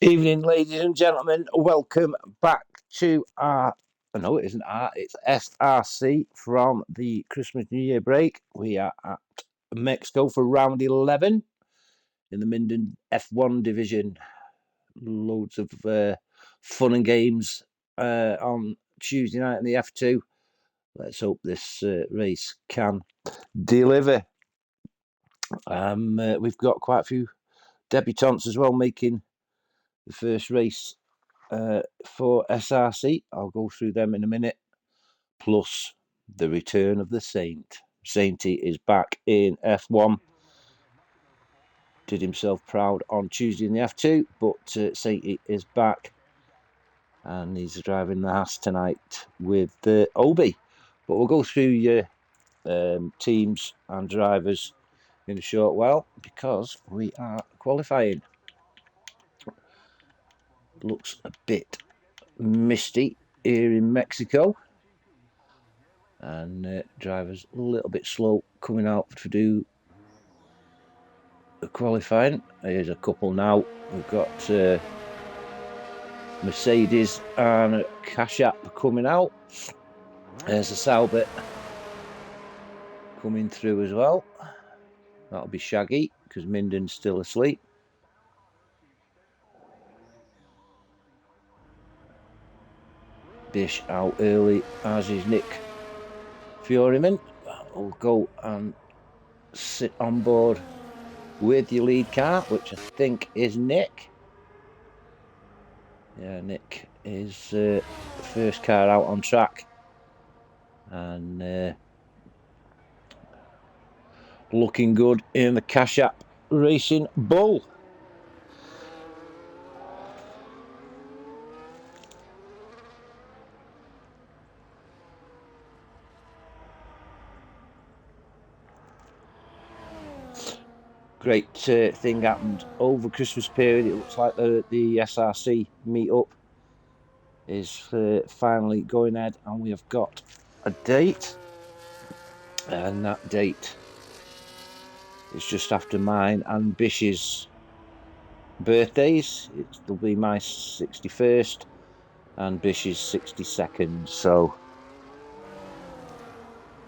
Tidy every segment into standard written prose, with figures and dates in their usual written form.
Evening, ladies and gentlemen. Welcome back to no, it isn't it's SRC from the Christmas New Year break. We are at Mexico for round 11 in the Minden F1 division. Loads of fun and games on Tuesday night in the F2. Let's hope this race can deliver. We've got quite a few debutants as well making the first race for SRC. I'll go through them in a minute. Plus the return of the Saint. Sainty is back in F1. Did himself proud on Tuesday in the F2, but Sainty is back and he's driving the Haas tonight with Obi. But we'll go through your teams and drivers in a short while because we are qualifying. Looks a bit misty here in Mexico, and drivers a little bit slow coming out to do the qualifying. Here's a couple now. We've got Mercedes and Kashap coming out. There's a Sauber coming through as well. That'll be Shaggy because Minden's still asleep. Bish out early, as is Nick Fioreman. Will go and sit on board with your lead car, which I think is Nick. Yeah, Nick is the first car out on track, and looking good in the Kashap Racing Bull. Great thing happened over Christmas period. It looks like the SRC meet-up is finally going ahead, and we have got a date, and that date is just after mine and Bish's birthdays. It'll be my 61st and Bish's 62nd, so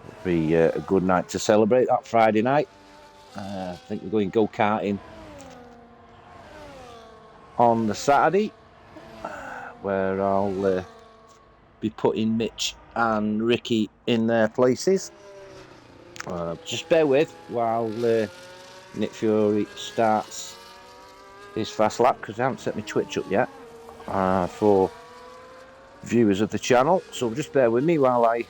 it'll be a good night to celebrate that Friday night. I think we're going go-karting on the Saturday, where I'll be putting Mitch and Ricky in their places. Just bear with while Nick Fury starts his fast lap, because I haven't set my Twitch up yet for viewers of the channel. So just bear with me while I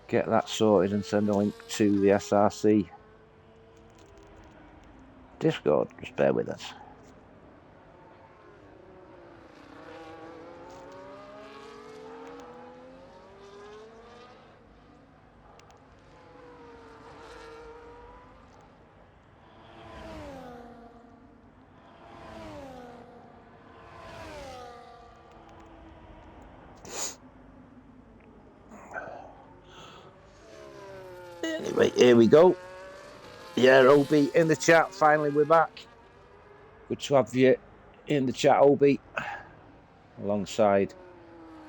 get that sorted and send a link to the SRC Discord. Just bear with us. Anyway, here we go. Yeah, Obi in the chat. Finally, we're back. Good to have you in the chat, Obi, alongside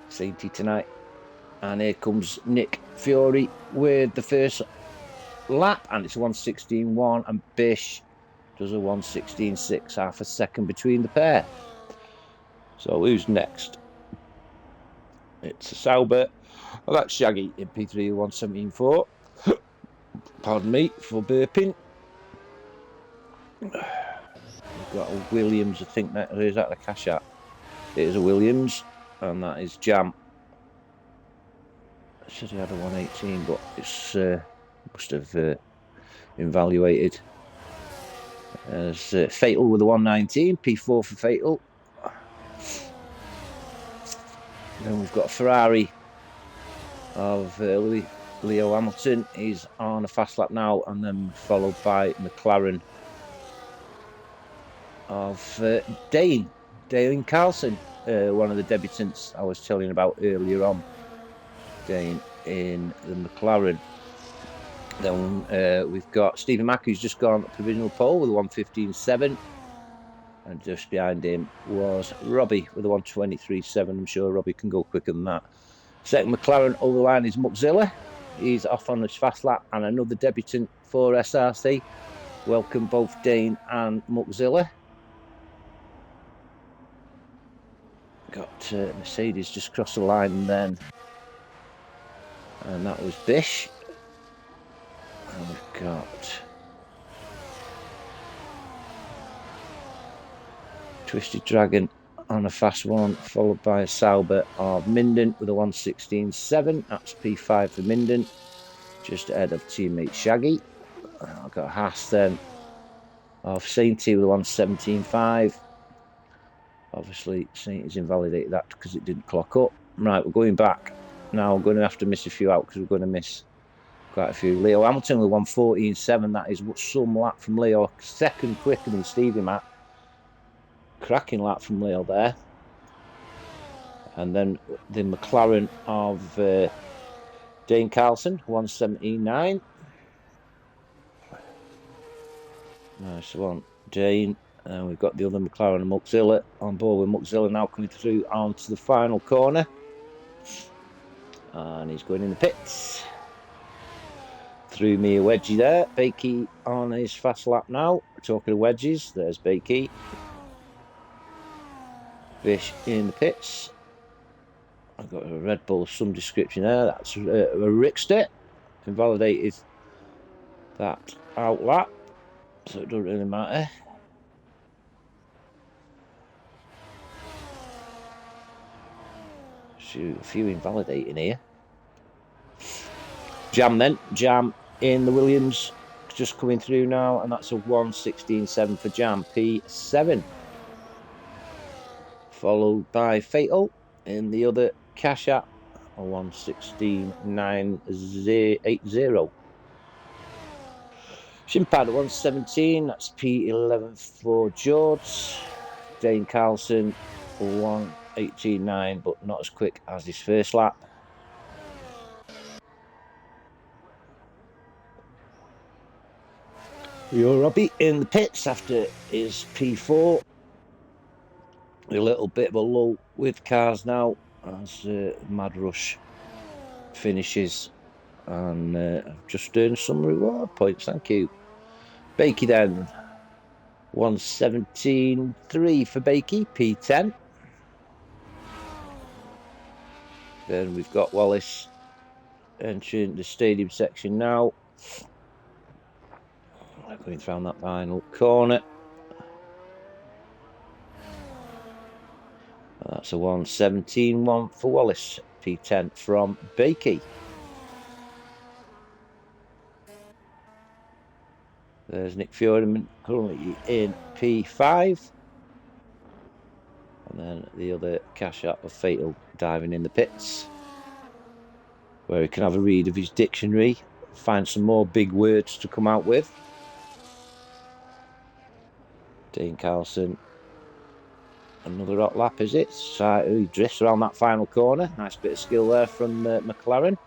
Sainty tonight. And here comes Nick Fury with the first lap, and it's a 1:16.1, and Bish does a 1:16.6, half a second between the pair. So who's next? It's a Sauber. Well, that's Shaggy in P3 1:17.4. Pardon me for burping. We've got a Williams, I think that is that the Kashap. It is a Williams, and that is Jam. I said he had a 1:18, but it's must have evaluated as Fatal with a 1:19, P4 for Fatal. Then we've got a Ferrari of Leo Hamilton. He's on a fast lap now, and then followed by McLaren of Dane Carlson, one of the debutants I was telling you about earlier on. Dane in the McLaren. Then we've got Stephen Mack, who's just gone provisional pole with a 1:15.7. And just behind him was Robbie with a 1:23.7. I'm sure Robbie can go quicker than that. Second McLaren over the line is Muxilla. He's off on his fast lap, and another debutant for SRC. Welcome both Dane and Muxilla. Got Mercedes just crossed the line then, and that was Bish. And we've got Twisted Dragon on a fast one, followed by a Sauber of Minden with a 1:16.7. That's P5 for Minden, just ahead of teammate Shaggy. I've got Haas then of Sainty with a 1:17.5. Obviously, Sainty's invalidated that because it didn't clock up. Right, we're going back. Now we're going to have to miss a few out because we're going to miss quite a few. Leo Hamilton with 1:14.7. That is some lap from Leo. Second quicker than Stevie Matt. Cracking lap from Leo there. And then the McLaren of Dane Carlson, 1:17.9. Nice one, Dane. And we've got the other McLaren and Muxilla on board with Muxilla now coming through onto the final corner. And he's going in the pits. Threw me a wedgie there. Bakey on his fast lap now. Talking of wedges, there's Bakey. Bish in the pits. I've got a Red Bull of some description there. That's a Rickster. Invalidated that out lap, so it doesn't really matter. Shoot, a few invalidating here. Jam then. Jam in the Williams. Just coming through now, and that's a 1:16.7 for Jam. P7. Followed by Fatal in the other Cash App. A 1:16.980. Shimpad at 1:17. That's P11 for George. Dane Carlson 1:18.9, but not as quick as his first lap. Robbie in the pits after his P4. A little bit of a lull with cars now as Mad Rush finishes, and I've just earned some reward points. Thank you. Bakey then 1:17.3 for Bakey, P10. Then we've got Wallace entering the stadium section now. Going through that final corner. That's a 1:17.1 for Wallace, P10 from Bakey. There's Nick Fjordman currently in P5. And then the other Cash App of Fatal diving in the pits, where he can have a read of his dictionary, find some more big words to come out with. Dane Carlson, another hot lap, is it? So he drifts around that final corner. Nice bit of skill there from McLaren.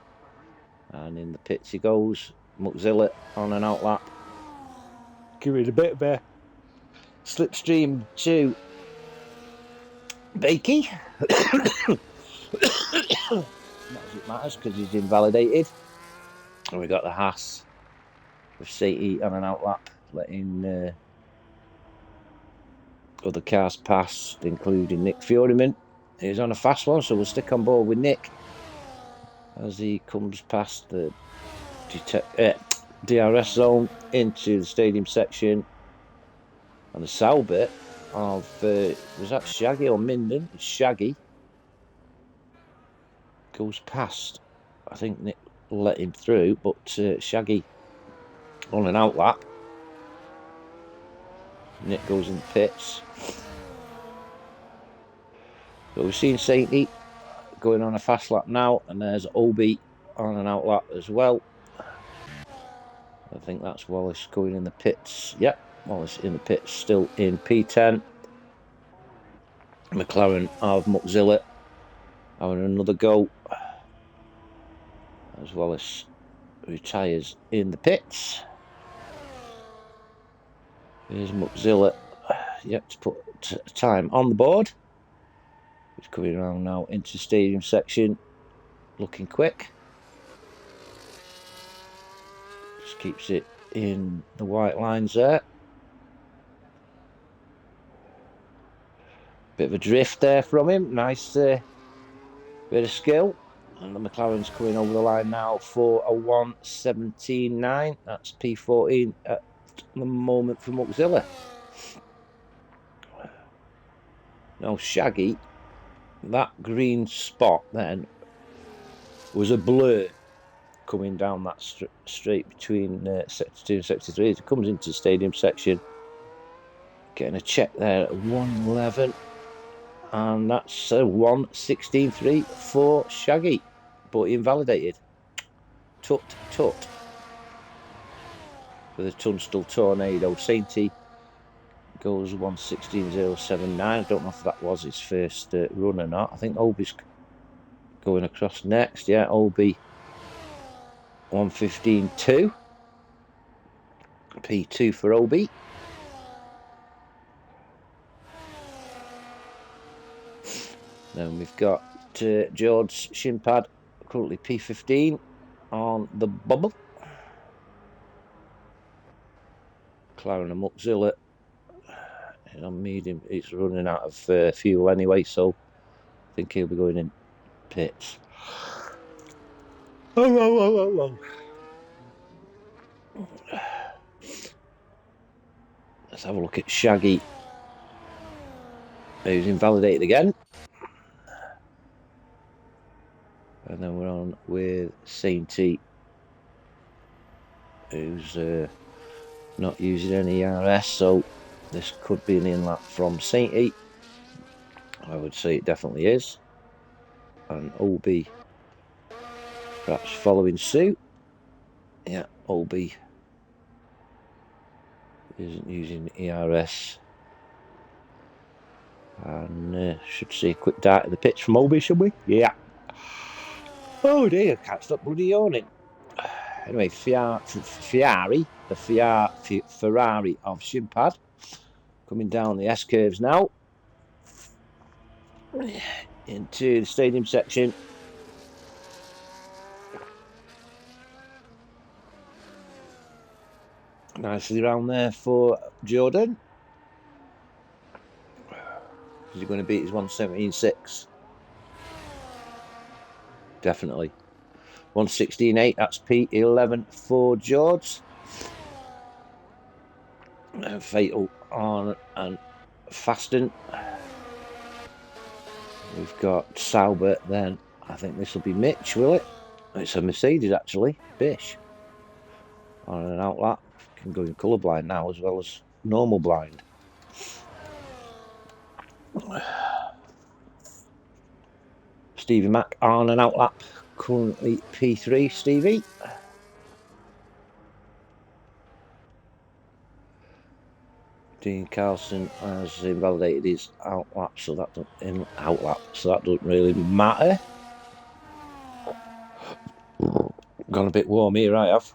And in the pits he goes. Muxilla on an out lap. Give it a bit of a slipstream to Bakey. Not as it matters because he's invalidated. And we got the Haas with Sainty on an out lap, letting other cars pass, including Nick Fjordman. He's on a fast one, so we'll stick on board with Nick as he comes past the DRS zone into the stadium section. And the Sauber of was that Shaggy or Minden? It's Shaggy. Goes past. I think Nick let him through, but Shaggy on an out lap. Nick goes in the pits. So we've seen Sainty going on a fast lap now, and there's Obi on an out lap as well. I think that's Wallace going in the pits. Yep, Wallace in the pits, still in P10. McLaren of Muxilla having another go as Wallace retires in the pits. Here's Muxilla yet to put time on the board. He's coming around now into stadium section, looking quick. Just keeps it in the white lines there. Bit of a drift there from him. Nice bit of skill. And the McLaren's coming over the line now for a 1:17.9. That's P14 at the moment for Muxilla. Now Shaggy, that green spot then was a blur coming down that straight between sector 2 and sector 3 as it comes into the stadium section. Getting a check there at 1:11. And that's a 1:16.3 for Shaggy, but invalidated. Tut. For the Tunstall Tornado. Sainty goes 1:16.079. I don't know if that was his first run or not. I think Obi's going across next. Yeah, Obi 1:15.2. P2 for Obi. Then we've got George Shinpad, currently P15 on the bubble. McLaren and Muxilla on medium. He's running out of fuel anyway, so I think he'll be going in pits. Oh. Let's have a look at Shaggy, who's invalidated again. And then we're on with Sainty, who's not using any ERS, so this could be an in-lap from Sainty. I would say it definitely is. And Obi perhaps following suit. Yeah, Obi isn't using ERS. And should see a quick dart in the pits from Obi, should we? Yeah. Oh dear, I can't stop bloody yawning. Anyway, Ferrari of Shinpad, coming down the S curves now into the stadium section. Nicely round there for Jordan. Is he going to beat his 1:17.6? Definitely. 1:16.8, that's P11 for George. Fatal on and Fasten. We've got Sauber then. I think this will be Mitch, will it? It's a Mercedes actually. Bish. On an outlap. Can go in colourblind now as well as normal blind. Stevie Mack on an outlap. Currently P3, Stevie. Dean Carlson has invalidated his outlap, so that doesn't really matter. Gone a bit warm here, I have.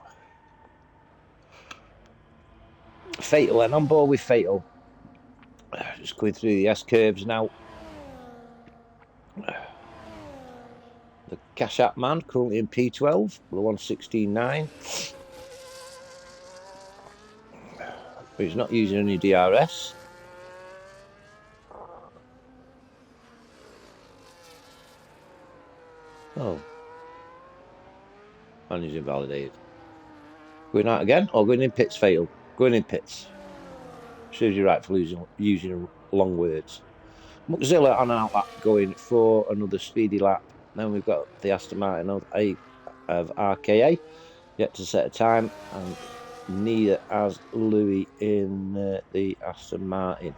Fatal, and on board with Fatal. Just going through the S curves now. The Cash App man currently in P12, the 1:16.9. But he's not using any DRS. Oh. And he's invalidated. Going out again or going in pits, Fatal? Going in pits. Serves you right for using long words. Muxilla on an outlap going for another speedy lap. Then we've got the Aston Martin of RKA yet to set a time, and neither has Louis in the Aston Martin.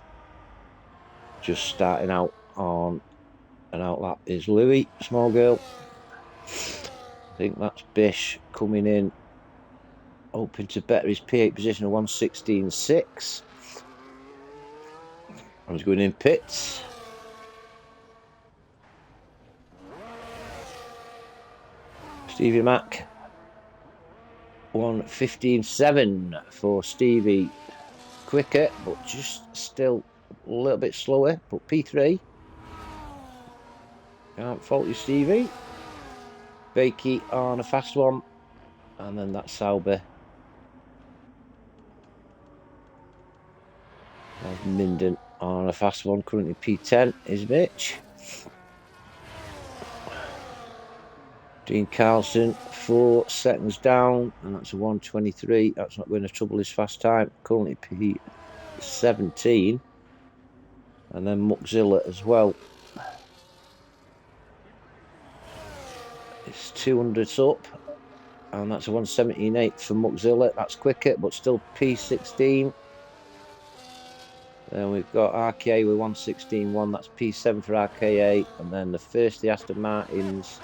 Just starting out on an outlap is Louis, small girl. I think that's Bish coming in, hoping to better his P8 position of 1:16.6. I was going in pits. Stevie Mack 1:15.7 for Stevie. Quicker, but just still a little bit slower, but P3. Can't fault you, Stevie. Bakey on a fast one, and then that Sauber of Minden on a fast one. Currently P10 is Mitch. Dean Carlson 4 seconds down, and that's a 1:23. That's not going to trouble his fast time. Currently P17, and then Muckzilla as well. It's 200s up, and that's a 1:17.8 for Muckzilla. That's quicker, but still P16. Then we've got RKA with 1:16.1. That's P7 for RKA, and then the first the Aston Martins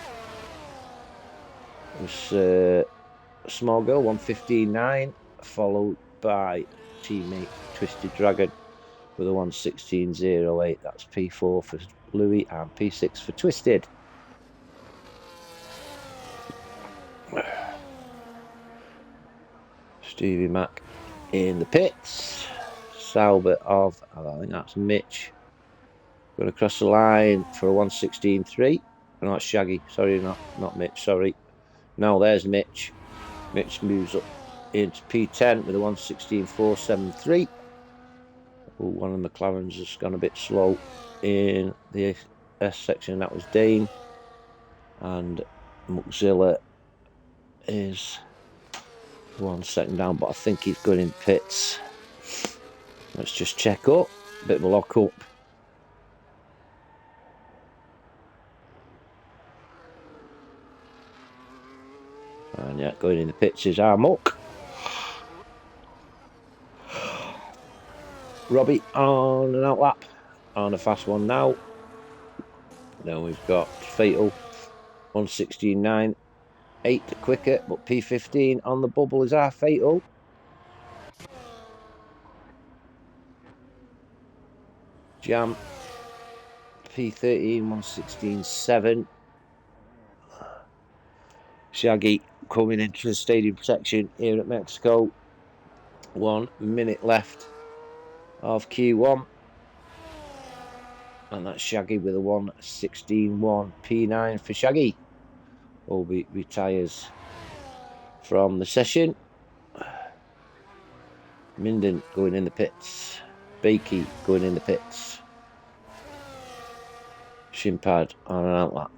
was Small Girl 1:15.9, followed by teammate Twisted Dragon with a 1:16.08. That's P4 for Louis and P6 for Twisted. Stevie Mac in the pits. Sauber of, I think that's Mitch, going across the line for a 1:16.3. No, that's Shaggy. Sorry, not Mitch. Sorry. No, there's Mitch. Mitch moves up into P10 with a 1:16.473. One of the McLarens has gone a bit slow in the S section. That was Dane. And Muckzilla is 1 second down, but I think he's going in pits. Let's just check up. Bit of a lock up. And yeah, going in the pits is our Muck. Robbie on an outlap on a fast one now. Then we've got Fatal 1:16.9, 8 quicker, but P15 on the bubble is our Fatal. Jam P13 1:16.7. Shaggy coming into the stadium section here at Mexico. 1 minute left of Q1, and that's Shaggy with a 1:16.1. P9 for Shaggy. Obi retires from the session. Minden going in the pits. Bakey going in the pits. Shimpad on an outlap.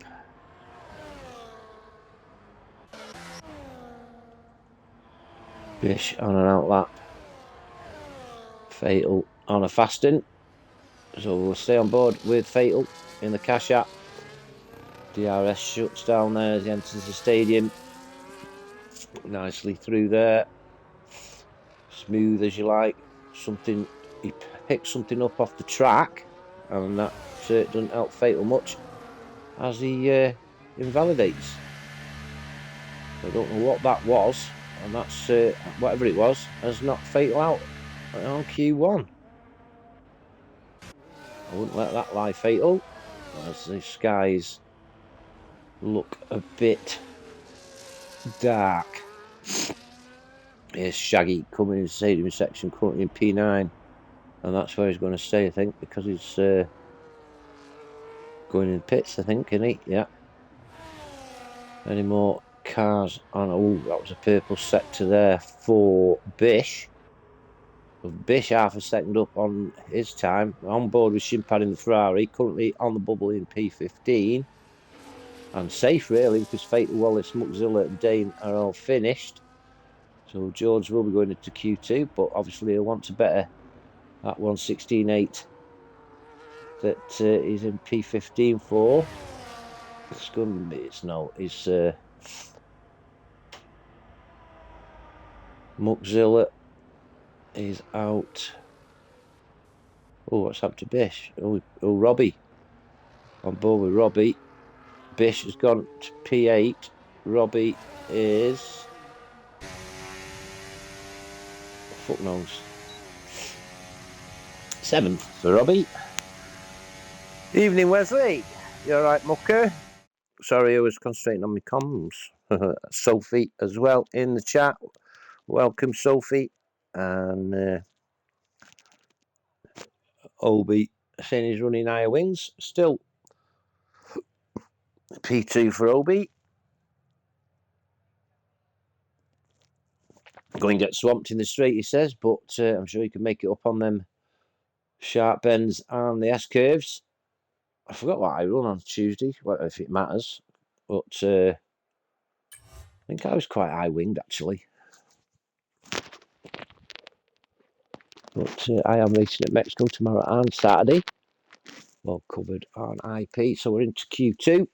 Bish on an outlap. Fatal on a fasten. So we'll stay on board with Fatal in the cash app. DRS shuts down there as he enters the stadium. Nicely through there. Smooth as you like. Something, he picks something up off the track, and that doesn't help Fatal much as he invalidates. I don't know what that was, and that's whatever it was has knocked Fatal out on Q1. I wouldn't let that lie, Fatal, as the skies look a bit dark. Here's Shaggy coming in the stadium section, currently in P9, and that's where he's going to stay, I think, because he's going in pits, I think, isn't he? Yeah. Any more cars on? Oh, that was a purple sector there for Bish. Bish half a second up on his time. On board with Shimpad in the Ferrari, currently on the bubble in P15. And safe, really, because Fatal, Wallace, Muckzilla and Dane are all finished. So George will be going into Q2, but obviously he'll want to better that 1:16.8 that he's in P15 for. It's going to be, it's Muckzilla is out. Oh, what's happened to Bish? Oh, Robbie. On board with Robbie. Bish has gone to P8. Robbie is... fuck knows. 7th for Robbie. Evening, Wesley. You alright, Mucker? Sorry, I was concentrating on my comms. Sophie as well in the chat. Welcome, Sophie. And Obi saying he's running higher wings. Still P2 for Obi. Going to get swamped in the straight, he says, but I'm sure he can make it up on them sharp bends and the S-curves. I forgot what I run on Tuesday, if it matters, but I think I was quite high-winged, actually. But I am racing at Mexico tomorrow and Saturday. Well covered on IP, so we're into Q2.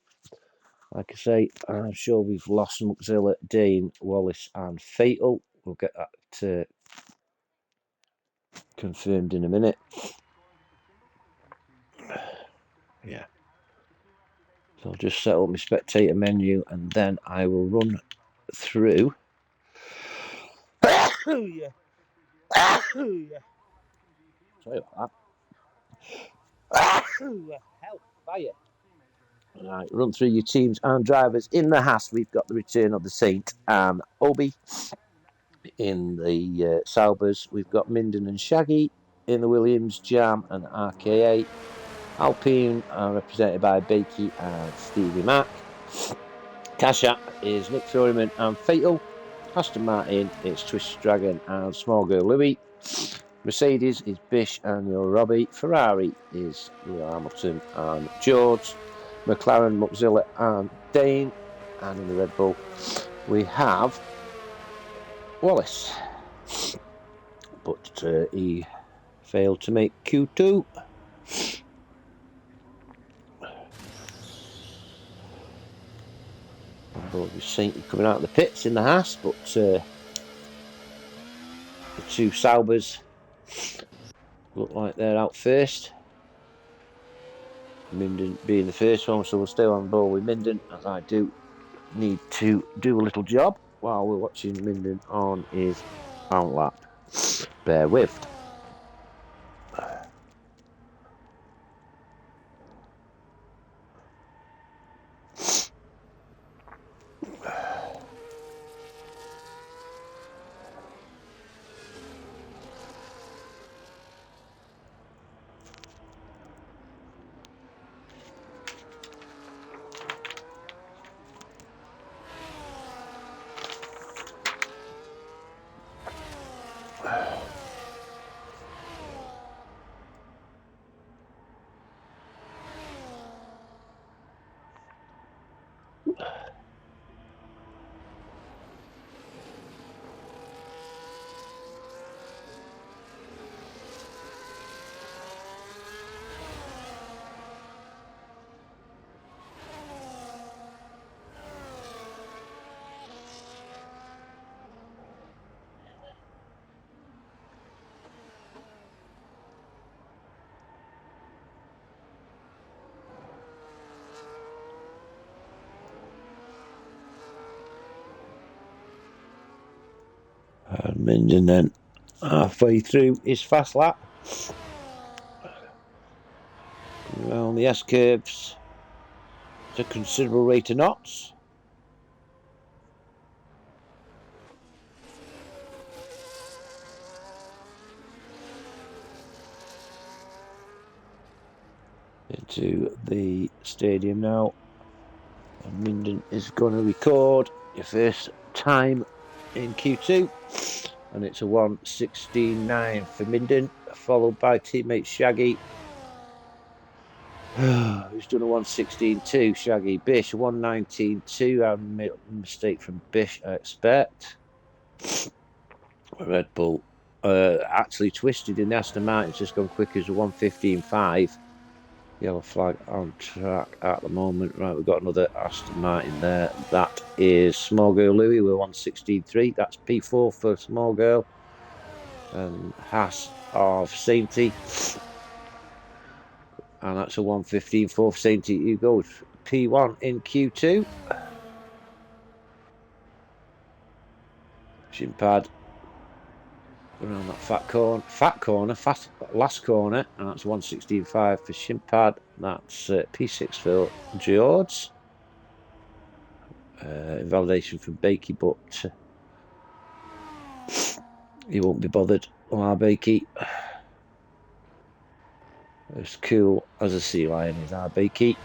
Like I say, I'm sure we've lost Muxilla, Dane, Wallace and Fatal. We'll get that confirmed in a minute. Yeah. So I'll just set up my spectator menu and then I will run through. Yeah. Yeah. Sorry about that. Help, fire. Right, run through your teams and drivers. In the Haas, we've got the return of the Saint and Obi. In the Saubers, we've got Minden and Shaggy. In the Williams, Jam and RKA. Alpine are represented by Bakey and Stevie Mack. Cash App is Nick Thorman and Fatal. Aston Martin, it's Twist Dragon and Small Girl Louis. Mercedes is Bish and your Robbie. Ferrari is Leo Hamilton and George. McLaren, Muxilla and Dane. And in the Red Bull, we have Wallace. But he failed to make Q2. On board with Saint coming out of the pits in the Haas, but the two Saubers look like they're out first. Minden being the first one, so we'll stay on board with Minden, as I do need to do a little job while we're watching Minden on his outlap. Bear with. And Minden then halfway through his fast lap. Around the S-curves. It's a considerable rate of knots. Into the stadium now. And Minden is going to record your first time in Q2. And it's a 1:16.9 for Minden, followed by teammate Shaggy. Who's done a 1:16.2? Shaggy. Bish, 1:19.2. A mistake from Bish, I expect. Red Bull actually twisted in the Aston Martin. It's just gone quick as a 1:15.5. Yellow flag on track at the moment. Right, we've got another Aston Martin there. That is Small Girl Louis with 1:16.3. That's P4 for Small Girl. And Haas of Sainty. And that's a 1:15.4 for Sainty. You go P1 in Q2. Shin pad around that last corner, and that's 1:16.5 for shin pad. That's P6 for George. Invalidation from Bakey, but he won't be bothered. Bakey. As cool as a sea lion is our Beaky.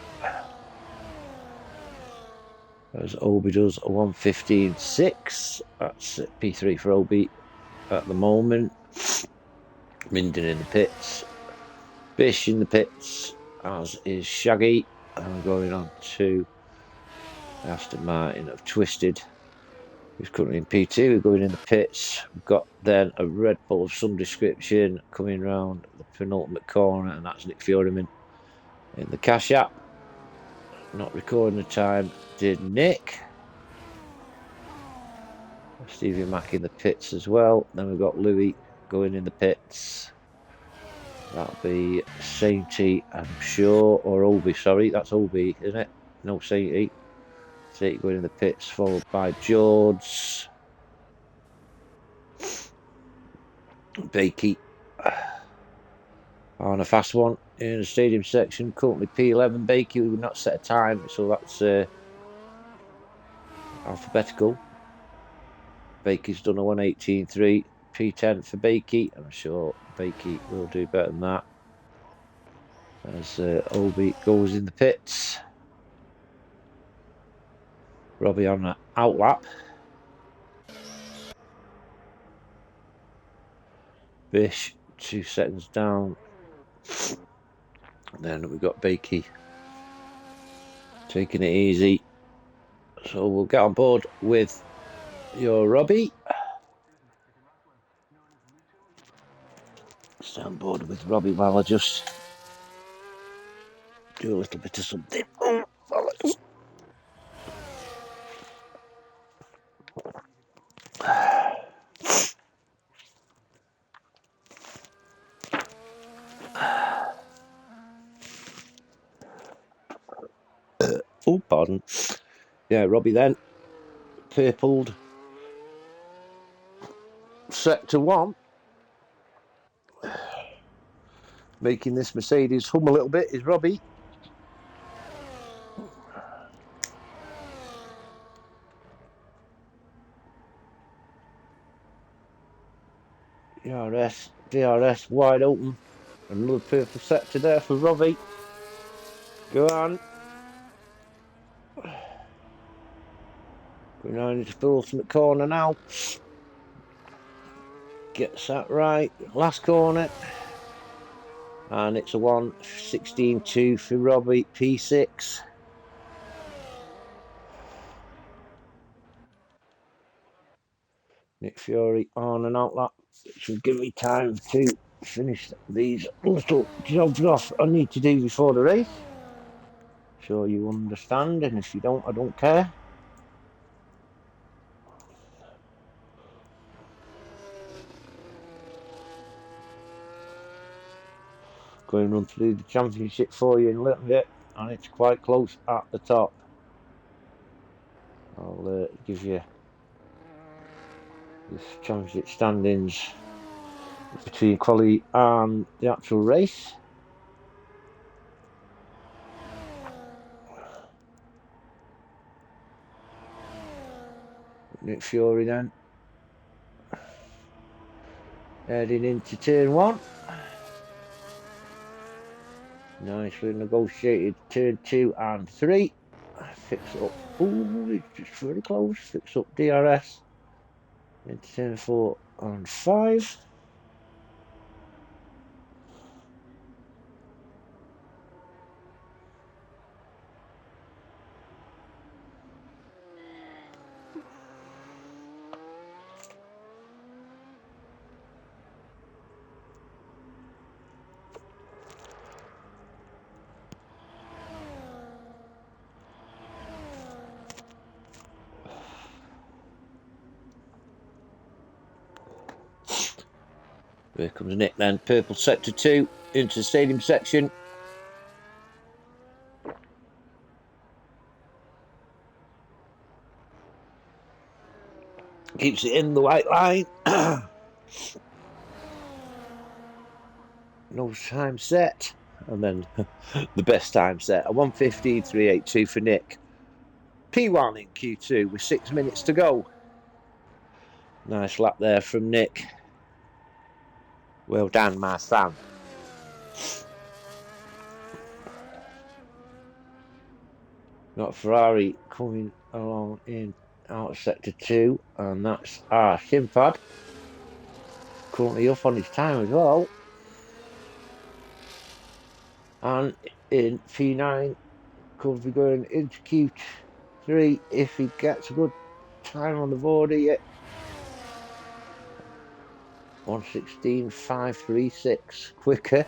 As Obi does a 1:15.6. That's P3 for Obi at the moment. Minden in the pits. Bish in the pits, as is Shaggy. And we're going on to Aston Martin of Twisted, who's currently in P2. We're going in the pits. We've got then a Red Bull of some description coming round the penultimate corner, and that's Nick Fioreman in the cash app. Not recording the time, did Nick. Stevie Mack in the pits as well. Then we've got Louis going in the pits. That'll be Sainty, I'm sure, or Obi, sorry. That's Obi, isn't it? No, Sainty. Sainty going in the pits, followed by George. Beaky on a fast one in the stadium section. Currently P11. Beaky, we would not set a time, so that's alphabetical. Beaky's done a 1:18.3. P10 for Beaky. I'm sure Beaky will do better than that. As Obi goes in the pits. Robbie on an outlap. Bish 2 seconds down. And then we've got Beaky taking it easy. So we'll get on board with your Robbie. Stay on board with Robbie while I just do a little bit of something. Oh, pardon. Yeah, Robbie then. Purpled. Sector 1. Making this Mercedes hum a little bit is Robbie. DRS wide open. Another purple sector there for Robbie. Go on. Going on into the ultimate corner now. Gets that right. Last corner. And it's a 1:16.2 for Robbie, P6. Nick Fury on an outlap, which will give me time to finish these little jobs off I need to do before the race. Sure you understand, and if you don't, I don't care. Going to run through the championship for you in a little bit, and it's quite close at the top. I'll give you the championship standings between quali and the actual race. Nick Fury then heading into turn 1. Nicely negotiated turn 2 and 3. Picks up, it's just very close. Picks up DRS into turn 4 and 5. Here comes Nick then, purple sector 2 into the stadium section. Keeps it in the white line. No time set. And then the best time set, a 1:15.382 for Nick. P1 in Q2 with 6 minutes to go. Nice lap there from Nick. Well done, my son. Got Ferrari coming along in out of sector 2, and that's our Simpad. Currently up on his time as well. And in P9, could be going into Q3 if he gets a good time on the board here. 1:16.536, quicker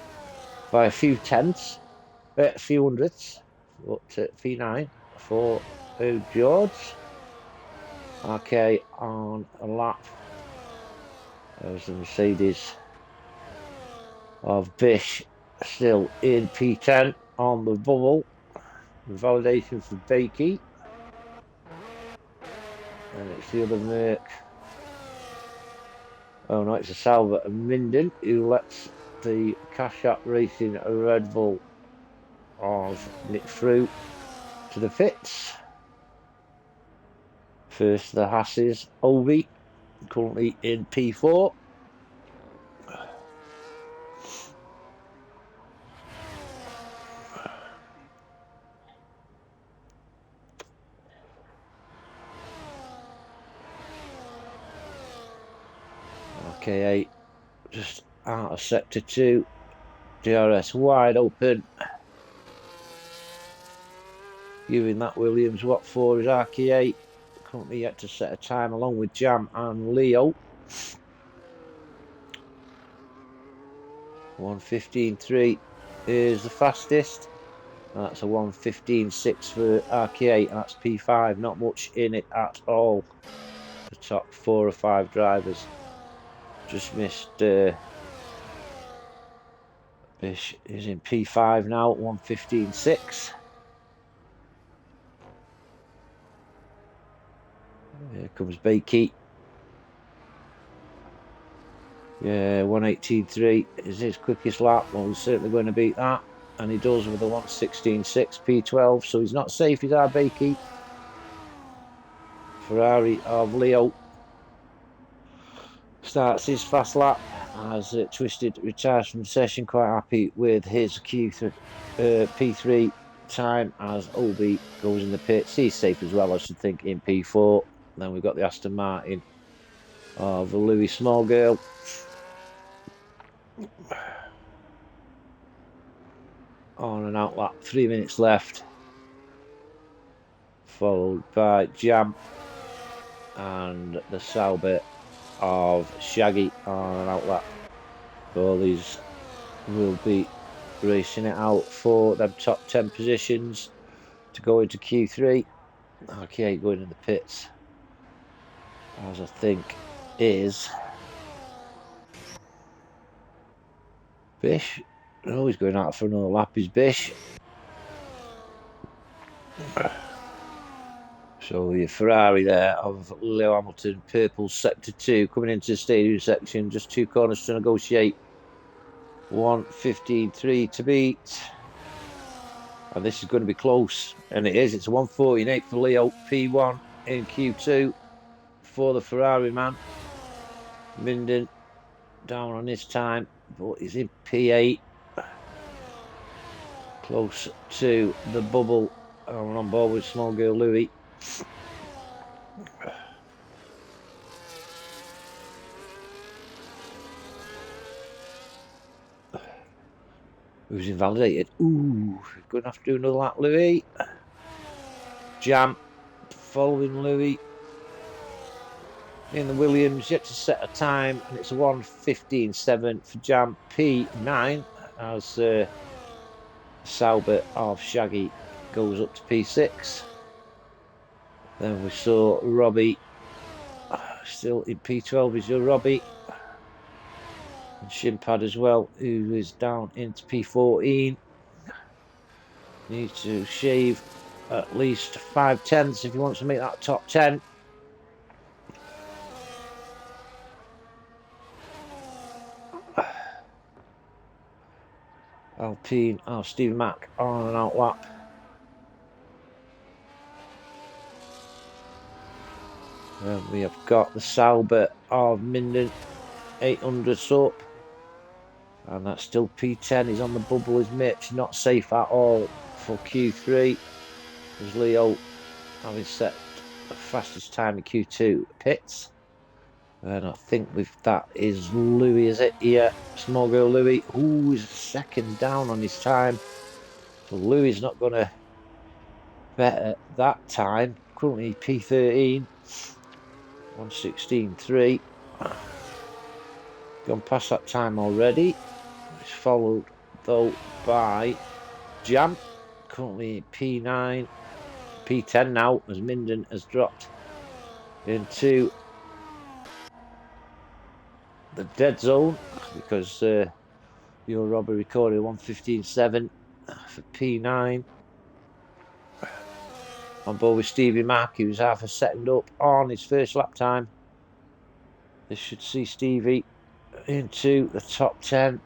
by a few tenths, a few hundredths. Up to P9 for George. RK on a lap. There's the Mercedes of Bish still in P10 on the bubble. Validation for Bakey. And it's the other Merc. Oh no, it's a Salva and Minden who lets the Cash App Racing Red Bull of Nick through to the pits. First the Hasses, Ovi, currently in P4. RK8 just out of sector 2. DRS wide open. Giving that Williams what for is RK8. Currently yet to set a time along with Jam and Leo. 1:15.3 is the fastest. That's a 1:15.6 for RK8, and that's P5. Not much in it at all. The top 4 or 5 drivers just missed. Bish is in P5 now at 1:15.6. Here comes Bakey. Yeah, 1:18.3 is his quickest lap. Well, he's certainly going to beat that. And he does with a 1:16.6 P12. So he's not safe, he's our Bakey. Ferrari of Leo starts his fast lap as Twisted retires from the session. Quite happy with his P3 time as Obi goes in the pits. He's safe as well, I should think, in P4. Then we've got the Aston Martin of Louis Smallgirl. On and out lap, 3 minutes left. Followed by Jam and the Sauber of Shaggy on an out lap. All these will be racing it out for them top 10 positions to go into Q3. RK8 going in the pits, as I think is Bish. Oh, he's going out for another lap, is Bish. So the Ferrari there of Leo Hamilton, purple sector 2, coming into the stadium section, just 2 corners to negotiate. 1:15.3 to beat. And this is going to be close, and it is. It's a 1:14.8 for Leo, P1 in Q2 for the Ferrari man. Minden down on his time, but he's in P8. Close to the bubble. We're on board with small girl Louis. Who's invalidated? Ooh, going to have to do another lap, Louis. Jam following Louis in the Williams, yet to set a time, and it's a 1:15.7 for Jam. P9 as Sauber of Shaggy goes up to P6. Then we saw Robbie still in P12 is your Robbie. And Shimpad as well, who is down into P14. Needs to shave at least 5 tenths if he wants to make that top 10. Alpine, Stephen Mack on an out lap. Then we have got the Sauber of Minden, 800 up. And that's still P10. He's on the bubble, is Mitch. Not safe at all for Q3. There's Leo having set the fastest time in Q2 pits. And I think with that is Louis, is it? Yeah, small girl Louis. Ooh, he's a second down on his time. So Louis is not going to better that time. Currently P13, 1:16.3. Gone past that time already. It's followed though by Jam. Currently P9, P10 now, as Minden has dropped into the dead zone because your Robbie recorded 1:15.7 for P9. On board with Stevie Mack, he was half a second up on his first lap time. This should see Stevie into the top 10.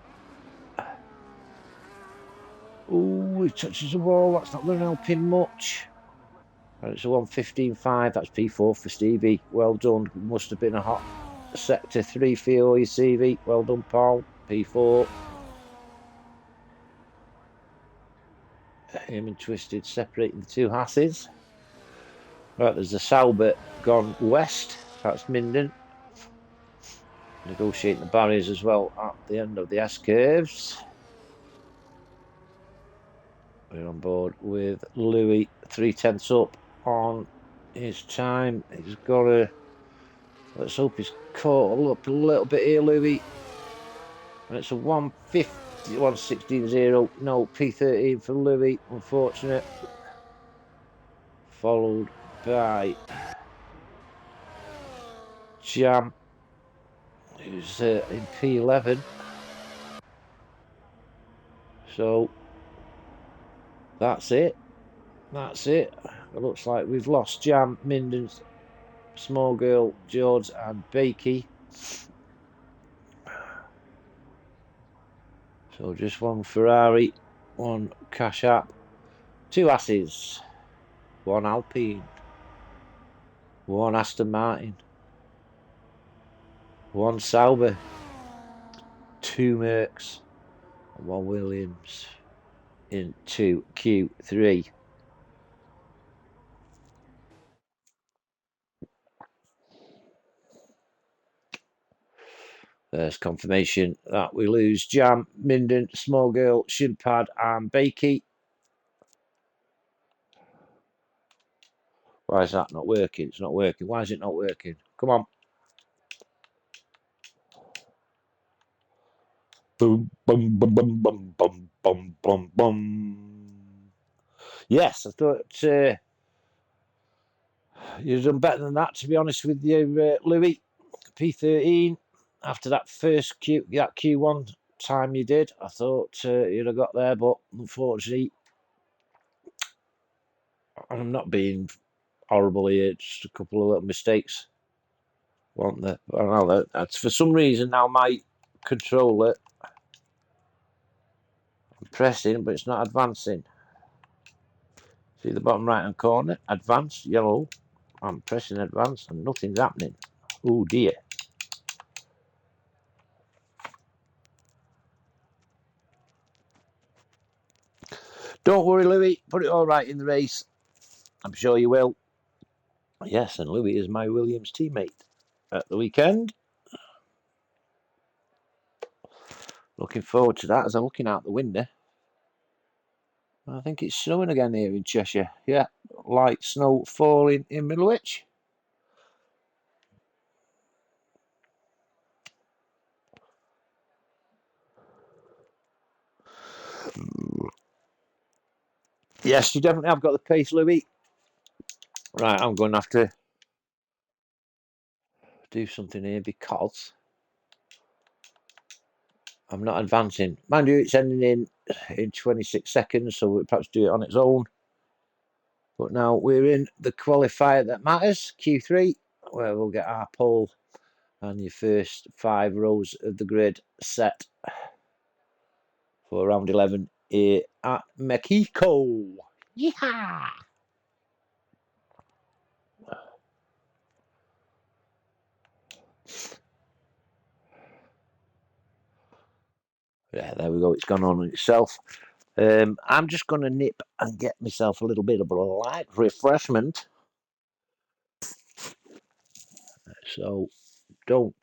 Oh, he touches the wall. That's not going to help him much. And it's a 1:15.5. That's P4 for Stevie. Well done. Must have been a hot sector 3 for you, Stevie. Well done, Paul. P4. Him and Twisted separating the two Hasses. Right, there's the Sauber gone west. That's Minden. Negotiating the barriers as well at the end of the S curves. We're on board with Louis, 3/10 up on his time. He's got to. Let's hope he's caught up a little bit here, Louis. And it's a 1:50, 1:16.0. No, P13 for Louis. Unfortunate. Followed by Jam, who's in P11. So that's it. That's it. It looks like we've lost Jam, Minden, Small Girl, George, and Bakey. So just one Ferrari, one Cash App, two Asses, one Alpine, one Aston Martin, one Sauber, two Mercs, and one Williams into Q3. There's confirmation that we lose Jam, Minden, Small Girl, Shimpad, and Bakey. Why is that not working? It's not working. Why is it not working? Come on. Boom, boom, boom, boom, boom, boom, boom, boom, boom. Yes, I thought you've done better than that, to be honest with you, Louis. P13. After that first Q1 time you did, I thought you'd have got there, but unfortunately, I'm not being horrible here. Just a couple of little mistakes. Want the? Well, that's for some reason now my controller. I'm pressing, but it's not advancing. See the bottom right hand corner? Advance, yellow. I'm pressing advance and nothing's happening. Oh dear. Don't worry, Louis. Put it all right in the race. I'm sure you will. Yes, and Louis is my Williams teammate at the weekend. Looking forward to that as I'm looking out the window. I think it's snowing again here in Cheshire. Yeah, light snow falling in Middlewich. Yes, you definitely have got the pace, Louis. Right, I'm going to have to do something here because I'm not advancing. Mind you, it's ending in 26 seconds, so we'll perhaps do it on its own. But now we're in the qualifier that matters, Q3, where we'll get our pole and your first 5 rows of the grid set for round 11 here at Mexico. Yeehaw! Yeah, there we go. It's gone on itself. I'm just going to nip and get myself a little bit of a light refreshment. So don't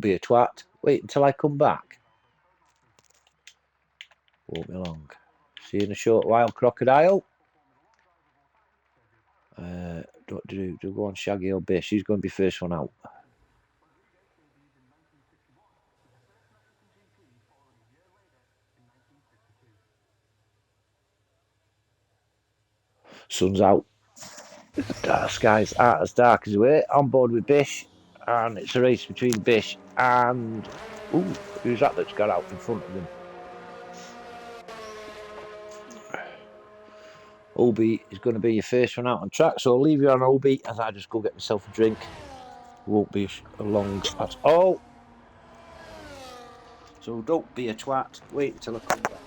be a twat. Wait until I come back. Won't be long. See you in a short while, crocodile. Do go on Shaggy or Bish. She's going to be first one out. Sun's out. Dark skies aren't as dark as we're on board with Bish, and it's a race between Bish and who's that's got out in front of them? Obi is going to be your first one out on track, so I'll leave you on Obi as I just go get myself a drink. Won't be long at all. So don't be a twat. Wait until I come back.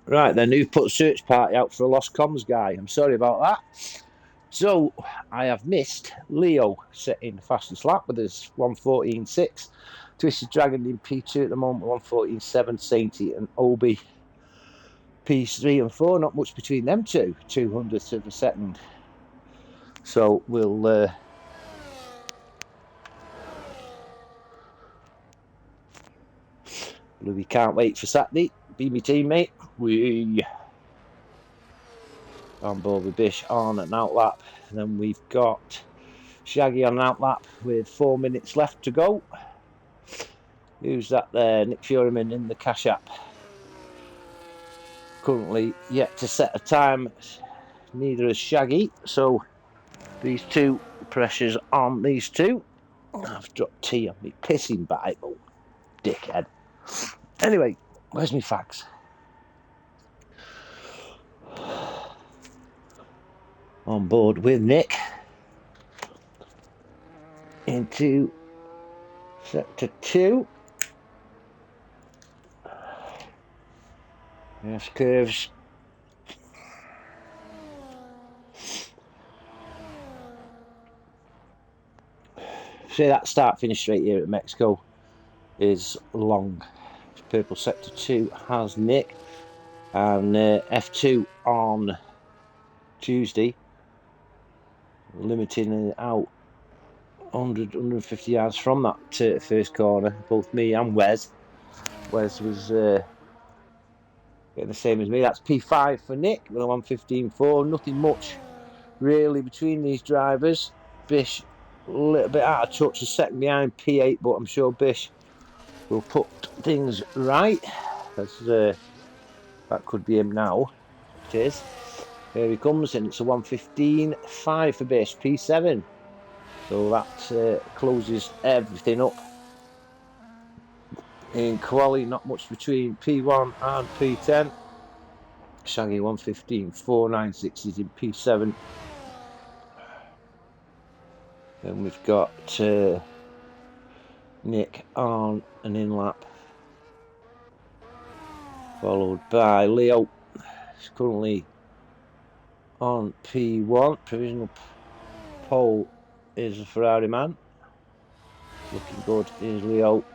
Right then, who put search party out for a lost comms guy? I'm sorry about that. So, I have missed Leo setting the fastest lap with his 1:14.6. Twisted Dragon in P2 at the moment, 1:14.7. Sainty and Obi P3 and 4. Not much between them two, 200th of a second. So, we can't wait for Saturday. Be my teammate. We on board with Bish on an out lap. And then we've got Shaggy on an out lap with 4 minutes left to go. Who's that there? Nick Furyman in the Cash App. Currently yet to set a time. Neither is Shaggy. So these two pressures on these two. I've dropped tea on me pissing Bible. Dickhead. Anyway, where's my fags? On board with Nick. Into sector 2. Yes, curves. See, that start finish straight here at Mexico is long. Purple sector 2 has Nick, and F2 on Tuesday, limiting out 150 yards from that first corner. Both me and Wes was getting the same as me. That's P5 for Nick with a 1:15.4. Nothing much really between these drivers. Bish a little bit out of touch, a second behind P8, but I'm sure Bish will put things right. That could be him now. It is. Here he comes, and it's a 1:15.5 for Bish, P7. So that closes everything up. In quali, not much between P1 and P10. Shaggy 1:15.4, 960s in P7. Then we've got Nick on an in-lap, followed by Leo. He's currently on P1. Provisional pole is a Ferrari man. Looking good is Leo.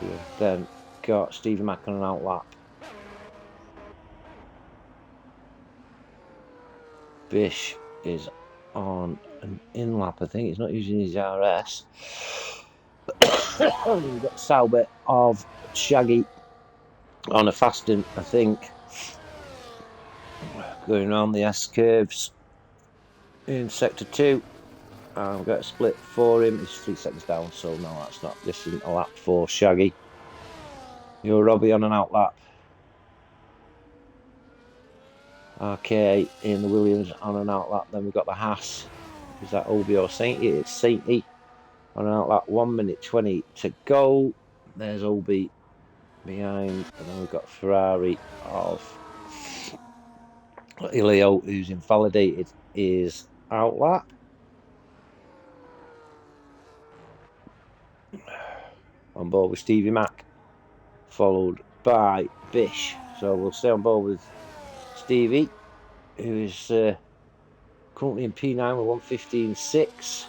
We've then got Stevie Mack on an out lap. Bish is on an in lap, I think. He's not using his RS. We've got Salbert of Shaggy on a fasten, I think. Going around the S curves in sector 2. I've got a split for him. He's 3 seconds down, so no, that's not. This isn't a lap for Shaggy. You're Robbie on an out lap. RK in the Williams on an out lap. Then we've got the Haas. Is that Obi or Sainty? It's Sainty on an out lap. 1 minute 20 to go. There's Obi behind. And then we've got Ferrari of Leo, who's invalidated his out lap. On board with Stevie Mack, followed by Bish. So we'll stay on board with Stevie, who is currently in P9 with 1:15.6.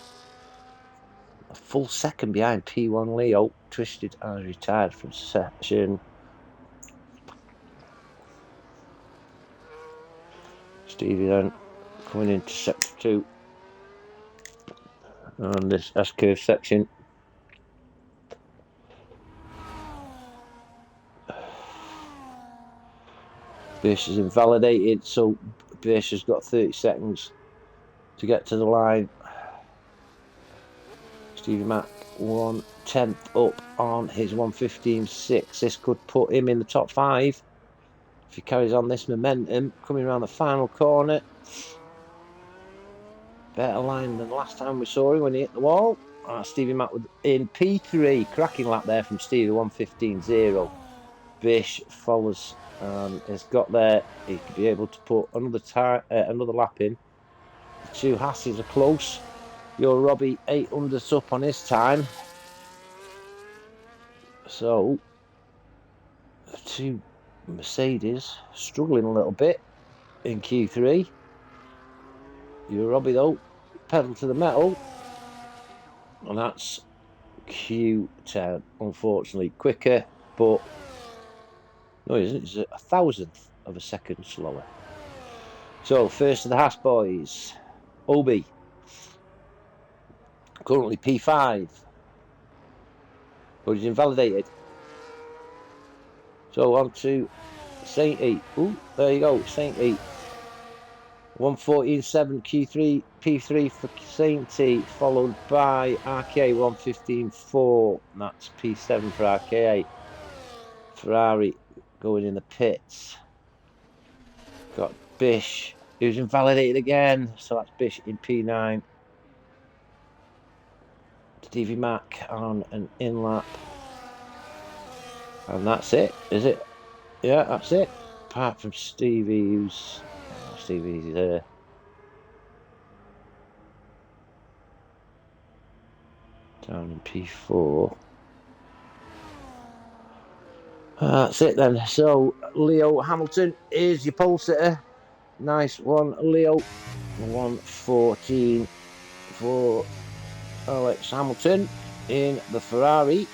A full second behind P1 Leo. Twisted and retired from section. Stevie then coming into sector 2 on this S-curve section. Bish is invalidated, so Bish has got 30 seconds to get to the line. Stevie Mack 1/10 up on his 1:15.6. This could put him in the top 5 if he carries on this momentum. Coming around the final corner. Better line than the last time we saw him when he hit the wall. Stevie Mack in P3. Cracking lap there from Stevie, 1:15.0. Bish follows and has got there. He could be able to put another lap in. The two Hasses are close. Your Robbie 800 up on his time. So to Mercedes, struggling a little bit in Q3. You're Robbie though, pedal to the metal, and that's Q10. Unfortunately, quicker, but no, it isn't. It's a thousandth of a second slower. So first of the Haas boys, Obi, currently P5, but he's invalidated. So on to Sainty. Ooh, there you go, Sainty. 114.7 Q3, P3 for Sainty, followed by RKA 115.4. That's P7 for RKA. Ferrari going in the pits. Got Bish, who's invalidated again. So that's Bish in P9. Stevie Mack on an in lap. And that's it, is it? Yeah, that's it. Apart from Stevie, who's... Oh, Stevie's there. Down in P4. That's it then. So, Leo Hamilton is your pole sitter. Nice one, Leo. 114 for Alex Hamilton in the Ferrari.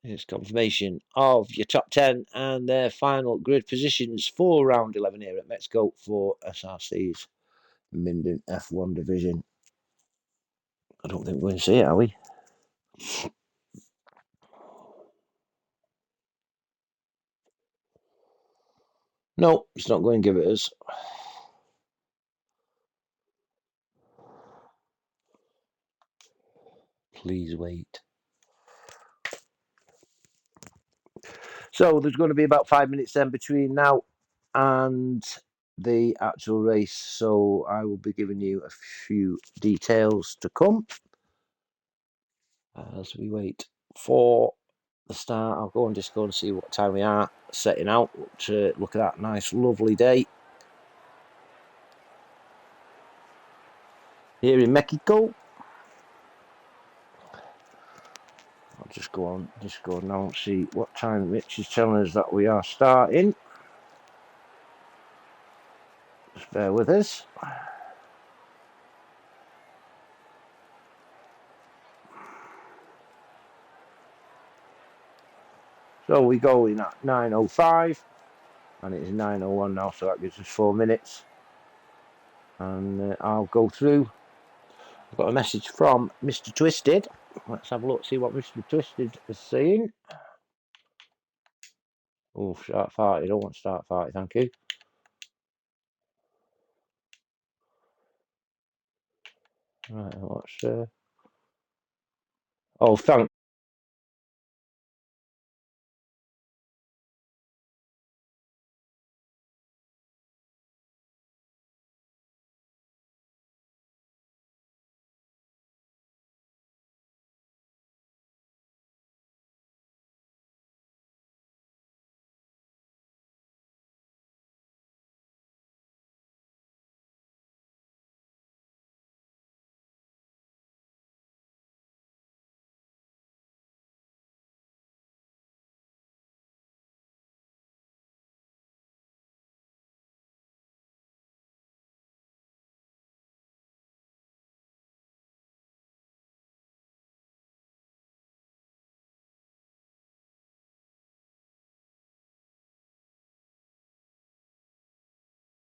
Here's confirmation of your top 10 and their final grid positions for round 11 here at Mexico for SRC's Minden F1 division. I don't think we're going to see it, are we? No, it's not going to give it us. Please wait. So there's going to be about 5 minutes then between now and the actual race. So I will be giving you a few details to come as we wait for the start. I'll go on Discord and see what time we are setting out to look at that nice lovely day here in Mexico. I'll just go on Discord now and see what time Mitch is telling us that we are starting. Just bear with us. So we go in at 9:05 and it is 9:01 now, so that gives us 4 minutes. And I'll go through. I've got a message from Mr. Twisted. Let's have a look, see what Mr. Twisted is saying. Oh, start party. I don't want to start party, thank you. Right, what's oh, thank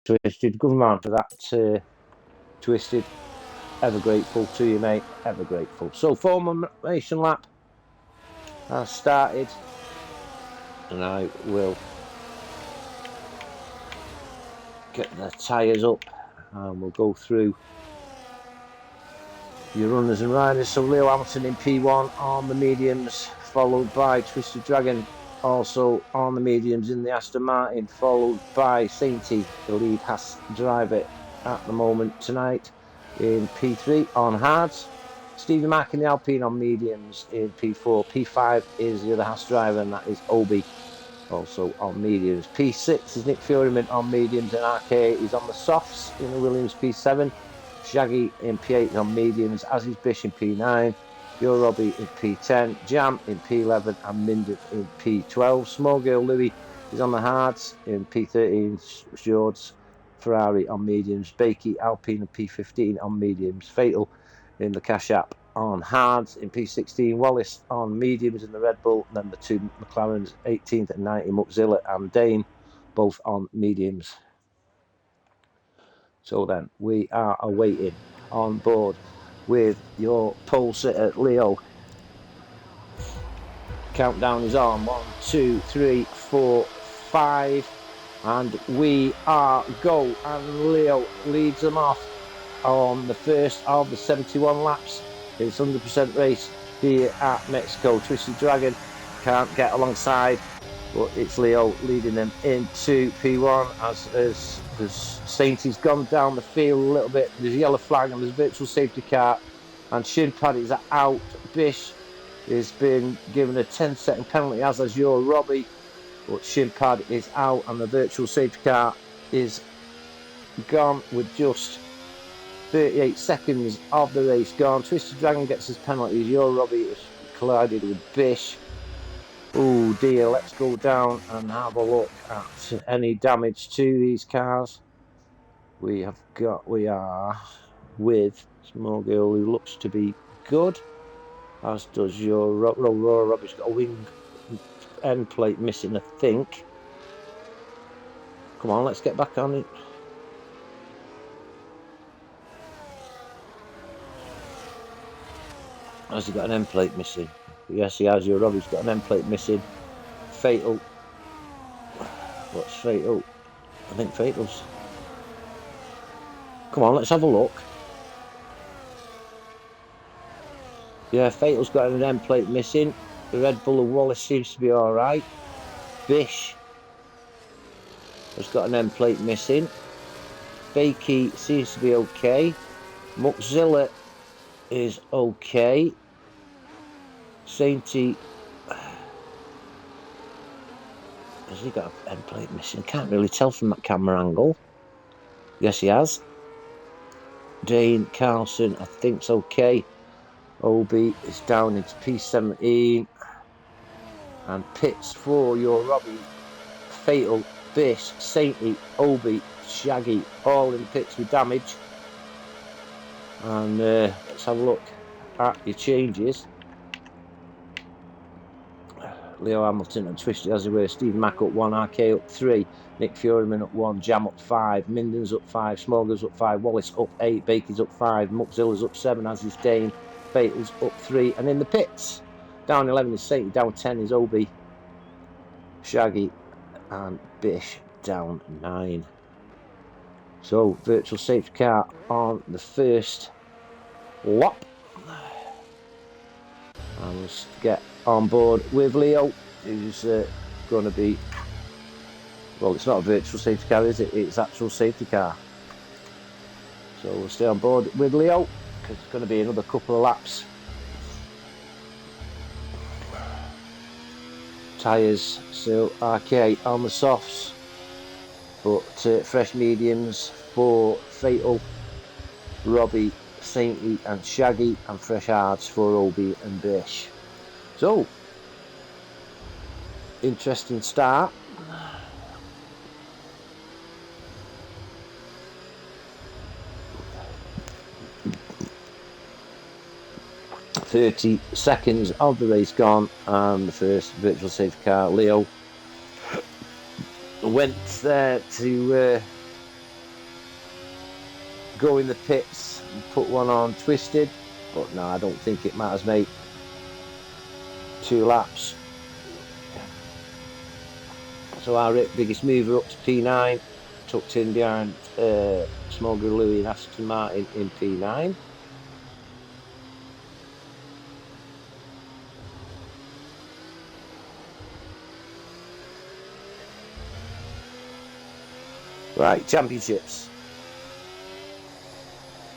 Twisted. Good man for that, Twisted. Ever grateful to you, mate. Ever grateful. So, formation lap has started, and I will get the tyres up, and we'll go through your runners and riders. So, Leo Hamilton in P1 on the mediums, followed by Twisted Dragon, also on the mediums in the Aston Martin, followed by Sainty, the lead Haas driver at the moment tonight, in P3 on hards. Stevie Mack in the Alpine on mediums in P4. P5 is the other Haas driver, and that is Obi, also on mediums. P6 is Nick Furyman on mediums, and RK is on the softs in the Williams P7. Shaggy in P8 on mediums, as is Bish in P9. Your Robbie in P10, Jam in P11 and Minden in P12. Small Girl Louis is on the hards in P13, Fjords, Ferrari on mediums, Bakey, Alpine and P15 on mediums, Fatal in the Cash App on hards in P16, Wallace on mediums in the Red Bull, and then the two McLarens 18th and 19th, Muxilla and Dane, both on mediums. So then we are awaiting on board with your pole sitter Leo. Countdown is on. 1, 2, 3, 4, 5. And we are go. And Leo leads them off on the first of the 71 laps. It's 100% race here at Mexico. Twisted Dragon can't get alongside, but it's Leo leading them into P1 as Sainty's gone down the field a little bit. There's a yellow flag and there's a virtual safety car. And Shin Pad is out. Bish has been given a 10-second penalty, as has your Robbie, but Shin Pad is out and the virtual safety car is gone with just 38 seconds of the race gone. Twisted Dragon gets his penalties. Your Robbie has collided with Bish. Oh dear, let's go down and have a look at any damage to these cars. We are with Small Girl, who looks to be good, as does your Robbie's got a wing end plate missing, I think. Come on, let's get back on it. Has he got an end plate missing? Yes, he has. Your Robbie's got an end plate missing. Fatal. What's Fatal? I think Fatal's. Come on, let's have a look. Yeah, Fatal's got an end plate missing. The Red Bull of Wallace seems to be alright. Bish has got an end plate missing. Bakey seems to be okay. Muxilla is okay. Sainty, has he got an end plate missing? Can't really tell from that camera angle. Yes, he has. Dane Carlson, I think's okay. Obi is down into P17. And pits for your Robbie, Fatal, Bish, Sainty, Obi, Shaggy, all in pits with damage. And let's have a look at your changes. Leo Hamilton and Twisted as they were. Steve Mack up 1, RK up 3, Nick Furyman up 1, Jam up 5, Minden's up 5, Smorgers up 5, Wallace up 8, Bakey's up 5, Muxilla's up 7, as is Dane, Fatal's up 3, and in the pits, down 11 is Sainty, down 10 is Obi, Shaggy, and Bish down 9. So, virtual safety car on the first lap. And let's get on board with Leo, who's going to be, well, it's not a virtual safety car, is it? It's actual safety car. So we'll stay on board with Leo, because it's going to be another couple of laps. Tyres, so RK on the softs, but fresh mediums for Fatal, Robbie, Sainty and Shaggy, and fresh hards for Obi and Bish. So, interesting start. .30 seconds of the race gone, and the first virtual safety car, Leo, went there to go in the pits and put one on Twisted, but no, I don't think it matters, mate. 2 laps. So our biggest mover up to P9, tucked in behind Smogger Louis and Aston Martin in P9. Right, championships.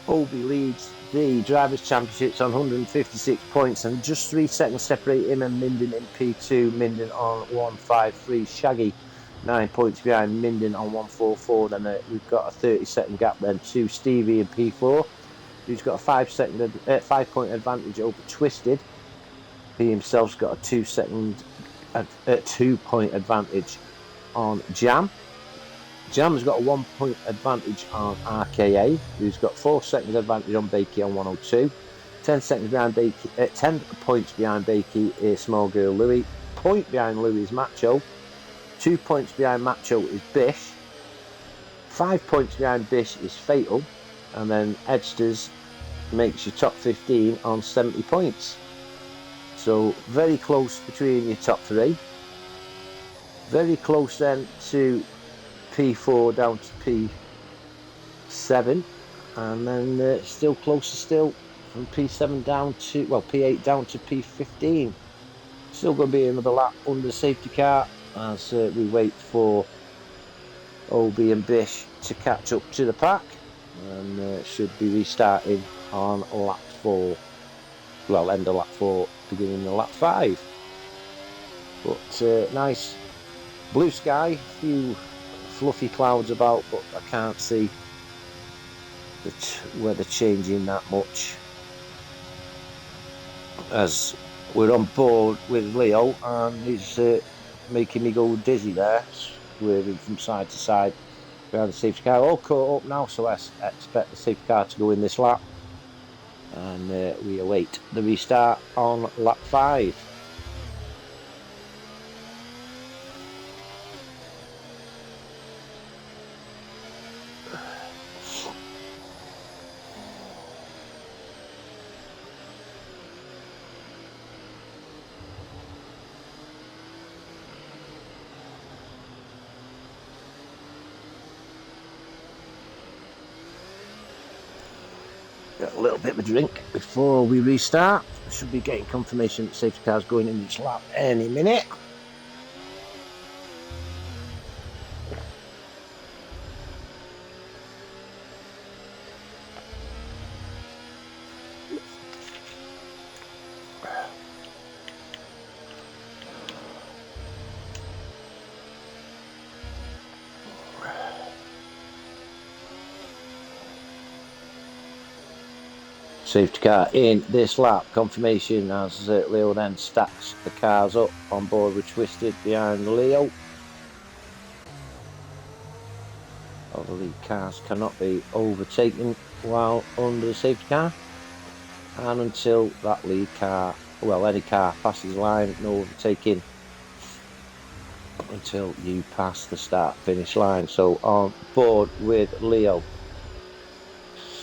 Obi leads the Drivers' Championships on 156 points, and just 3 seconds separate him and Minden in P2. Minden on 153. Shaggy 9 points behind Minden on 144. Then we've got a 30-second gap then to Stevie in P4. who's got a 5 point advantage over Twisted. He himself's got a 2 point advantage on Jam. Jam's got a 1 point advantage on RKA, who's got 4 seconds advantage on Bakey on 102. 10 seconds behind Bakey, 10 points behind Bakey is Small Girl Louis. Point behind Louis is Macho. 2 points behind Macho is Bish. 5 points behind Bish is Fatal. And then Edsters makes your top 15 on 70 points. So very close between your top 3. Very close then to P4 down to P7. And then still closer still from P7 down to, well, P8 down to P15. Still going to be another lap under the safety car as we wait for Obi and Bish to catch up to the pack, and should be restarting on lap 4. Well, end of lap 4, beginning of lap 5. But nice blue sky, a few fluffy clouds about, but I can't see the weather changing that much, as we're on board with Leo and he's making me go dizzy there, swerving from side to side behind the safety car. All caught up now, so I expect the safety car to go in this lap, and we await the restart on lap 5. Got a little bit of a drink before we restart. Should be getting confirmation that safety car's going in each lap any minute. Safety car in this lap, confirmation as Leo then stacks the cars up on board with Twisted behind Leo. All the lead cars cannot be overtaken while under the safety car, and until that lead car, well, any car passes the line, no overtaking until you pass the start finish line. So on board with Leo,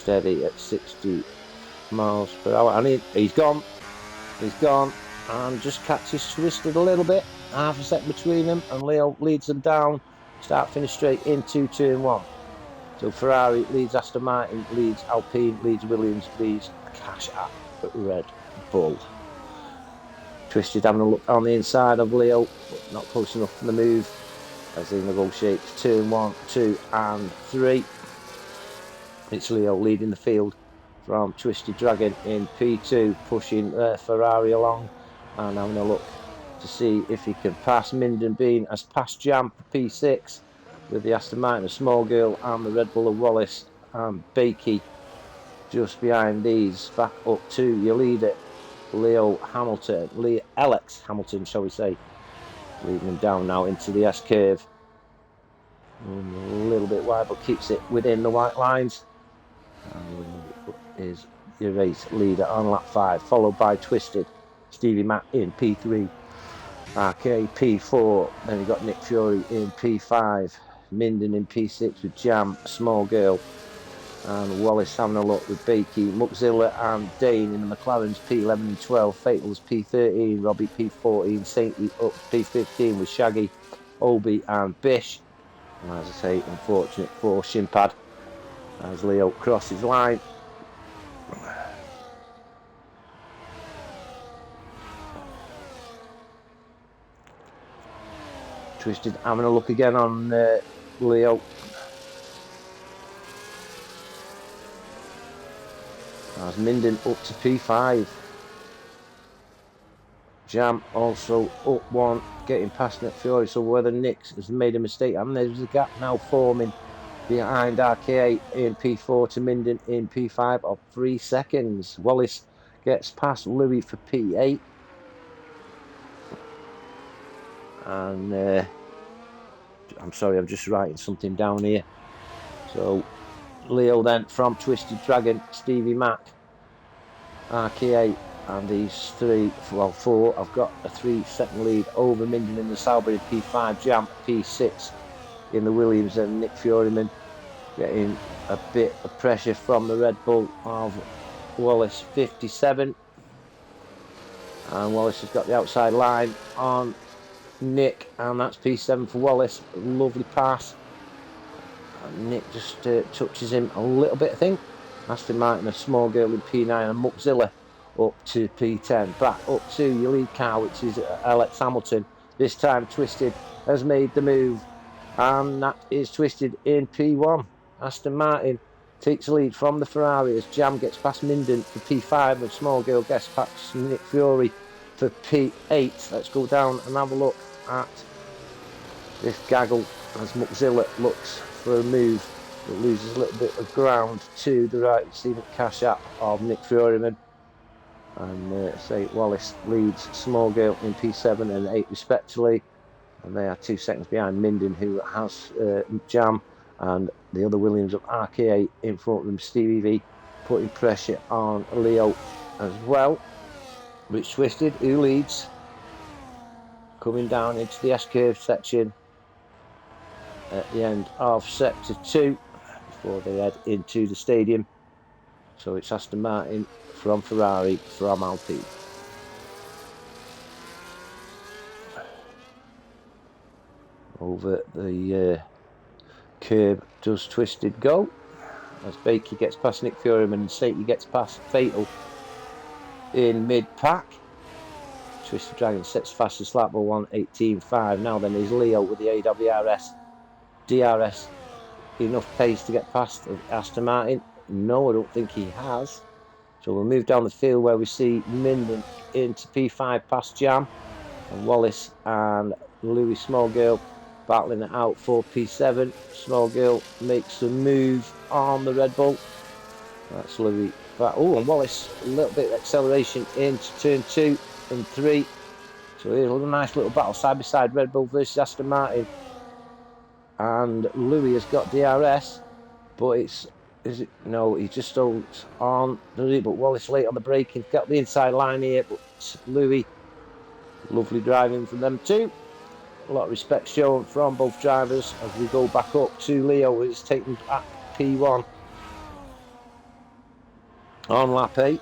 steady at 60 miles per hour, and he's gone, and just catches Twisted a little bit, half a second between them, and Leo leads them down, start finish straight into turn 1. So Ferrari leads Aston Martin, leads Alpine, leads Williams, leads Cash at Red Bull. Twisted having a look on the inside of Leo, but not close enough for the move as they negotiate turn 1, 2 and 3. It's Leo leading the field from Twisted Dragon in P2, pushing Ferrari along and having a look to see if he can pass Minden Bean as past Jam for P6, with the Aston Martin, the Small Girl and the Red Bull of Wallace and Bakey just behind these. Back up to your leader, Alex Hamilton, shall we say, leading him down now into the S curve. A little bit wide, but keeps it within the white lines. And is your race leader on lap 5, followed by Twisted, Stevie Mac in P3, RK P4, then you've got Nick Fury in P5, Minden in P6 with Jam, Small Girl, and Wallace having a look with Bakey, Muxilla and Dane in the McLarens P11 and 12, Fatal's P13, Robbie P14, Sainty up P15 with Shaggy, Obi and Bish. And as I say, unfortunate for Shimpad as Leo crosses line. Twisted having a look again on Leo. As Minden up to P5. Jam also up 1, getting past Nick Fury. So whether Nick has made a mistake, and there's a gap now forming behind RK8 in P4 to Minden in P5 of 3 seconds. Wallace gets past Louis for P8. And I'm sorry, I'm just writing something down here. So Leo then from Twisted Dragon, Stevie Mac, RK8, and these four. I've got a 3-second lead over Minden in the Sauber in P5, Jam P6 in the Williams, and Nick Furyman getting a bit of pressure from the Red Bull of Wallace 57. And Wallace has got the outside line on Nick, and that's P7 for Wallace. Lovely pass. And Nick just touches him a little bit, I think. Aston Martin, a small girl in P9, and Muckzilla up to P10. Back up to your lead car, which is Alex Hamilton. This time Twisted has made the move, and that is Twisted in P1. Aston Martin takes the lead from the Ferrari as Jam gets past Minden for P5, and Small Girl gets past Nick Fury for P8. Let's go down and have a look at this gaggle as Muckzilla looks for a move. It loses a little bit of ground to the right. See the cash app of Nick Furyman. And say Wallace leads Small Girl in P7 and 8 respectively. And they are 2 seconds behind Minden, who has Jam, and the other Williams of RK8 in front of them. Stevie V putting pressure on Leo as well. Rich Twisted, who leads, coming down into the S-curve section at the end of sector 2 before they head into the stadium. So it's Aston Martin from Ferrari from Alpine. Over the curb does Twisted go as Bakey gets past Nick Furyman and Satie gets past Fatal in mid-pack. Twisted Dragon sets fastest lap by 1:18.5. Now then is Leo with the AWRS. DRS enough pace to get past Aston Martin? No, I don't think he has. So we'll move down the field where we see Minden into P5 past Jam, and Wallace and Louis Small Girl battling it out for P7. Small Girl makes a move on the Red Bull. That's Louis. Oh, and Wallace, a little bit of acceleration into turn 2 and 3. So here's a nice little battle side by side, Red Bull versus Aston Martin. And Louis has got DRS, but no, he just holds on. But Wallace late on the braking, got the inside line here, but Louis, lovely driving from them too. A lot of respect shown from both drivers as we go back up to Leo, who's taken back P1 on lap 8.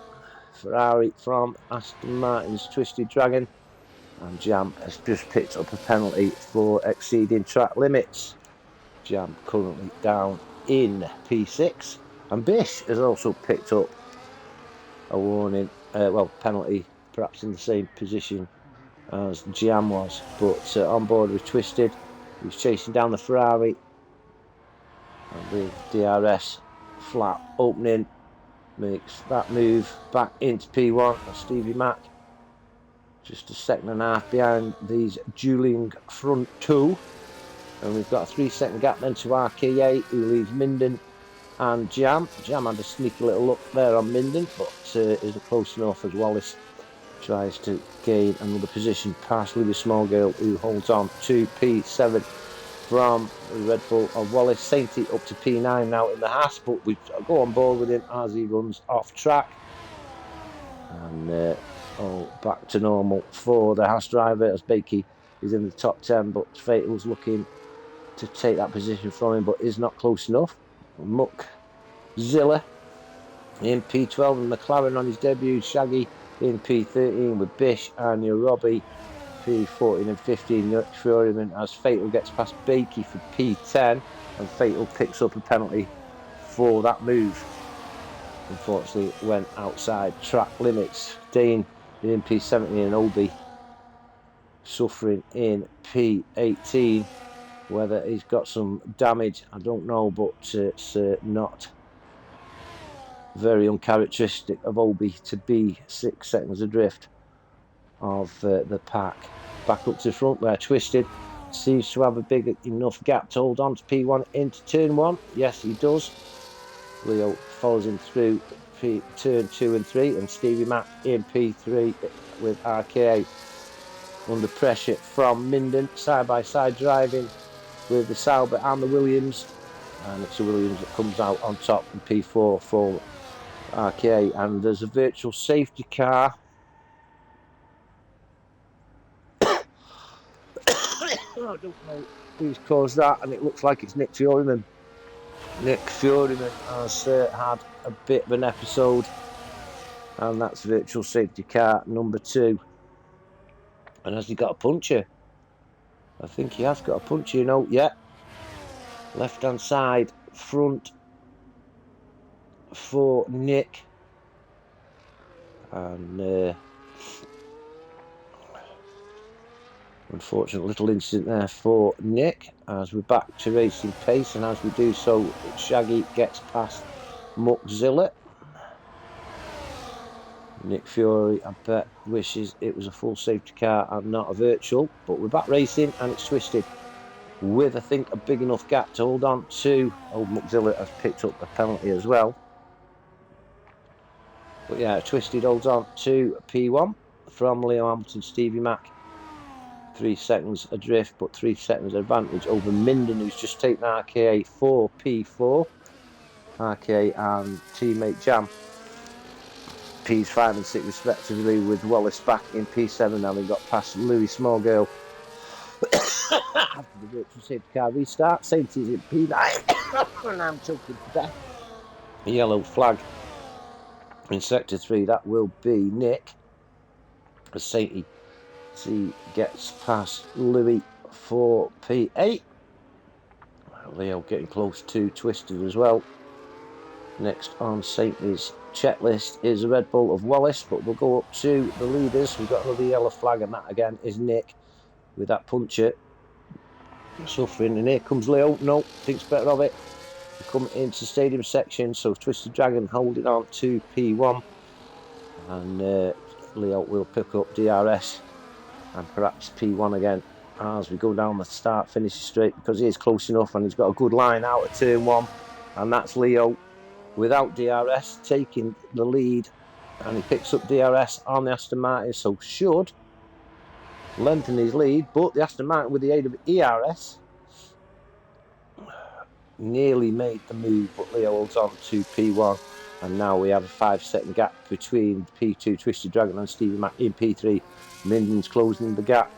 Ferrari from Aston Martin's Twisted Dragon, and Jam has just picked up a penalty for exceeding track limits. Jam currently down in P6, and Bish has also picked up a warning, penalty, perhaps in the same position as Jam was, but on board with Twisted, who's chasing down the Ferrari, and with DRS flat opening, makes that move back into P1. And Stevie Mac just a second and a half behind these dueling front two, and we've got a 3-second gap then to RK8, who leaves Minden and Jam. Jam had a sneaky little look there on Minden, but isn't close enough as Wallace tries to gain another position past Louis Small Girl, who holds on to P7 from the Red Bull of Wallace. Sainty up to P9 now in the Haas, but we go on board with him as he runs off track. And back to normal for the Haas driver as Bakey is in the top 10, but Fatal's looking to take that position from him, but is not close enough. Muckzilla in P12, and McLaren on his debut. Shaggy in P13 with Bish and your Robbie P14 and 15. Furyman as Fatal gets past Bakey for P10, and Fatal picks up a penalty for that move. Unfortunately, it went outside track limits. Dane in P17 and Obi suffering in P18. Whether he's got some damage, I don't know, but it's not very uncharacteristic of Obi to be 6 seconds adrift of the pack. Back up to the front where Twisted seems to have a big enough gap to hold on to P1 into turn 1. Yes, he does. Leo follows him through turn 2 and 3, and Stevie Mac in P3 with RKA under pressure from Minden, side by side driving with the Sauber and the Williams, and it's the Williams that comes out on top in P4 for RKA. And there's a virtual safety car. I don't know who's caused that, and it looks like it's Nick Furyman. Nick Furyman has had a bit of an episode, and that's virtual safety car number 2. And has he got a puncture? I think he has got a puncture, you know. Yeah. Left hand side front for Nick. And unfortunate little incident there for Nick, as we're back to racing pace, and as we do so, Shaggy gets past Muckzilla. Nick Fury, I bet, wishes it was a full safety car and not a virtual, but we're back racing, and it's Twisted with, I think, a big enough gap to hold on to. Old Muckzilla has picked up the penalty as well. But yeah, Twisted holds on to P1 from Leo Hamilton, Stevie Mac. 3 seconds adrift, but 3 seconds advantage over Minden, who's just taken RKA for P4. RKA and teammate Jam, Ps 5 and 6 respectively, with Wallace back in P7. Now they've got past Louis Smallgirl after the virtual safety car restart. Sainty's in P9 and I'm choking to death. A yellow flag in sector 3, that will be Nick, as Sainty gets past Louis for P8. Leo getting close to Twisted as well. Next on Sainty's checklist is a Red Bull of Wallace, but we'll go up to the leaders. We've got another yellow flag, and that again is Nick with that puncture. Suffering, and here comes Leo. No, thinks better of it. We come into stadium section, so Twisted Dragon holding on to P1, and Leo will pick up DRS and perhaps P1 again as we go down the start finish straight, because he is close enough and he's got a good line out of turn 1, and that's Leo without DRS taking the lead, and he picks up DRS on the Aston Martin, so should lengthen his lead. But the Aston Martin, with the aid of ERS, nearly made the move, but Leo holds on to P1, and now we have a 5-second gap between P2 Twisted Dragon and Stevie Mac in P3. Minden's closing the gap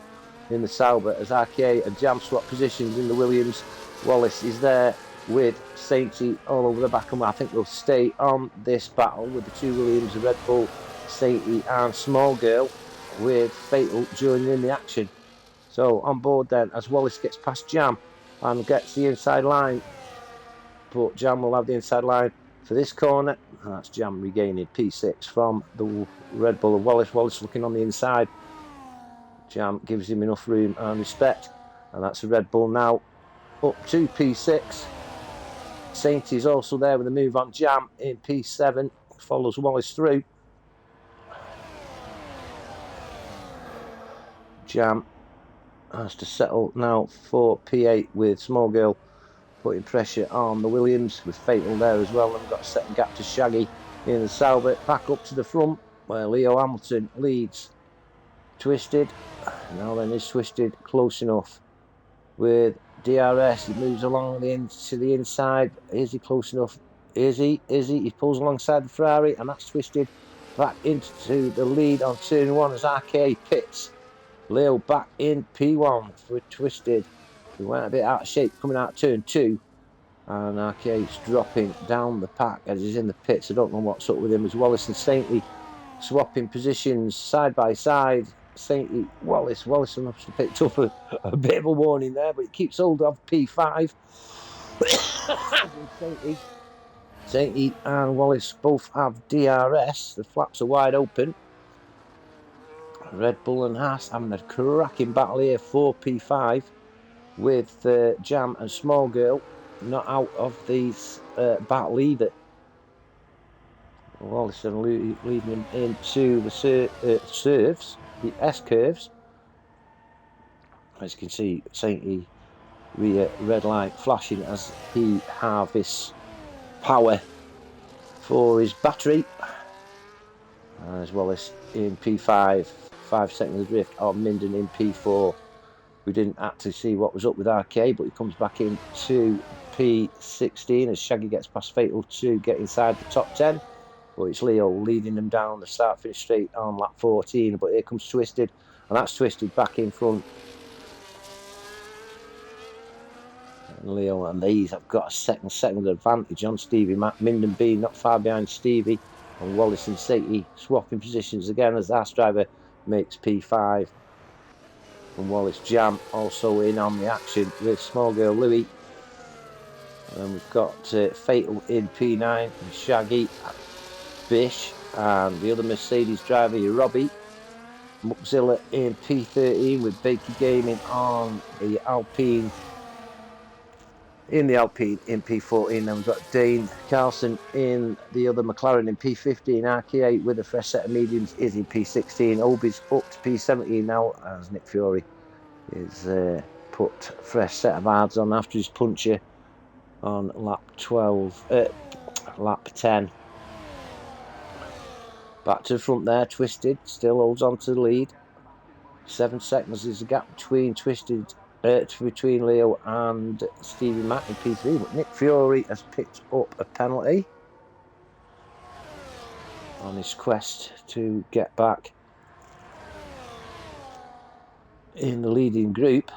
in the Sauber as RKA and Jam swap positions in the Williams. Wallace is there with Sainty all over the back, and I think we'll stay on this battle with the 2 Williams, the Red Bull, Sainty and Smallgirl, with Fatal joining in the action. So on board then, as Wallace gets past Jam and gets the inside line, but Jam will have the inside line for this corner, and that's Jam regaining P6 from the Red Bull of Wallace. Wallace looking on the inside. Jam gives him enough room and respect, and that's a Red Bull now up to P6. Sainty is also there with a move on Jam in P7, follows Wallace through. Jam has to settle now for P8 with Smallgirl putting pressure on the Williams, with Fatal there as well, and we've got a second gap to Shaggy in the Sauber. Back up to the front where Leo Hamilton leads Twisted. Now then, is Twisted close enough with DRS? He moves along to the inside. Is he close enough? Is he? He pulls alongside the Ferrari, and that's Twisted back into the lead on turn 1 as RK pits. Leo back in P1 for Twisted, who went a bit out of shape coming out of turn 2, and RK's dropping down the pack as he's in the pits. I don't know what's up with him, as Wallace and Sainty swapping positions side by side. Sainty, Wallace must have picked up a bit of a warning there, but he keeps hold of P5. Sainty and Wallace both have DRS. The flaps are wide open. Red Bull and Haas having a cracking battle here for P5, with Jam and Smallgirl not out of these battle either. Wallace leading him into the serves, the S curves, As you can see, Sainty rear red light flashing as he harvests power for his battery. As Wallace in P5, 5 seconds adrift on Minden in P4. We didn't actually see what was up with RK, but he comes back in to P16 as Shaggy gets past Fatal to get inside the top 10. But it's Leo leading them down the start finish straight on lap 14. But here comes Twisted, and that's Twisted back in front. And Leo and these have got a second advantage on Stevie. Minden B not far behind Stevie, and Wallace and Sainty swapping positions again as the Ass driver makes P5. And Wallace Jam also in on the action with Small Girl Louis. And we've got Fatal in P9 and Shaggy, Bish, and the other Mercedes driver, Robbie. Muckzilla in P13 with Baker Gaming on the Alpine. In the Alpine in P14, then we've got Dane Carlson in the other McLaren in P15. RK8 with a fresh set of mediums is in P16. Obi's up to P17 now as Nick Fury is put fresh set of hards on after his puncture on lap 10. Back to the front there, Twisted still holds on to the lead. 7 seconds is the gap between between Leo and Stevie Mack in P3, but Nick Fury has picked up a penalty on his quest to get back in the leading group.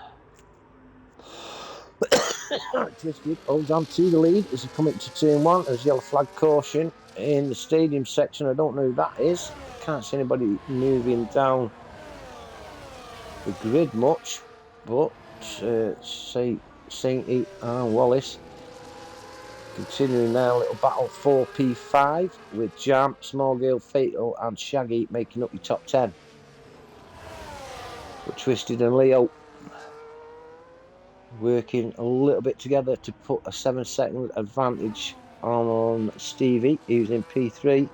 Twisted holds on to the lead as he comes into turn 1. There's yellow flag caution in the stadium section. I don't know who that is. Can't see anybody moving down the grid much, but Sainty and Wallace continuing their little battle for P5 with Jam, Small Girl, Fatal and Shaggy making up your top 10. But Twisted and Leo working a little bit together to put a 7-second advantage on Stevie, who's in P3.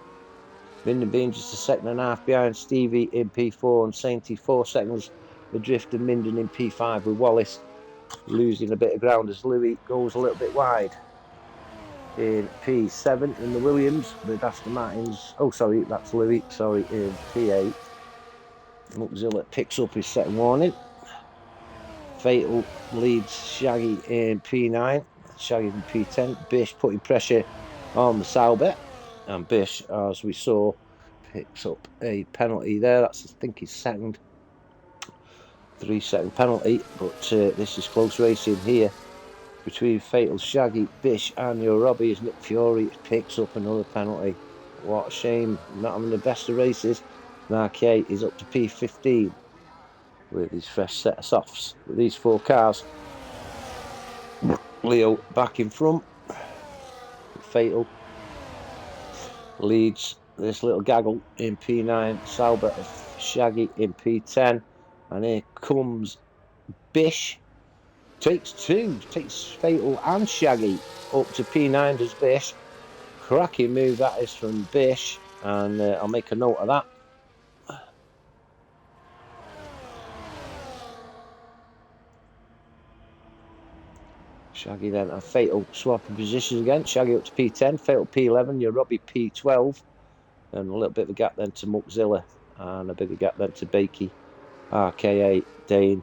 Minden being just a second and a half behind Stevie in P4, and Sainty 4 seconds adrift of Minden in P5 with Wallace losing a bit of ground as Louis goes a little bit wide in P7 in the Williams with Aston Martins. Oh, sorry, that's Louis. Sorry, in P8. Muckzilla picks up his second warning. Fatal leads Shaggy in P9. Shaggy in P10. Bish putting pressure on the Sauber. And Bish, as we saw, picks up a penalty there. That's, I think, his second 3-second penalty. But this is close racing here between Fatal, Shaggy, Bish and your Robbie as Nick Fury picks up another penalty. What a shame, not having the best of races. RK is up to P15 with his fresh set of softs. With these 4 cars, Leo back in front. Fatal leads this little gaggle in P9. Sauber, Shaggy in P10. And here comes Bish. Takes Fatal and Shaggy up to P9 does Bish. Cracking move that is from Bish, and I'll make a note of that. Shaggy then and Fatal swapping positions again. Shaggy up to P10, Fatal P11, your Robbie P12, and a little bit of a gap then to Muckzilla, and a bigger gap then to Bakey, RK8, Dane,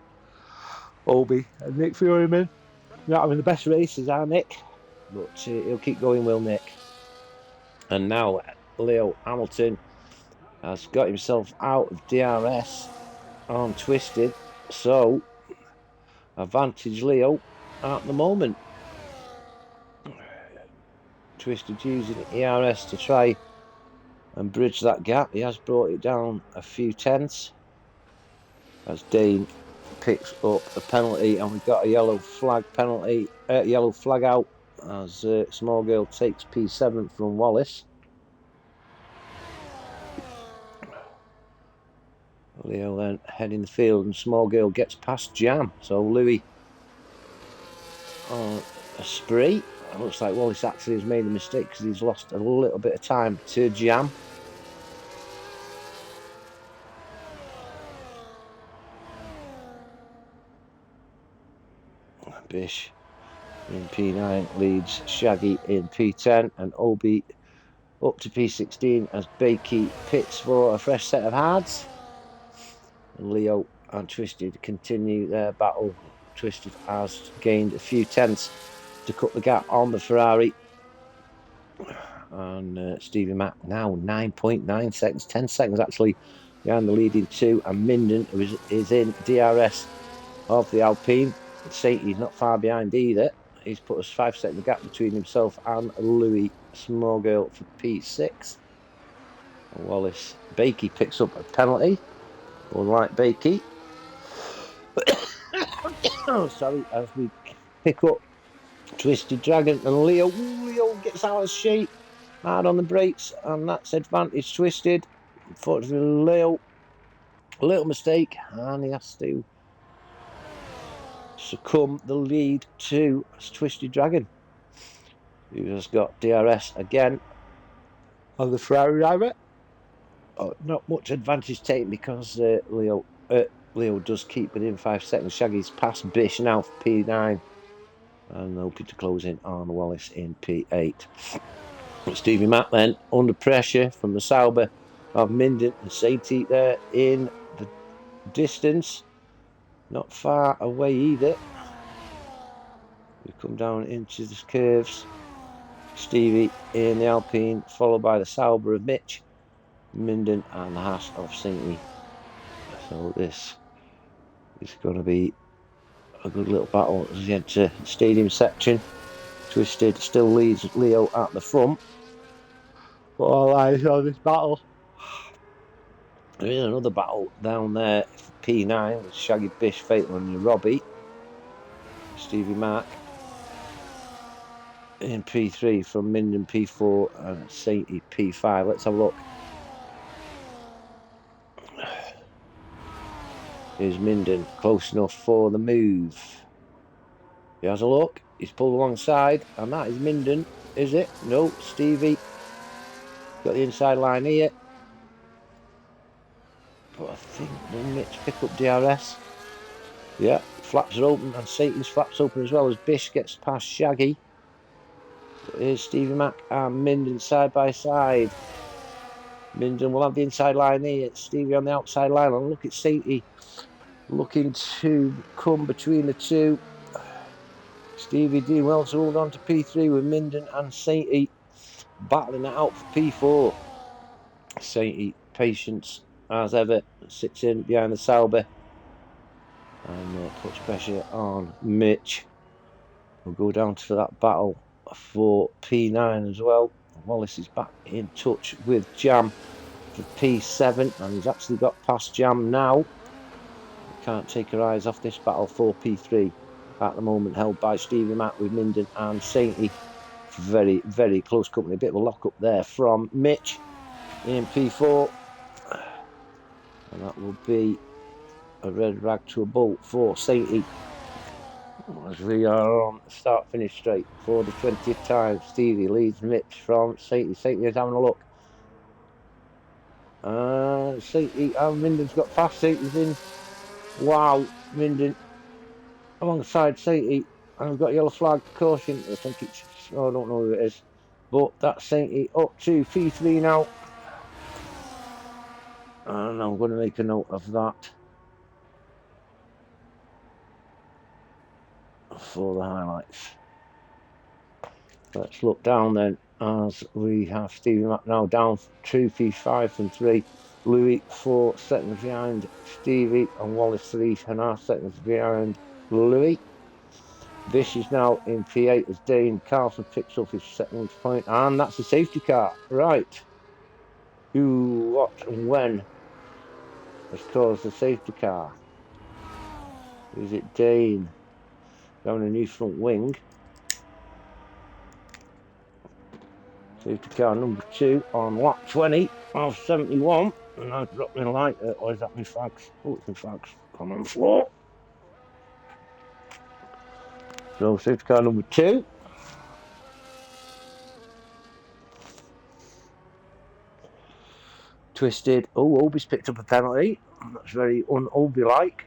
Obi and Nick Fury, man. Not having the best races, are Nick? But he'll keep going, will Nick? And now Leo Hamilton has got himself out of DRS on Twisted. So, advantage Leo at the moment. Twisted using ERS to try and bridge that gap. He has brought it down a few tenths as Dane picks up a penalty, and we've got a yellow flag penalty, yellow flag out as Small Girl takes P7 from Wallace. Leo then heading the field, and Small Girl gets past Jam. So Louis on a spree. It looks like Wallace actually has made a mistake because he's lost a little bit of time to Jam. Bish in P9 leads Shaggy in P10, and Obi up to P16 as Bakey pits for a fresh set of hards. And Leo and Twisted continue their battle. Twisted has gained a few tenths to cut the gap on the Ferrari. And Stevie Mack now 9.9 seconds, 10 seconds actually behind the leading two. And Minden, who is in DRS of the Alpine. He's not far behind either. He's put a 5-second gap between himself and Louis Smallgirl for P6. And Wallace Bakey picks up a penalty. Unlike Bakey. Oh, sorry, as we pick up Twisted Dragon and Leo. Leo gets out of shape. Hard on the brakes, and that's advantage Twisted. Unfortunately, Leo, a little mistake, and he has to succumb the lead to Twisted Dragon, who has got DRS again of the Ferrari driver. Not much advantage taken because Leo does keep within 5 seconds. Shaggy's past Bish now for P9, and hoping to close in on Wallace in P8. Stevie Mack then under pressure from the Sauber of Minden and Satie there in the distance, not far away either. We come down into the curves. Stevie in the Alpine, followed by the Sauber of Mitch, Minden and the Haas of Satie. So this is going to be a good little battle as we enter the stadium section. Twisted still leads Leo at the front. But all eyes on this battle. There is another battle down there for P9 with Shaggy, Bish, Fatal and Robbie. Stevie Mack in P3 from Minden P4 and Satie P5. Let's have a look. Here's Minden, close enough for the move. He has a look, he's pulled alongside, and that is Minden, is it? No, Stevie got the inside line here. But I think will Mitch pick up DRS. Yeah, flaps are open, and Satie's flaps open as well as Bish gets past Shaggy. But here's Stevie Mack and Minden side by side. Minden will have the inside line here. Stevie on the outside line, and look at Satie looking to come between the two. Stevie doing well to hold on to P3 with Minden and Satie battling it out for P4. Satie, patience as ever, sits in behind the Sauber and puts pressure on Mitch. We'll go down to that battle for P9 as well. Wallace is back in touch with Jam for P7, and he's actually got past Jam now. Can't take her eyes off this battle for P3 at the moment, held by Stevie Mack with Minden and Satie. Very, very close company. A bit of a lock up there from Mitch in P4, and that will be a red rag to a bull for Satie. As we are on start finish straight for the 20th time. Stevie leads Mitch from Satie. Satie is having a look. Satie and Minden's got past. Satie's in. Wow, Minden alongside Satie, and we've got a yellow flag caution. I think it's, I don't know who it is, but that's Satie up to P3 now. And I'm going to make a note of that for the highlights. Let's look down then, as we have Stevie Mack now down to P5 from 3. Louis 4 seconds behind Stevie, and Wallace 3.5 seconds behind Louis. This is now in P8 as Dane Carlson picks up his second point, and that's a safety car. Right. Who, what, and when has caused the safety car? Is it Dane having a new front wing? Safety car number 2 on lap 20 of 71. And I've dropped my light. Or is that my fags? Oh, it's my fags. Come on the floor. So, safety car number 2. Twisted. Oh, Obi's picked up a penalty. That's very un-Obi-like.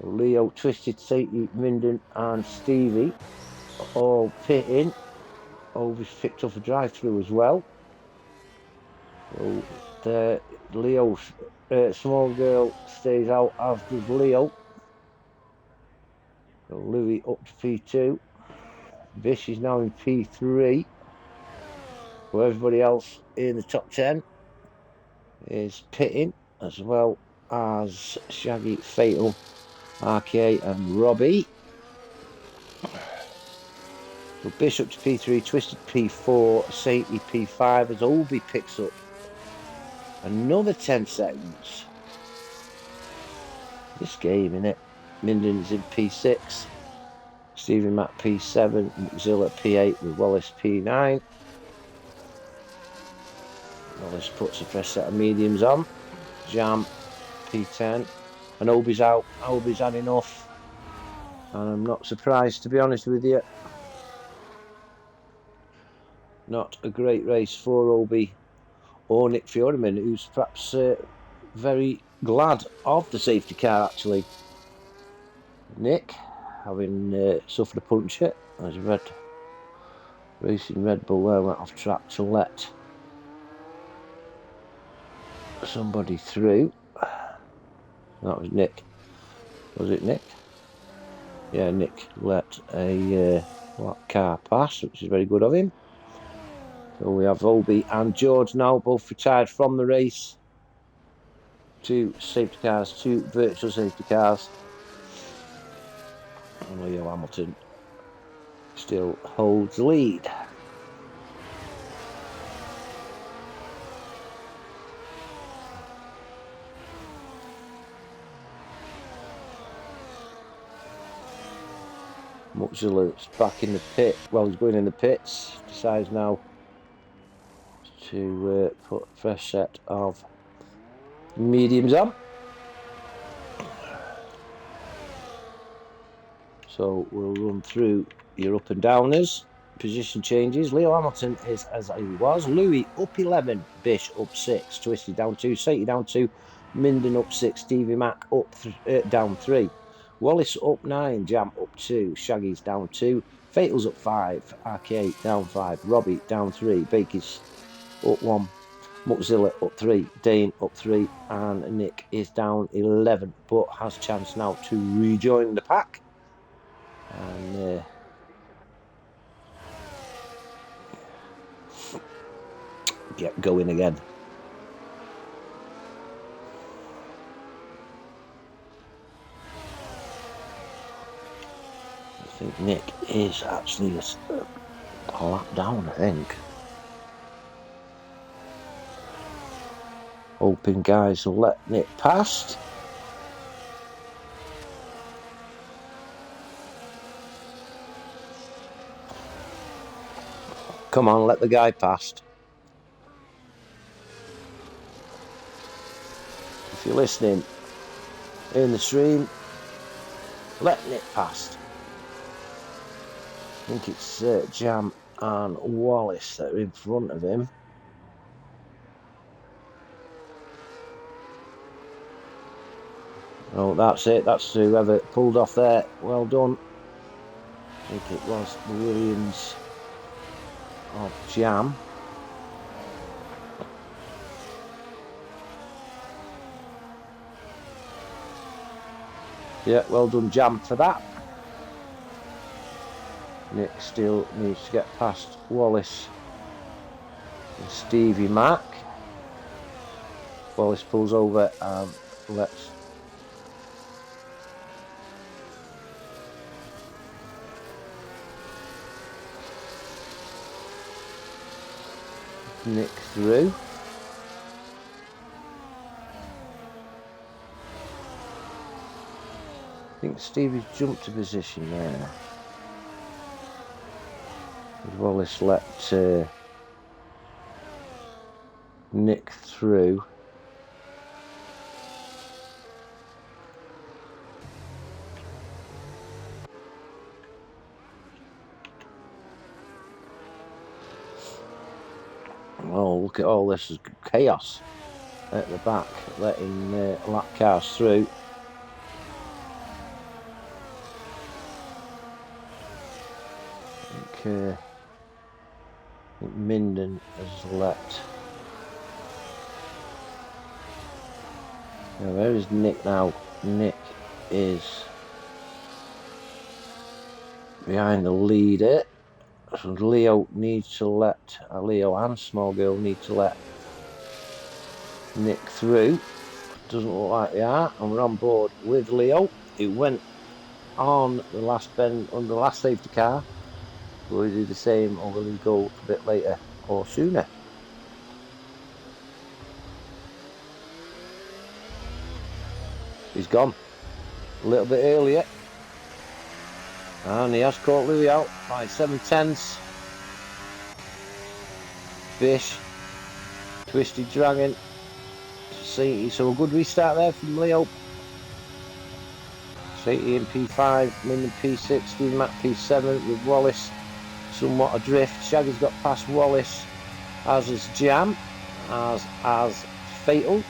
Leo, Twisted, Sadie, Minden and Stevie all pitting. Obi's picked up a drive-through as well. So Leo's small girl stays out, as does Leo. So Louis up to P2. Bish is now in P3. So everybody else in the top 10 is pitting, as well as Shaggy, Fatal, RK and Robbie. So Bish up to P3, Twisted P4, Sadie P5 as Obi picks up another 10 seconds. This game, innit? Minden's in P6, Stephen Matt P7, Zilla P8 with Wallace P9. Wallace puts a fresh set of mediums on. Jam P10. And Obi's out. Obi's had enough. And I'm not surprised, to be honest with you. Not a great race for Obi or Nick Fioreman, who's perhaps very glad of the safety car, actually. Nick, having suffered a puncture as racing Red Bull there, went off track to let somebody through. That was Nick. Was it Nick? Yeah, Nick let a black car pass, which is very good of him. So we have Obi and George now both retired from the race. 2 safety cars, 2 virtual safety cars. And Leo Hamilton still holds the lead. Muxzilla's back in the pit. Well, he's going in the pits. Decides now to put a fresh set of mediums on. So we'll run through your up and downers. Position changes. Leo Hamilton is as he was. Louis up 11. Bish up 6. Twisty down 2. Sadie down 2. Minden up 6. Stevie Mac up down 3. Wallace up 9. Jam up 2. Shaggy's down 2. Fatal's up 5. RK down 5. Robbie down 3. Baker's up 1. Muxzilla up 3. Dane up 3. And Nick is down 11, but has chance now to rejoin the pack and get going again. I think Nick is actually a lap down, I think. Hoping guys will let Nick past. Come on, let the guy past. If you're listening in the stream, let Nick past. I think it's Jam and Wallace that are in front of him. Oh, that's it. That's whoever pulled off there. Well done. I think it was the Williams of Jam. Yeah, well done, Jam, for that. Nick still needs to get past Wallace and Stevie Mac. Wallace pulls over and lets Nick through. I think Stevie's jumped to position there. Wallace let Nick through. Oh, look at all this chaos at the back, letting lap cars through. I think Minden has let. Now where is Nick now? Nick is behind the leader. So Leo needs to let Leo and Small Girl need to let Nick through. Doesn't look like they are, and we're on board with Leo. He went on the last bend on the last safety car. Will he do the same, or will he go a bit later or sooner? He's gone a little bit earlier, and he has caught Louis out by 7/10. Bish, Twisted Dragon, Sainty. So a good restart there from Leo. Sainty in P5, Minden P6, Stephen Mack P7 with Wallace somewhat adrift. Shaggy's got past Wallace, as is Jam, as Fatal.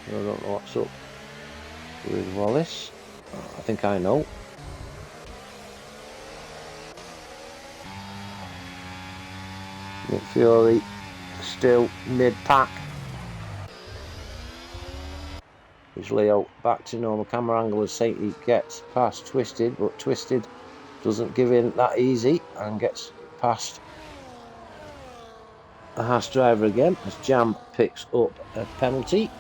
I don't know what's up with Wallace. I think I know. Nick Fury still mid-pack. Is Leo back to normal camera angle as Sainty gets past Twisted, but Twisted doesn't give in that easy and gets past the Haas driver again as Jam picks up a penalty.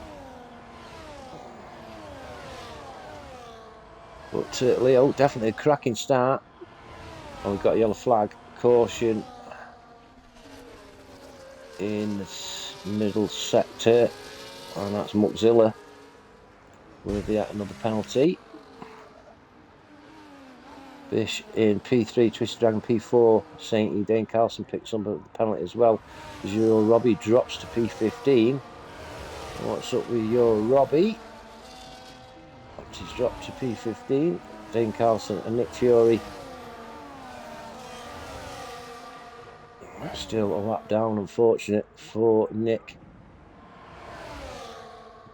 But Leo, definitely a cracking start. And we've got a yellow flag, caution in the middle sector, and that's Muckzilla with yet another penalty. Bish in P3, Twisted Dragon P4, Sainty, Dane Carlson picks up the penalty as well. Euro Robbie drops to P15. What's up with Euro Robbie? He's dropped to P15. Dane Carlson and Nick Fury still a lap down, unfortunate for Nick.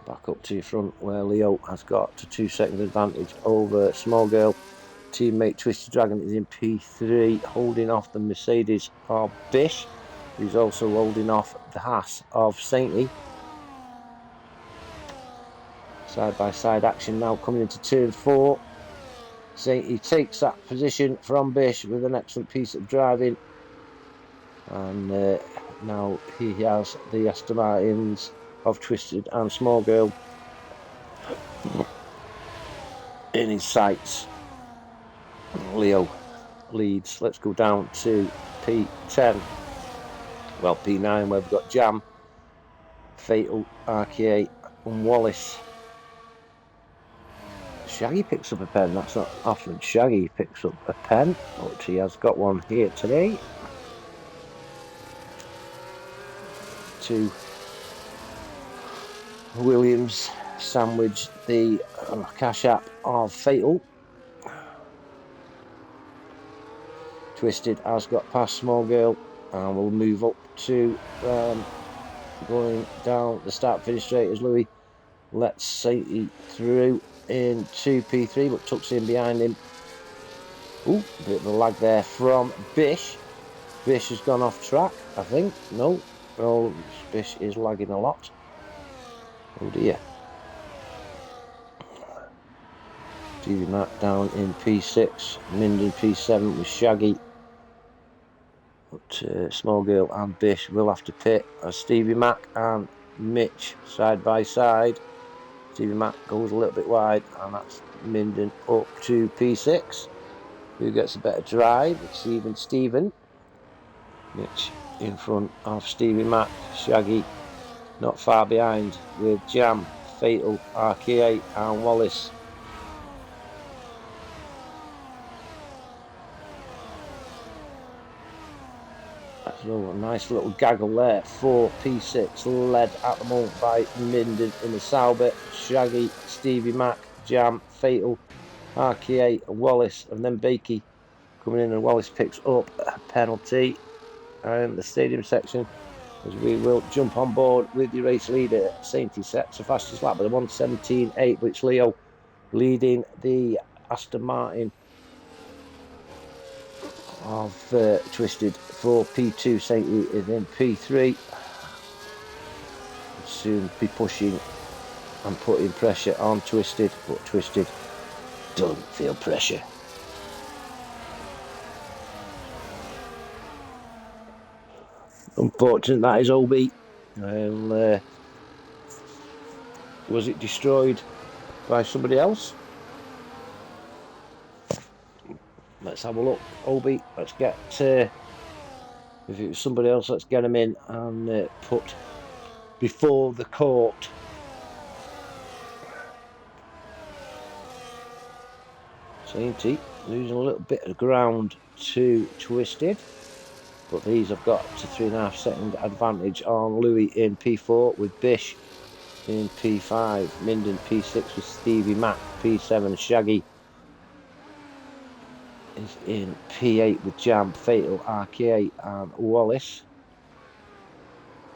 Back up to your front where Leo has got a 2 second advantage over Small Girl. Teammate Twisted Dragon is in P3, holding off the Mercedes of Bish, who's also holding off the Haas of Sainty. Side by side action now coming into turn 4. Sainty takes that position from Bish with an excellent piece of driving, and now he has the Aston Martins of Twisted and Small Girl in his sights. Leo leads. Let's go down to P10. Well, P9 where we've got Jam, Fatal, RKA and Wallace. Shaggy picks up a pen. That's not often Shaggy picks up a pen, but he has got one here today. To Williams sandwich the cash app of Fatal. Twisted has got past Small Girl, and we'll move up to going down the start finish straight as Louis lets Sainty through into P3, but tucks in behind him. Ooh, a bit of a lag there from Bish. Bish has gone off track, I think. No, Bish is lagging a lot. Oh dear. Stevie Mack down in P6, Minden P7 with Shaggy. But Small Girl and Bish will have to pit as Stevie Mack and Mitch side by side. Stevie Mack goes a little bit wide, and that's Minden up to P6. Who gets a better drive? It's even Stephen. Mitch in front of Stevie Mack. Shaggy not far behind with Jam, Fatal, RKA and Wallace. So a nice little gaggle there for P6, led at the moment by Minden in the Sauber. Shaggy, Stevie Mack, Jam, Fatal, RKA and Wallace, and then Bakey coming in, and Wallace picks up a penalty in the stadium section as we will jump on board with the race leader. Sainty sets the fastest lap with a 1:17.8, which Leo leading the Aston Martin of Twisted for P2. Sainty is in P3. We'll soon be pushing and putting pressure on Twisted, but Twisted doesn't feel pressure. Unfortunate that is OB. Well, was it destroyed by somebody else? Let's have a look. OB, let's get, if it was somebody else, let's get him in and put before the court. Sainty losing a little bit of ground to Twisted, but these have got to 3.5 second advantage on Louis in P4 with Bish in P5, Minden P6 with Stevie Mac, P7 Shaggy is in P8 with Jam, Fatal, RK8 and Wallace.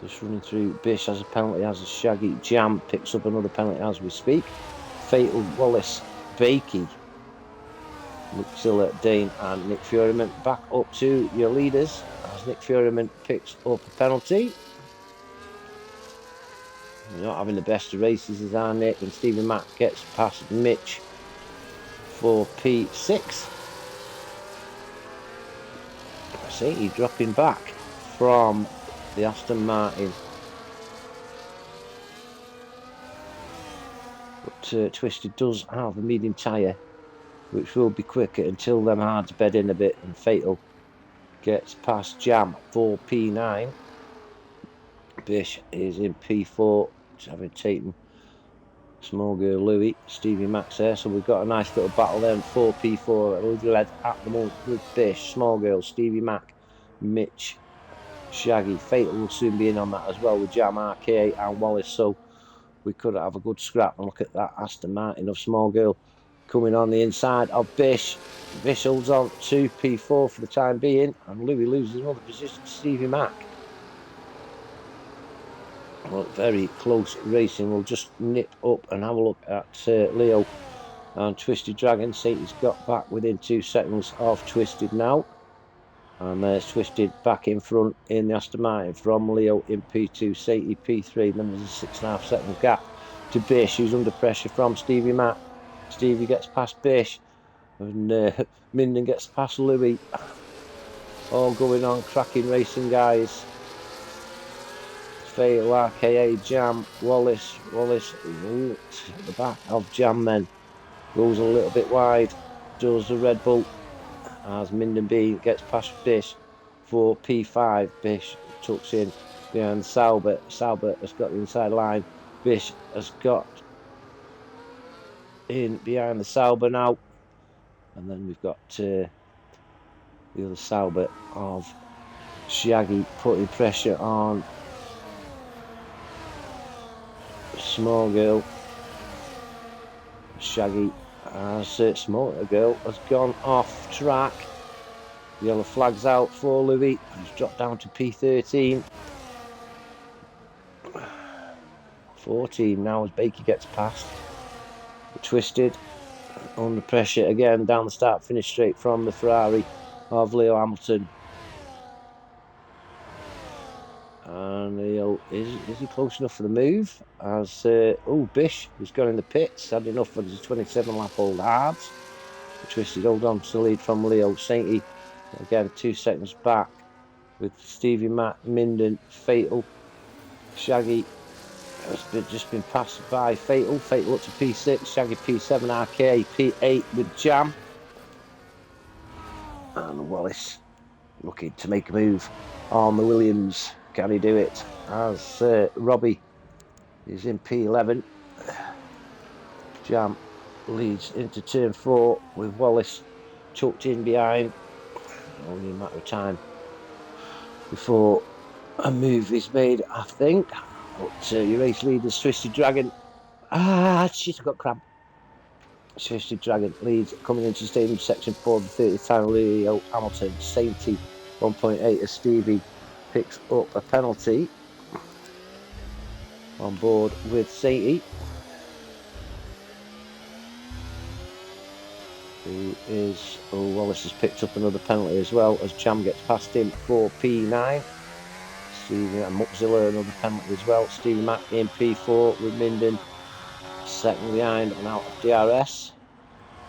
Just running through. Bish has a penalty as a Shaggy. Jam picks up another penalty as we speak. Fatal, Wallace, Bakey, Luxilla, Dane and Nick Furman back up to your leaders as Nick Furman picks up a penalty. We're not having the best of races as our Nick, and Stevie Mac gets past Mitch for P6. I see he's dropping back from the Aston Martin. But Twisted does have a medium tyre, which will be quicker until them hards bed in a bit, and Fatal gets past Jam for P9. Bish is in P4, having taken Small Girl Louis, Stevie Max there, so we've got a nice little battle there. 4P4 led at the moment with Bish, Small Girl, Stevie Mac, Mitch, Shaggy. Fatal will soon be in on that as well with Jam, RK and Wallace, so we could have a good scrap. And look at that Aston Martin of Small Girl coming on the inside of Bish. Bish holds on to P4 for the time being, and Louis loses another position to Stevie Mac. Well, very close racing. We'll just nip up and have a look at Leo and Twisted Dragon. Sainty's got back within 2 seconds of Twisted now. And there's Twisted back in front in the Aston Martin from Leo in P2, Sainty P3. Then there's a 6.5 second gap to Bish, who's under pressure from Stevie Mac. Stevie gets past Bish, and Minden gets past Louis. All going on, cracking racing, guys. Fatal, RKA, Jam, Wallace, the back of Jam then goes a little bit wide, does the Red Bull as Minden B gets past Bish for P5. Bish tucks in behind Sauber. Sauber has got the inside line. Bish has got in behind the Sauber now, and then we've got the other Sauber of Shaggy putting pressure on Small Girl. Shaggy as Small Girl has gone off track. The yellow flag's out for Louis. He's dropped down to P13. 14 now as Bakey gets past. Twisted under pressure again down the start finish straight from the Ferrari of Leo Hamilton. And Leo, is he close enough for the move? As Bish has gone in the pits, had enough for his 27 lap old hards. Twisted hold on to the lead from Leo. Sainty again 2 seconds back with Stevie Mac, Minden, Fatal, Shaggy has just been passed by Fatal. Fatal up to P6, Shaggy P7, RK P8 with Jam. And Wallace looking to make a move on the Williams. Can he do it? As Robbie is in P11. Jam leads into turn 4 with Wallace tucked in behind. Only a matter of time before a move is made, I think. But your race leaders, Twisted Dragon. Shit, I've got cramp. Twisted Dragon leads coming into stadium section for the 30th time. Leo Hamilton, Sainty 1.8 as Stevie picks up a penalty on board with Sainty. who is... Oh, Wallace has picked up another penalty as well as Jam gets past him for P9. Stevie and Muxilla another penalty as well. Stevie Mack in P4 with Minden second behind and out of DRS.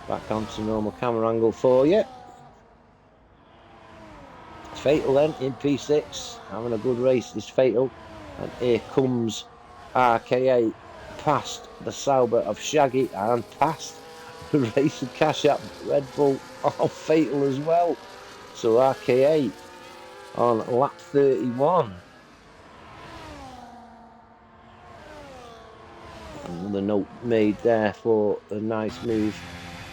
Back onto normal camera angle for you. Fatal then in P6, having a good race is Fatal, and here comes RKA past the Sauber of Shaggy and past the race of Cash App Red Bull of Fatal as well. So RKA on lap 31. Another note made there for a nice move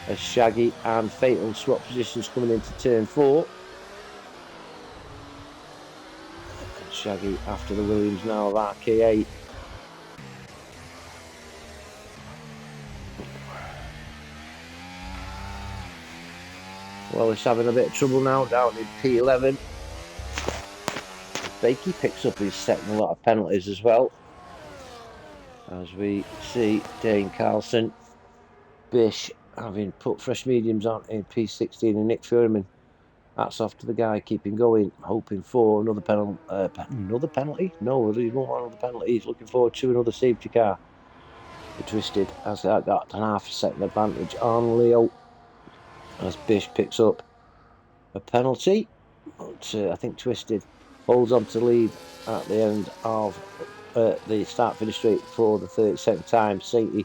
as Shaggy and Fatal swap positions coming into turn 4. Shaggy after the Williams now of RKA. Well, it's having a bit of trouble now down in P11. Bakey picks up his second lot of penalties as well. As we see Dane Carlson, Bish having put fresh mediums on in P16 and Nick Furman. That's off to the guy keeping going, hoping for another penalty. Another penalty? No, he won't want another penalty. He's looking forward to another safety car. He twisted as that got an half a second advantage on Leo. As Bish picks up a penalty. But I think Twisted holds on to lead at the end of the start-finish straight for the 32nd time. Sainty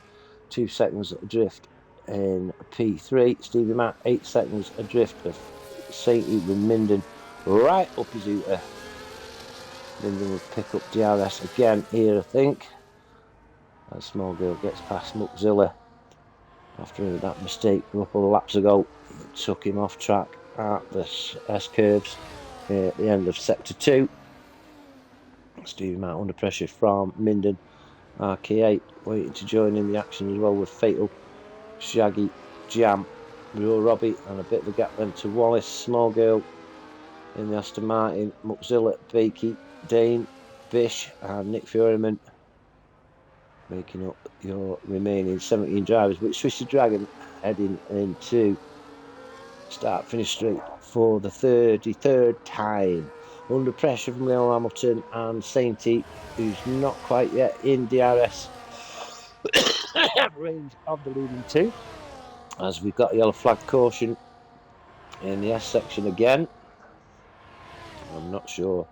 2 seconds adrift in P3. Stevie Mack 8 seconds adrift of Sainty with Minden right up his Uter. Minden will pick up DRS again here, I think. That small girl gets past Muxilla after that mistake a couple of laps ago. It took him off track at the S-curves at the end of sector 2. Stevie Mack under pressure from Minden. RK8 waiting to join in the action as well with Fatal, Shaggy, Jam, Real Robbie, and a bit of a gap then to Wallace. Small girl in the Aston Martin, Muxilla, Bakey, Dane, Bish, and Nick Furman making up your remaining 17 drivers. But Twisted Dragon heading into start finish straight for the 33rd time. Under pressure from Leo Hamilton and Sainty, who's not quite yet in DRS range of the leading two. As we've got a yellow flag caution in the S section again. I'm not sure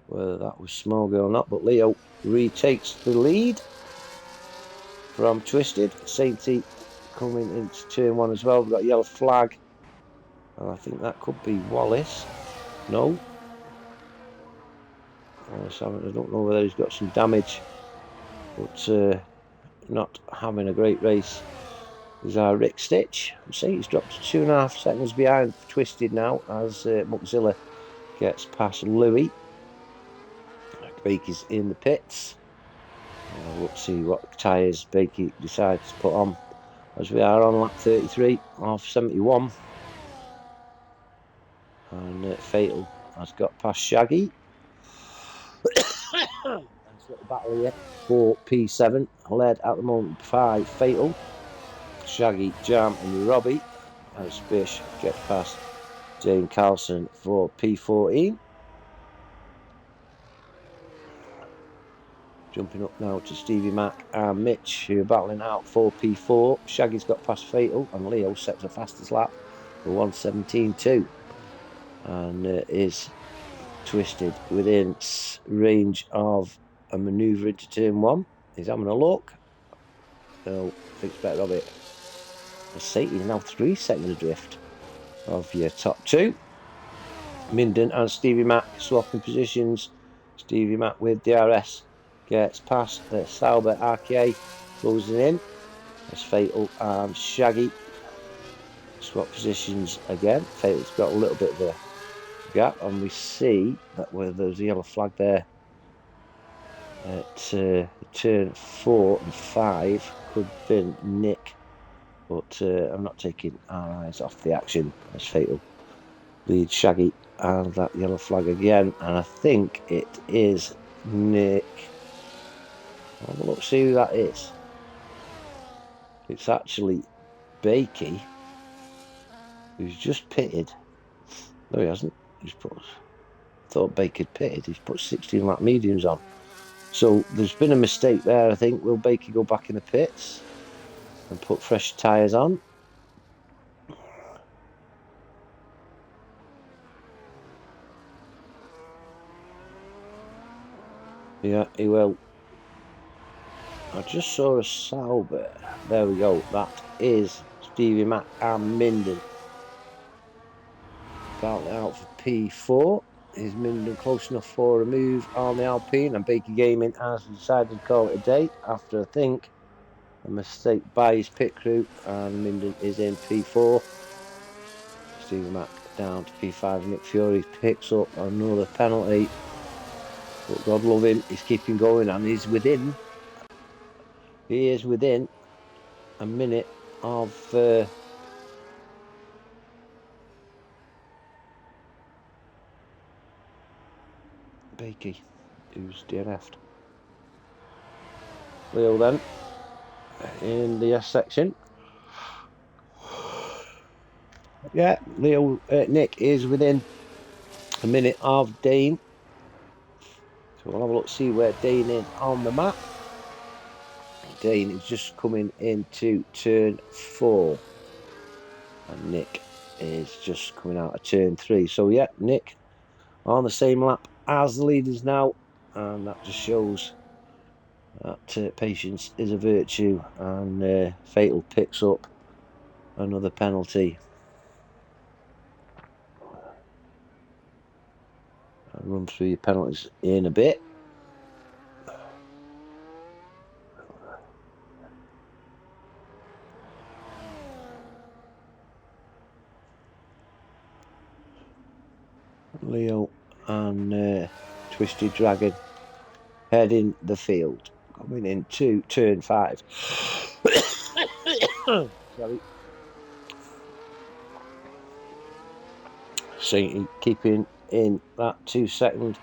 whether that was small girl or not, but Leo retakes the lead from Twisted. Sainty coming into turn 1 as well. We've got a yellow flag, and I think that could be Wallace. No. I don't know whether he's got some damage, but not having a great race is our Rick Stitch. Sainty's dropped 2.5 seconds behind Twisted now as Muxilla gets past Louis. Bakey's in the pits. We'll see what tyres Bakey decides to put on as we are on lap 33 of 71. And Fatal has got past Shaggy. And it's a little battle here for P7, led at the moment by Fatal, Shaggy, Jam, and Robbie. As Bish gets past Dane Carlson for P14. Jumping up now to Stevie Mack and Mitch, who are battling out for P4. Shaggy's got past Fatal, and Leo sets the fastest lap for 1:17.2. And is Twisted within range of a manoeuvre into turn 1. He's having a look. So, thinks better of it. Sainty is now 3 seconds adrift of your top 2. Minden and Stevie Mack swapping positions. Stevie Mack with DRS gets past the Sauber RK, closing in. As Fatal and Shaggy swap positions again. Fatal's got a little bit of a gap, and we see that where there's a yellow flag there at turn 4 and 5 could have been Nick, but I'm not taking our eyes off the action as Fatal leads Shaggy and that yellow flag again, and I think it is Nick. Have a look, see who that is. It's actually Bakey. who's just pitted. No, he hasn't. He's put. I thought Baker pitted. He's put 16 lap mediums on. So there's been a mistake there, I think. Will Baker go back in the pits and put fresh tyres on? Yeah, he will. I just saw a Sauber. There we go. That is Stevie Mack and Minden. About out for P4. Is Minden close enough for a move on the Alpine? And Baker Gaming has decided to call it a day after, I think, a mistake by his pit crew. And Minden is in P4. Stevie Mack down to P5. Nick Fury picks up another penalty. But God love him, he's keeping going and he's within. He is within a minute of Bakey, who's DNF'd. Leo then in the S section. Yeah, Nick is within a minute of Dane. So we'll have a look, see where Dane is on the map. Dane is just coming into turn 4. And Nick is just coming out of turn 3. So yeah, Nick on the same lap as the leaders now. And that just shows that patience is a virtue. And Fatal picks up another penalty. I'll run through your penalties in a bit. Leo and Twisted Dragon heading the field, coming into turn 5. Sorry. Sainty keeping in that 2-second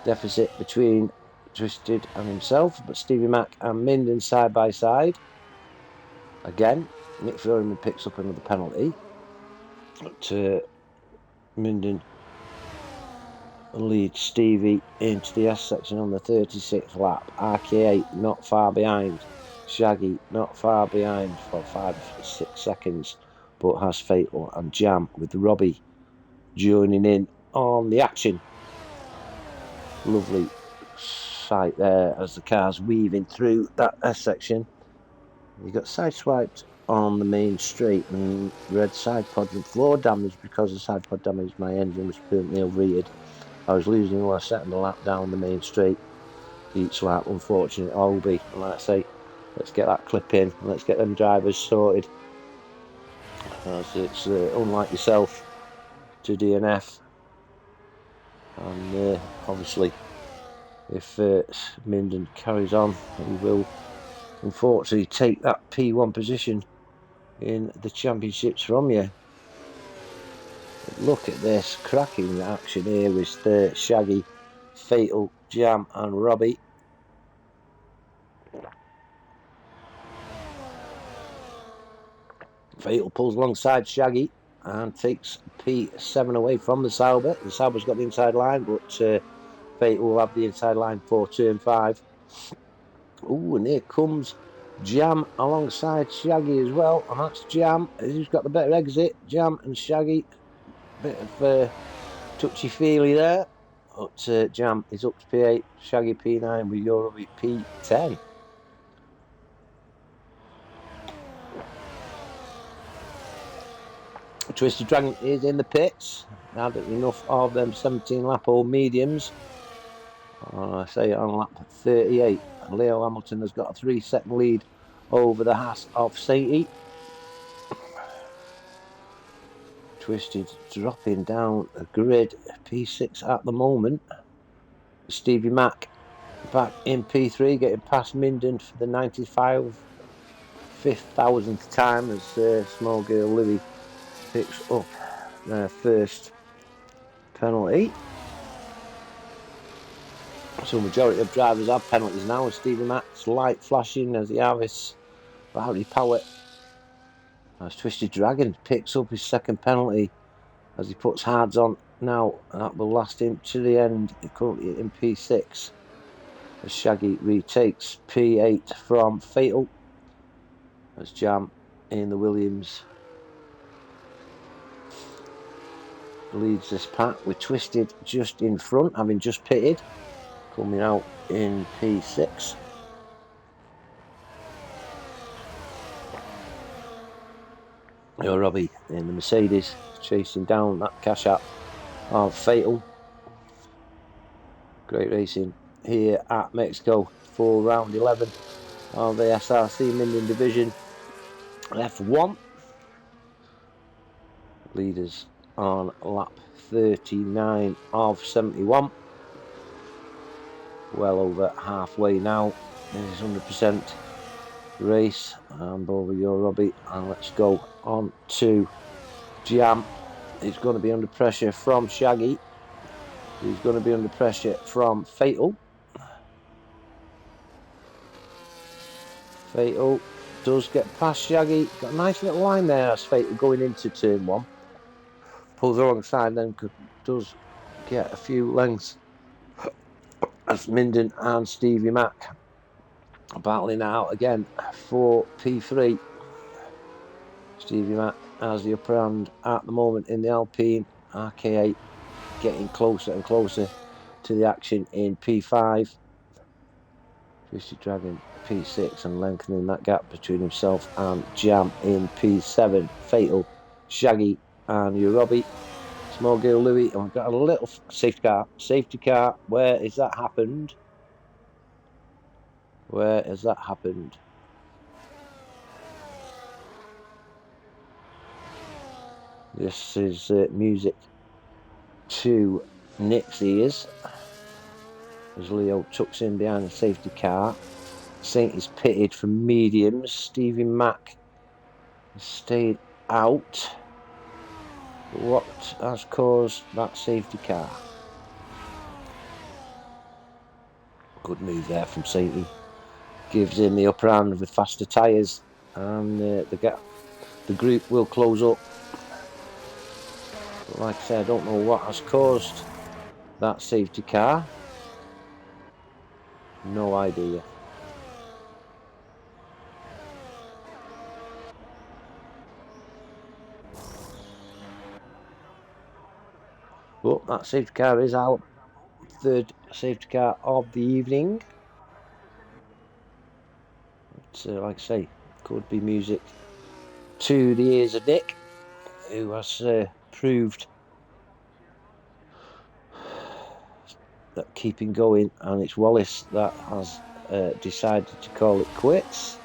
deficit between Twisted and himself, but Stevie Mack and Minden side by side. Again, Nick Fury picks up another penalty. But Minden leads Stevie into the S section on the 36th lap. RK8 not far behind. Shaggy not far behind for 5-6 seconds, but has Fatal and Jam with Robbie joining in on the action. Lovely sight there as the car's weaving through that S section. He got sideswiped on the main straight and red side pod and floor damage. Because the side pod damage, my engine was permanently overheated. I was losing all a second a lap down the main straight each lap. Unfortunate Obi. And like I say, let's get that clip in and let's get them drivers sorted, as it's unlike yourself to DNF. And obviously if Minden carries on, he will unfortunately take that P1 position in the championships from you. Look at this cracking action here with Shaggy, Fatal, Jam and Robbie. Fatal pulls alongside Shaggy and takes P7 away from the Sauber. The Sauber's got the inside line, but Fatal will have the inside line for turn 5. Ooh, and here comes Jam alongside Shaggy as well, and that's Jam who's got the better exit. Jam and Shaggy, bit of touchy-feely there, but Jam is up to P8, Shaggy P9 with Europe P10. Twisted Dragon is in the pits. Had enough of them 17-lap-old mediums. I say on lap 38. And Leo Hamilton has got a 3-second lead over the Haas of Sainty. Twisted dropping down the grid, P6 at the moment. Stevie Mack back in P3, getting past Minden for the 95,000th time as small girl Livy picks up their first penalty. So majority of drivers have penalties now. Stevie Mack's light flashing as he harvests battery power As Twisted Dragon picks up his second penalty as he puts hards on now, and that will last him to the end. Currently in P6 as Shaggy retakes P8 from Fatal as Jam in the Williams leads this pack with Twisted just in front, having just pitted, coming out in P6. Robbie in the Mercedes chasing down that cash app of Fatal. Great racing here at Mexico for round 11 of the SRC Minden Division F1. Leaders on lap 39 of 71. Well over halfway now. This is 100% race. And over your Robbie, and let's go on to Jam. He's going to be under pressure from Shaggy. He's going to be under pressure from Fatal. Fatal does get past Shaggy. Got a nice little line there as Fatal going into turn 1. Pulls alongside, then does get a few lengths as Minden and Stevie Mac battling out again for P3. Stevie Mac has the upper hand at the moment in the Alpine. RK8 getting closer and closer to the action in P5. Twisted Dragon P6 and lengthening that gap between himself and Jam in P7. Fatal, Shaggy and Robbie. Small Girl Louis, and we've got a little safety car. Safety car, where has that happened? Where has that happened? This is music to Nick's ears as Leo tucks in behind the safety car. Saint is pitted for mediums. Stevie Mac has stayed out. What has caused that safety car? Good move there from Sainty. Gives him the upper hand with faster tyres, and the group will close up. But like I said, I don't know what has caused that safety car. No idea. But that safety car is our third safety car of the evening. But, like I say, could be music to the ears of Nick, who has proved that keeping going, and it's Wallace that has decided to call it quits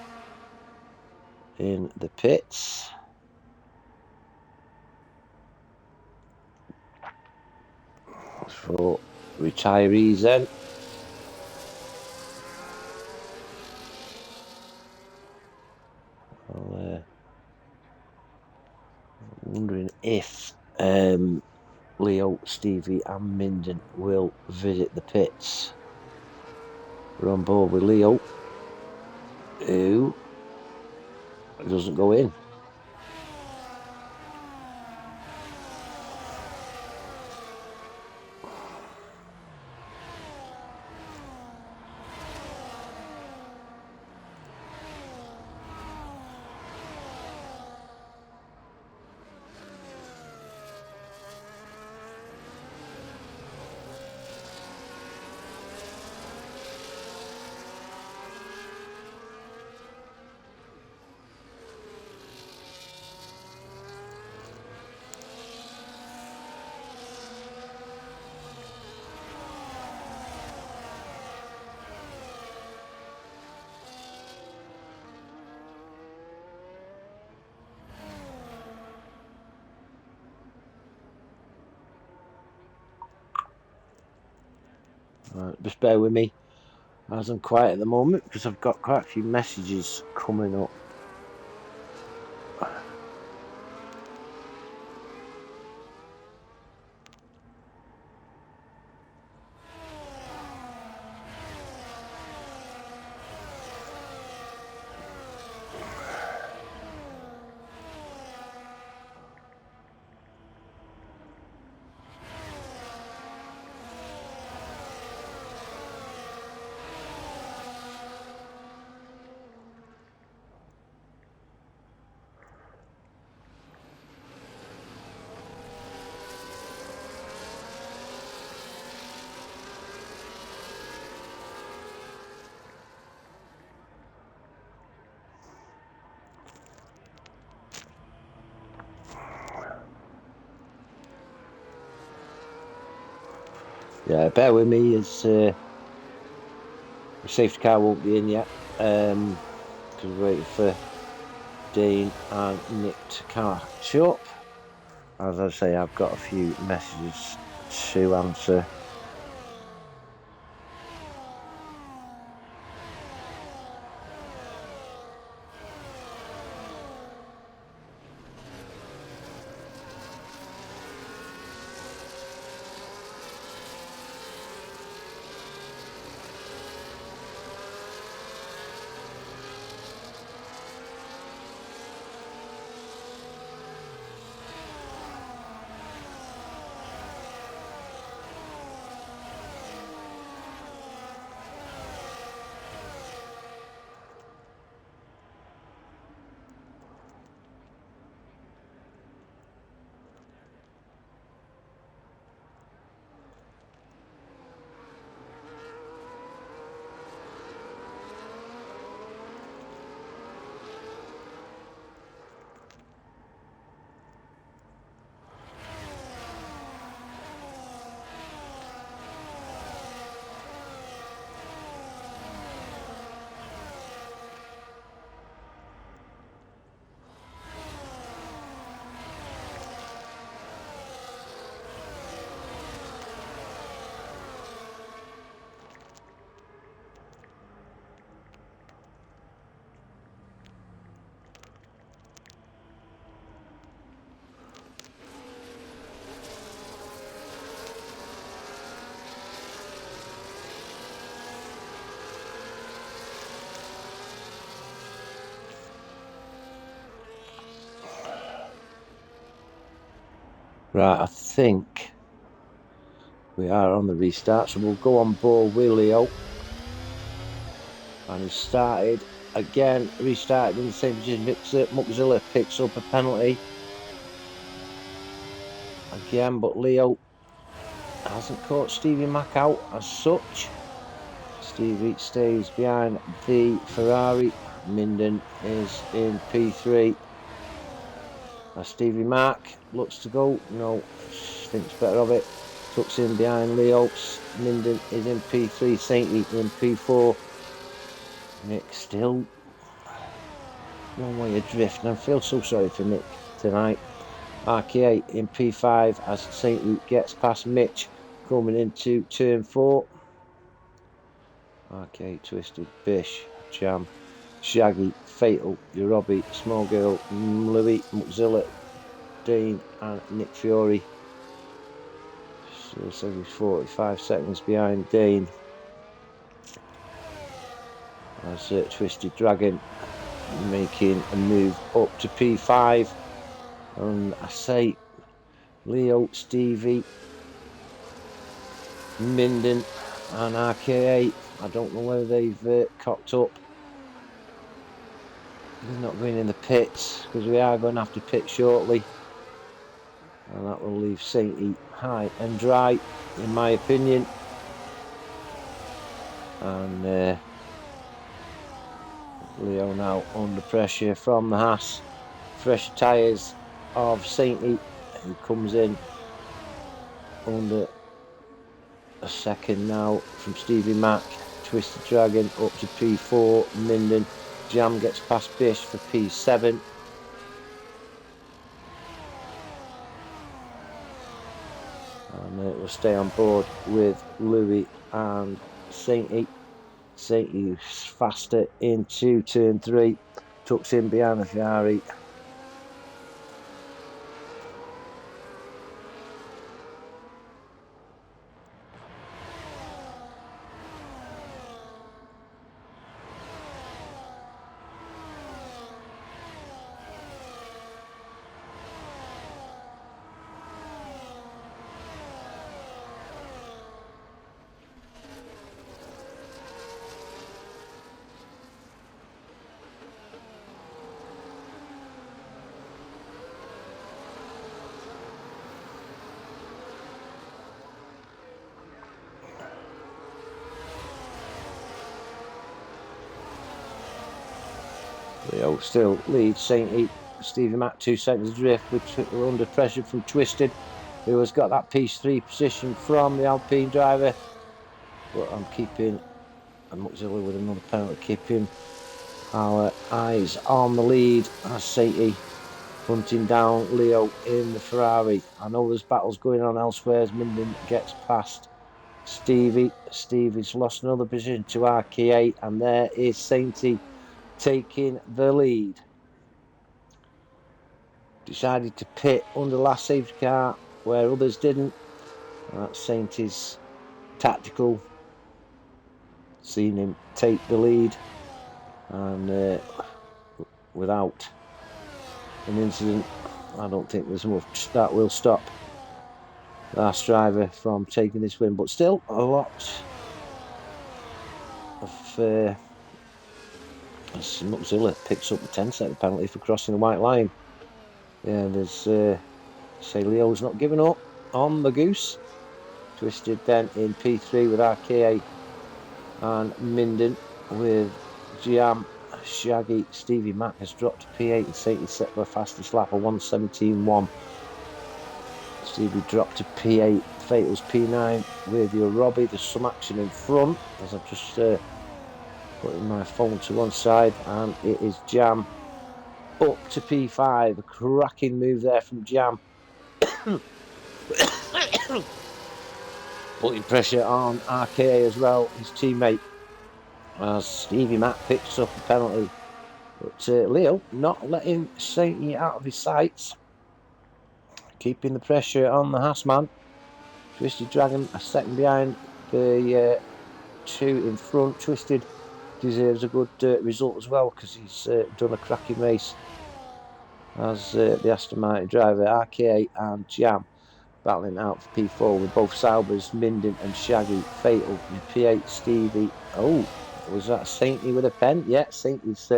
in the pits. For retirees then. I'm wondering if Leo, Stevie and Minden will visit the pits. We're on board with Leo, who doesn't go in. Just bear with me as I'm quiet at the moment because I've got quite a few messages coming up. Yeah, bear with me as the safety car won't be in yet. Because we're waiting for Dean and Nick to catch up. As I say, I've got a few messages to answer. Right, I think we are on the restart, so we'll go on board with Leo. And he started again, restarted in the same position. Muxilla picks up a penalty again, but Leo hasn't caught Stevie Mack out as such. Stevie stays behind the Ferrari. Minden is in P3. As Stevie Mack looks to go, no, thinks better of it. Tucks in behind Leo. Minden is in P3. Sainty in P4. Nick still one way adrift, and I feel so sorry for Nick tonight. RK8 in P5 as Sainty gets past Mitch coming into turn 4. RK8, Twisted, Bish, Jam, Shaggy, Fatal, Robbie, Small Girl, Louis, Muxilla, Dean and Nick Fury. So he's 45 seconds behind Dean. As Twisted Dragon making a move up to P5. And I say Leo, Stevie, Minden and RK8. I don't know whether they've cocked up. They're not going in the pits because we are going to have to pit shortly. And that will leave Sainty high and dry, in my opinion. And Leo now under pressure from the Haas. Fresh tyres of Sainty, who comes in under a second now from Stevie Mack. Twisted Dragon up to P4. Minden. Jam gets past Bish for P7. And it will stay on board with Louis and Sainty. Sainty's faster into turn 3. Tucks in behind the Ferrari. Leo still leads Sainty. Stevie Mack 2 seconds adrift. We're under pressure from Twisted. who has got that P3 position from the Alpine driver. But I'm keeping Muxilla with another penalty, keeping our eyes on the lead as Sainty hunting down Leo in the Ferrari. I know there's battles going on elsewhere as Minden gets past Stevie. Stevie's lost another position to RK8, and there is Sainty taking the lead. Decided to pit under last safety car where others didn't. That's Sainty's tactical. Seen him take the lead, and without an incident, I don't think there's much that will stop last driver from taking this win. But still, a lot of Muxilla picks up the 10-second penalty for crossing the white line. Yeah, there's say Leo's not giving up on the goose. Twisted then in P3 with RKA and Minden with Jam. Shaggy. Stevie Mack has dropped to P8 and Sainty set the fastest lap of 1:17.1. Stevie dropped to P8. Fatal's P9 with your Robbie. There's some action in front as I've just putting my phone to one side, and it is Jam up to P5. A cracking move there from Jam. Putting pressure on RKA as well, his teammate, as Stevie Mack picks up a penalty. But Leo not letting Sainty out of his sights, keeping the pressure on the Haasman. Twisted Dragon a second behind the two in front. Twisted deserves a good result as well because he's done a cracking race as the Aston Martin driver. RKA and Jam battling out for P4 with both Saubers, Minden and Shaggy. Fatal in P8. Stevie. Oh, was that Sainty with a pen? Yeah, Sainty's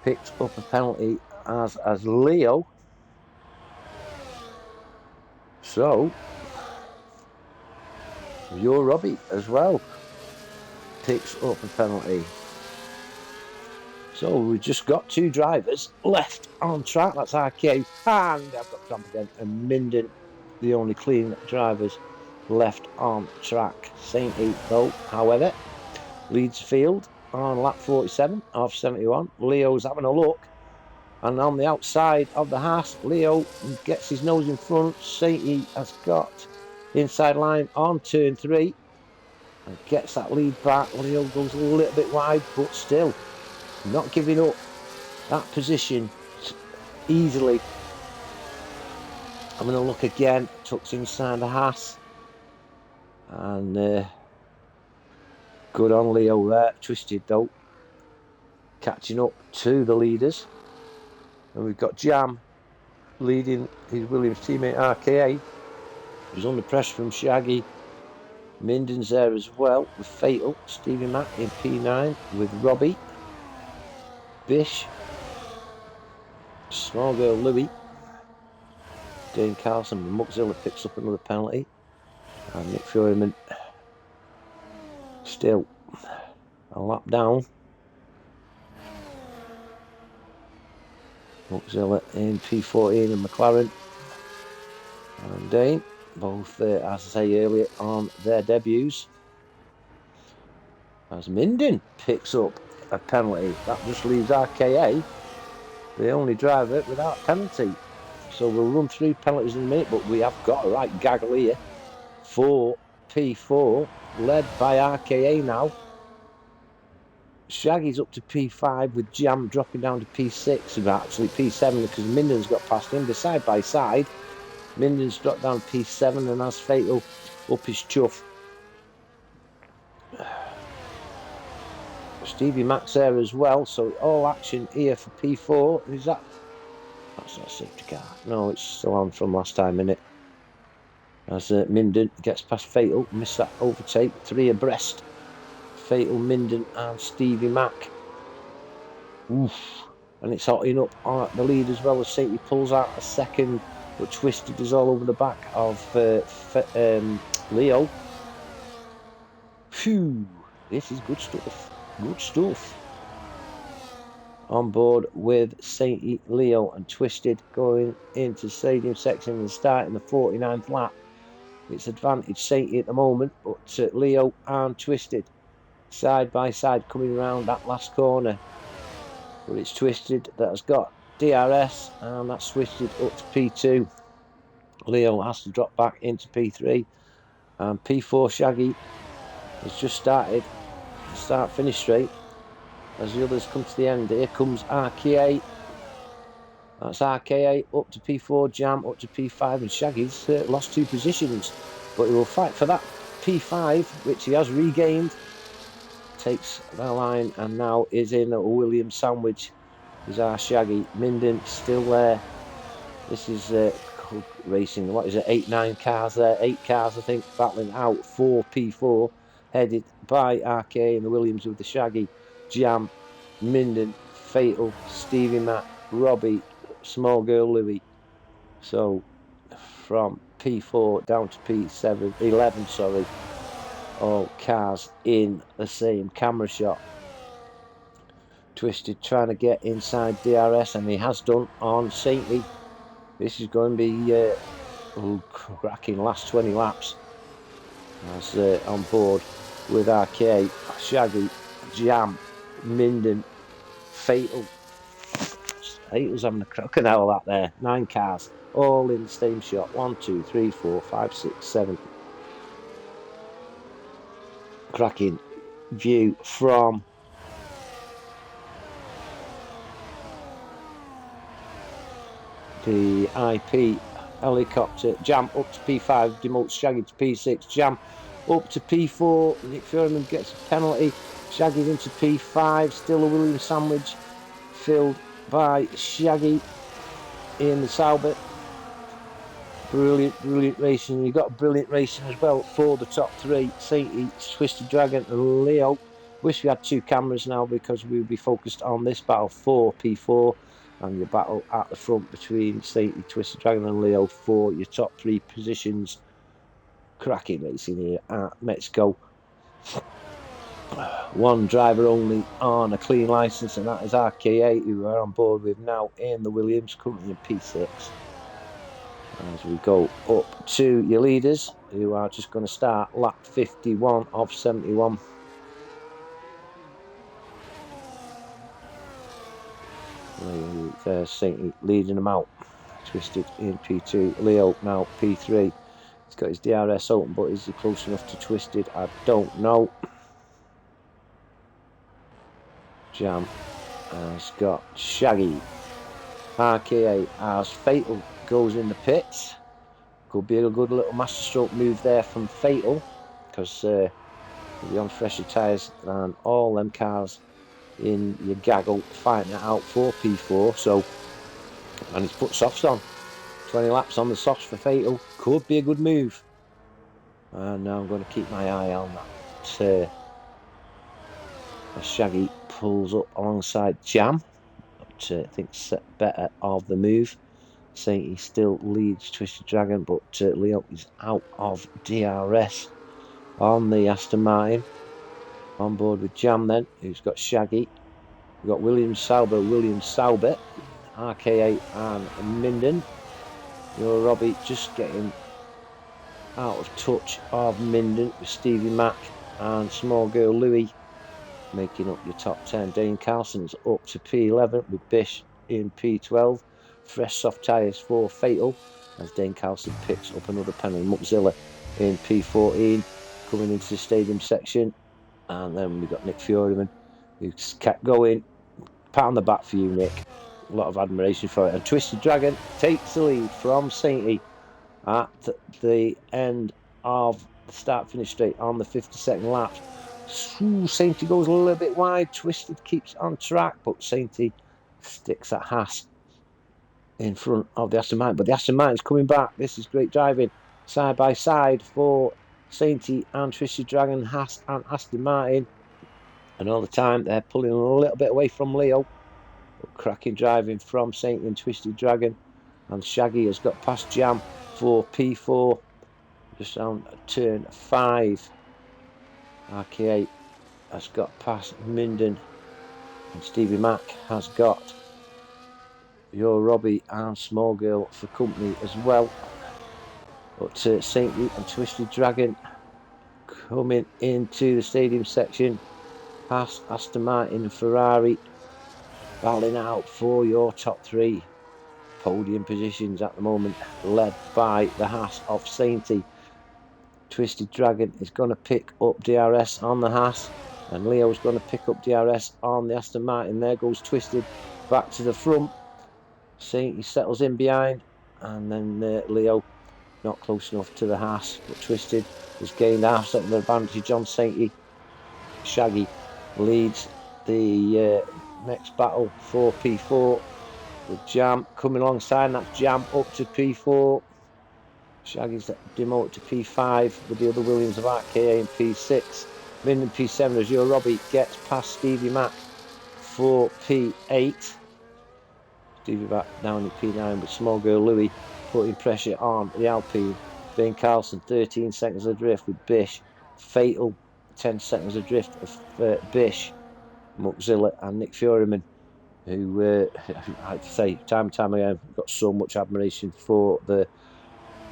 picked up a penalty as Leo. So your Robbie as well picks up a penalty. So we've just got two drivers left on track. That's RK and I've got cramp again, and Minden, the only clean drivers left on track. Sainty though, however, leads field on lap 47 of 71. Leo's having a look, and on the outside of the Haas, Leo gets his nose in front. Sainty has got inside line on turn 3 and gets that lead back. Leo goes a little bit wide, but still not giving up that position easily. I'm going to look again. Tucks inside the Haas, and good on Leo there. Twisted though, catching up to the leaders, and we've got Jam leading his Williams teammate RKA. He's under pressure from Shaggy. Minden's there as well with Fatal. Stevie Mack in P9 with Robbie. Bish. Small girl Louis. Dane Carlson and Muxilla picks up another penalty. And Nick Furman still a lap down. Muxilla in P14 and McLaren. And Dane, both, as I say earlier, on their debuts. As Minden picks up a penalty, that just leaves RKA the only driver without a penalty. So we'll run through penalties in a minute, but we have got a right gaggle here for P4, led by RKA now. Shaggy's up to P5 with Jam dropping down to P6, and actually P7 because Minden's got past him. They're side by side. Minden's dropped down to P7 and has Fatal up his chuff. Stevie Mack's there as well, so all action here for P4. Is that? That's not a safety car. No, it's still on from last time, innit? As Minden gets past Fatal, missed that overtake, 3 abreast. Fatal, Minden and Stevie Mack. Oof. And it's hotting up on the lead as well as Sainty pulls out a second, but Twisted is all over the back of Leo. Phew, this is good stuff. Good stuff. on board with Sainty, Leo and Twisted going into stadium section and starting the 49th lap. It's advantage Sainty at the moment, but Leo and Twisted side by side coming around that last corner. But it's Twisted that has got DRS, and that's Twisted up to P2. Leo has to drop back into P3, and P4 Shaggy has just started the start-finish straight. As the others come to the end, here comes RKA. That's RKA up to P4, Jam up to P5, and Shaggy's lost 2 positions. But he will fight for that P5, which he has regained. Takes the line and now is in a Williams sandwich. Is our Shaggy. Minden still there. This is racing. What is it? 8-9 cars there. 8 cars, I think, battling out for P4. Headed by RKA and the Williams with the Shaggy, Jam, Minden, Fatal, Stevie Mac, Robbie, Small Girl Louie. So from P4 down to P7, 11, sorry, all cars in the same camera shot. Twisted trying to get inside DRS, and he has done on Sainty. This is going to be cracking last 20 laps. As on board with RK, Shaggy, Jam, Minden, Fatal. Fatal's having a cracking hour that there. 9 cars, all in the same shot. 1, 2, 3, 4, 5, 6, 7. Cracking view from the IP helicopter. Jam up to P5, demotes Shaggy to P6. Jam up to P4. Nick Furyman gets a penalty. Shaggy's into P5. Still a Williams sandwich filled by Shaggy in the Sauber. Brilliant racing. You've got brilliant racing as well for the top 3. Sainty, Twisted Dragon and Leo. Wish we had 2 cameras now because we would be focused on this battle for P4 and your battle at the front between Sainty, Twisted Dragon and Leo for your top 3 positions. Cracking racing here at Mexico. 1 driver only on a clean license, and that is RK8, who are on board with now in the Williams, currently in P6. As we go up to your leaders, who are just going to start lap 51 of 71. There's Sainty leading them out. Twisted in P2. Leo now P3. He's got his DRS open, but is he close enough to Twisted? I don't know. Jam has got Shaggy. RKA as Fatal goes in the pits. Could be a good little masterstroke move there from Fatal, because he'll be on fresher tyres than all them cars in your gaggle fighting it out for P4. So, and he's put softs on. 20 laps on the softs for Fatal. Could be a good move. And now I'm going to keep my eye on that. As Shaggy pulls up alongside Jam, which I think's better of the move. Sainty still leads Twisted Dragon, but Leo is out of DRS on the Aston Martin. On board with Jam then, who's got Shaggy. We've got Williams Sauber, RK8 and Minden. Your Robbie just getting out of touch of Minden with Stevie Mac and Small Girl Louie making up your top 10. Dane Carlson's up to P11 with Bish in P12. Fresh soft tyres for Fatal as Dane Carlson picks up another penalty. Muxilla in P14 coming into the stadium section. And then we've got Nick Furyman, who's kept going. Pat on the back for you, Nick. A lot of admiration for it. And Twisted Dragon takes the lead from Sainty at the end of the start-finish straight on the 52nd lap. Sainty goes a little bit wide. Twisted keeps on track, but Sainty sticks at Haas in front of the Aston Martin. But the Aston Martin's coming back. This is great driving side by side for Sainty and Twisted Dragon, Haas and Aston Martin. And all the time they're pulling a little bit away from Leo. But cracking driving from Sainty and Twisted Dragon. And Shaggy has got past Jam for P4. Just on turn 5. RK8 has got past Minden And Stevie Mac has got Your Robbie and Small Girl for company as well. But Sainty and Twisted Dragon coming into the stadium section past Aston Martin and Ferrari, battling out for your top three podium positions at the moment, led by the Haas of Sainty. Twisted Dragon is going to pick up DRS on the Haas, and Leo's going to pick up DRS on the Aston Martin. There goes Twisted back to the front. Sainty settles in behind, and then Leo not close enough to the Haas, but Twisted has gained half second advantage on Sainty. Shaggy leads the next battle for P4 with Jam coming alongside. That's Jam up to P4. Shaggy's demoted to P5 with the other Williams of RKA in P6. Minden P7 as Your Robbie gets past Stevie Mac for P8. Stevie Mac down in P9 with Small Girl Louis putting pressure on the Alpine. Dane Carlson 13 seconds adrift with Bish. Fatal 10 seconds adrift of Bish, Muckzilla and Nick Furyman, who I have to say time and time again got so much admiration for the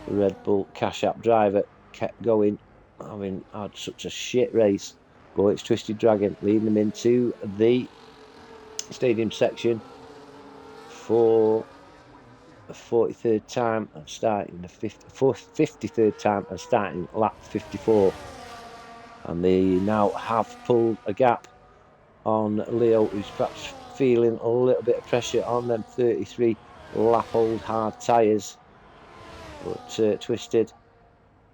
Red Bull Cash App driver. Kept going, having had such a shit race, but it's Twisted Dragon leading them into the stadium section for the 43rd time and starting the 53rd time and starting lap 54, and they now have pulled a gap on Leo, who's perhaps feeling a little bit of pressure on them 33 lap old hard tyres. But Twisted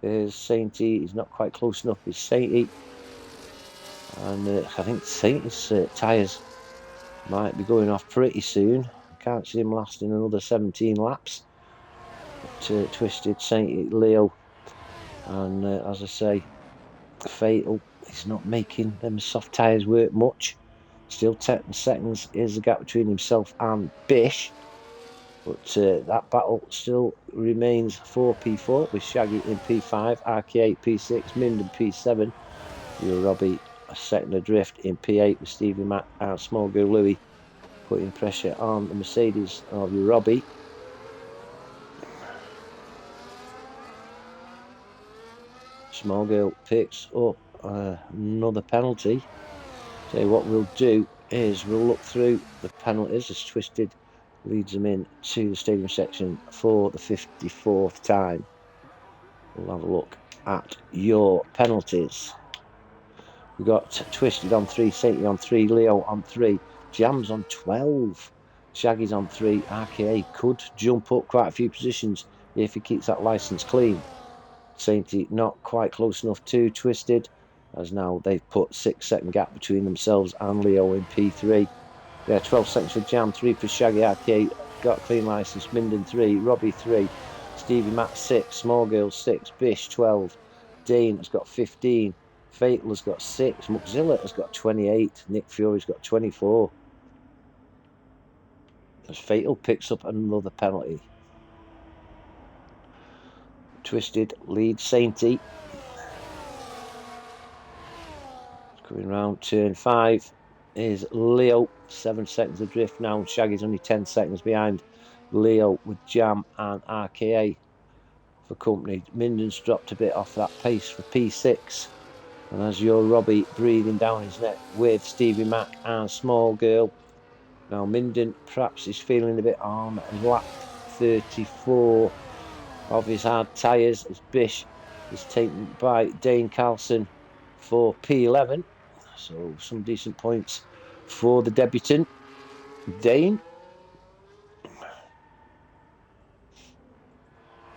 is Sainty. He's not quite close enough with Sainty, and I think Sainty's tyres might be going off pretty soon. I can't see him lasting another 17 laps. But Twisted, Sainty, Leo, and as I say, Fatal is not making them soft tyres work much. Still 10 seconds is the gap between himself and Bish. But that battle still remains for P4 with Shaggy in P5, RK8 P6, Minden P7, Your Robbie a second adrift in P8 with Stevie Mac and Small Girl Louis putting pressure on the Mercedes of Your Robbie. Small Girl picks up another penalty. So what we'll do is we'll look through the penalties as Twisted leads them in to the stadium section for the 54th time. We'll have a look at your penalties. We've got Twisted on 3, Sainty on 3, Leo on 3, Jam's on 12, Shaggy's on 3, RKA could jump up quite a few positions if he keeps that licence clean. Sainty not quite close enough to Twisted, as now they've put 6 second gap between themselves and Leo in P3. Yeah, 12 seconds for Jam, 3 for Shaggy, RK, got a clean licence, Minden 3, Robbie 3, Stevie Mac 6, Small Girl 6, Bish 12, Dane has got 15, Fatal has got 6, Muckzilla has got 28, Nick Fury's got 24. As Fatal picks up another penalty. Twisted leads Sainty. Coming round turn 5 is Leo, 7 seconds adrift now. Shaggy's only 10 seconds behind Leo with Jam and RKA for company. Minden's dropped a bit off that pace for P6, and as Your Robbie breathing down his neck with Stevie Mac and Small Girl. Now Minden perhaps is feeling a bit on lap 34 of his hard tyres as Bish is taken by Dane Carlson for P11. So some decent points for the debutant, Dane.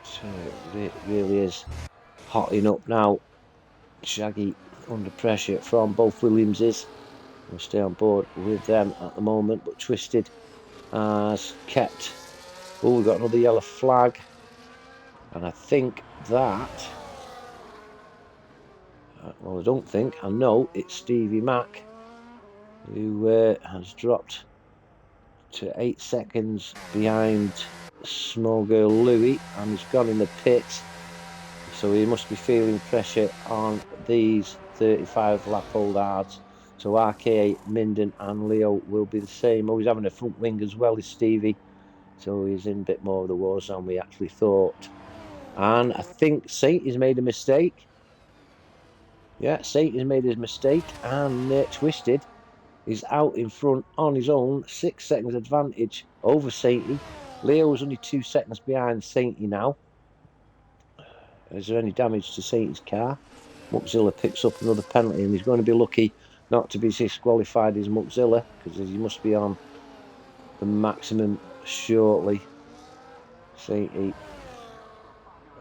So it really is hotting up now. Shaggy under pressure from both Williamses. We'll stay on board with them at the moment, but Twisted has kept. Oh, we've got another yellow flag, and I think that. Well, I don't think. I know it's Stevie Mac who has dropped to 8 seconds behind Small Girl Louis, and he's gone in the pits. So he must be feeling pressure on these 35 lap old hards So RK8, Minden and Leo will be the same. Oh, he's having a front wing as well as Stevie. So he's in a bit more of the war zone we actually thought. And I think Saint has made a mistake. Yeah, Saint has made his mistake. And Twisted is out in front on his own. 6 seconds advantage over Sainty. Leo's only 2 seconds behind Sainty now. Is there any damage to Sainty's car? Muckzilla picks up another penalty, and he's going to be lucky not to be disqualified as Muckzilla, because he must be on the maximum shortly. Sainty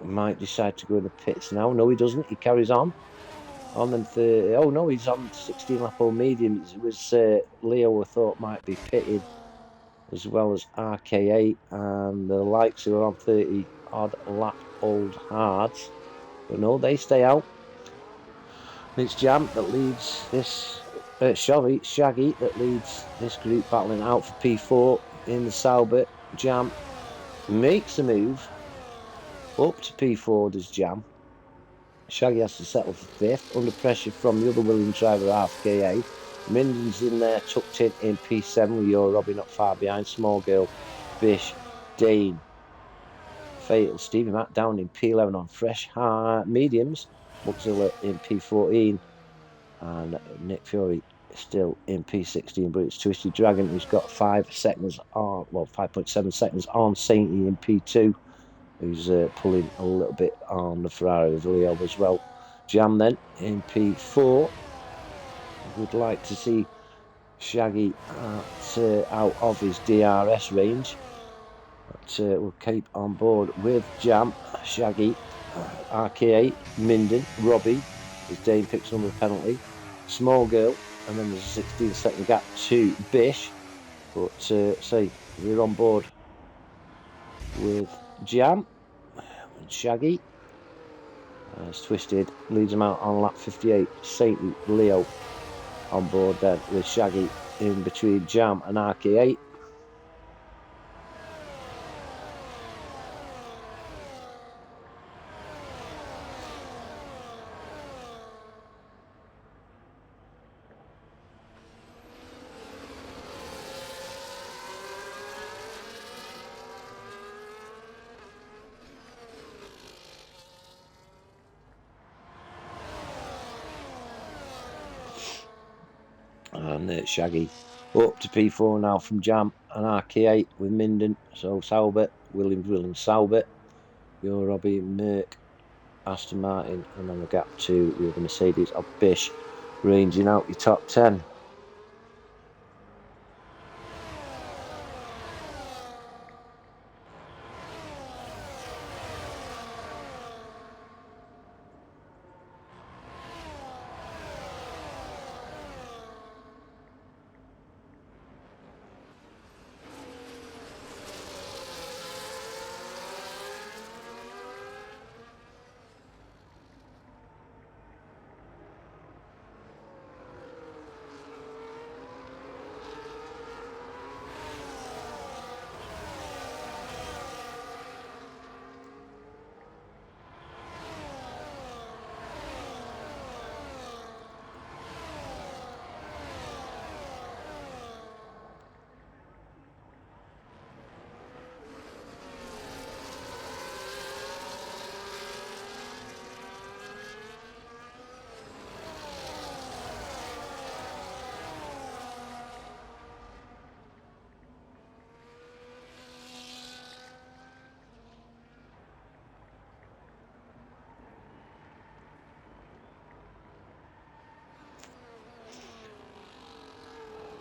might decide to go in the pits now. No, he doesn't. He carries on them 30. Oh no, he's on 16 lap old medium. It was Leo I thought might be pitted, as well as RK8 and the likes who are on 30 odd lap old hards. But no, they stay out. It's Jam that leads this. Shaggy that leads this group battling out for P4 in the Sauber. Jam makes a move up to P4. Does Jam? Shaggy has to settle for 5th under pressure from the other Williams driver, RFKA. Minden's in there, tucked in P7 with your Robbie not far behind. Small Girl, Bish, Dane, Fatal, Stevie Mac down in P11 on fresh mediums. Muckzilla in P14 and Nick Fury still in P16, but it's Twisted Dragon who's got 5 seconds on, well, 5.7 seconds on Sainty in P2, who's pulling a little bit on the Ferrari of Leo as well. Jam then in P4. Would like to see Shaggy out of his DRS range. But we'll keep on board with Jam, Shaggy, RK8, Minden, Robbie, as Dane picks another penalty, Small Girl, and then there's a 16-second gap to Bish. But say we're on board with Jam and Shaggy. As Twisted leads him out on lap 58. Sainty, Leo on board then with Shaggy in between Jam and RK8. And Shaggy up to P4 now from Jam and RK8 with Minden. So Sauber, Williams Sauber, your Robbie, Merck, Aston Martin, and then the gap to the other Mercedes of Bish, ranging out your top 10.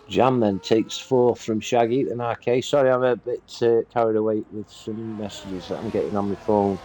Jam then takes 4 from Shaggy and RK. Sorry, I'm a bit carried away with some messages that I'm getting on my phone.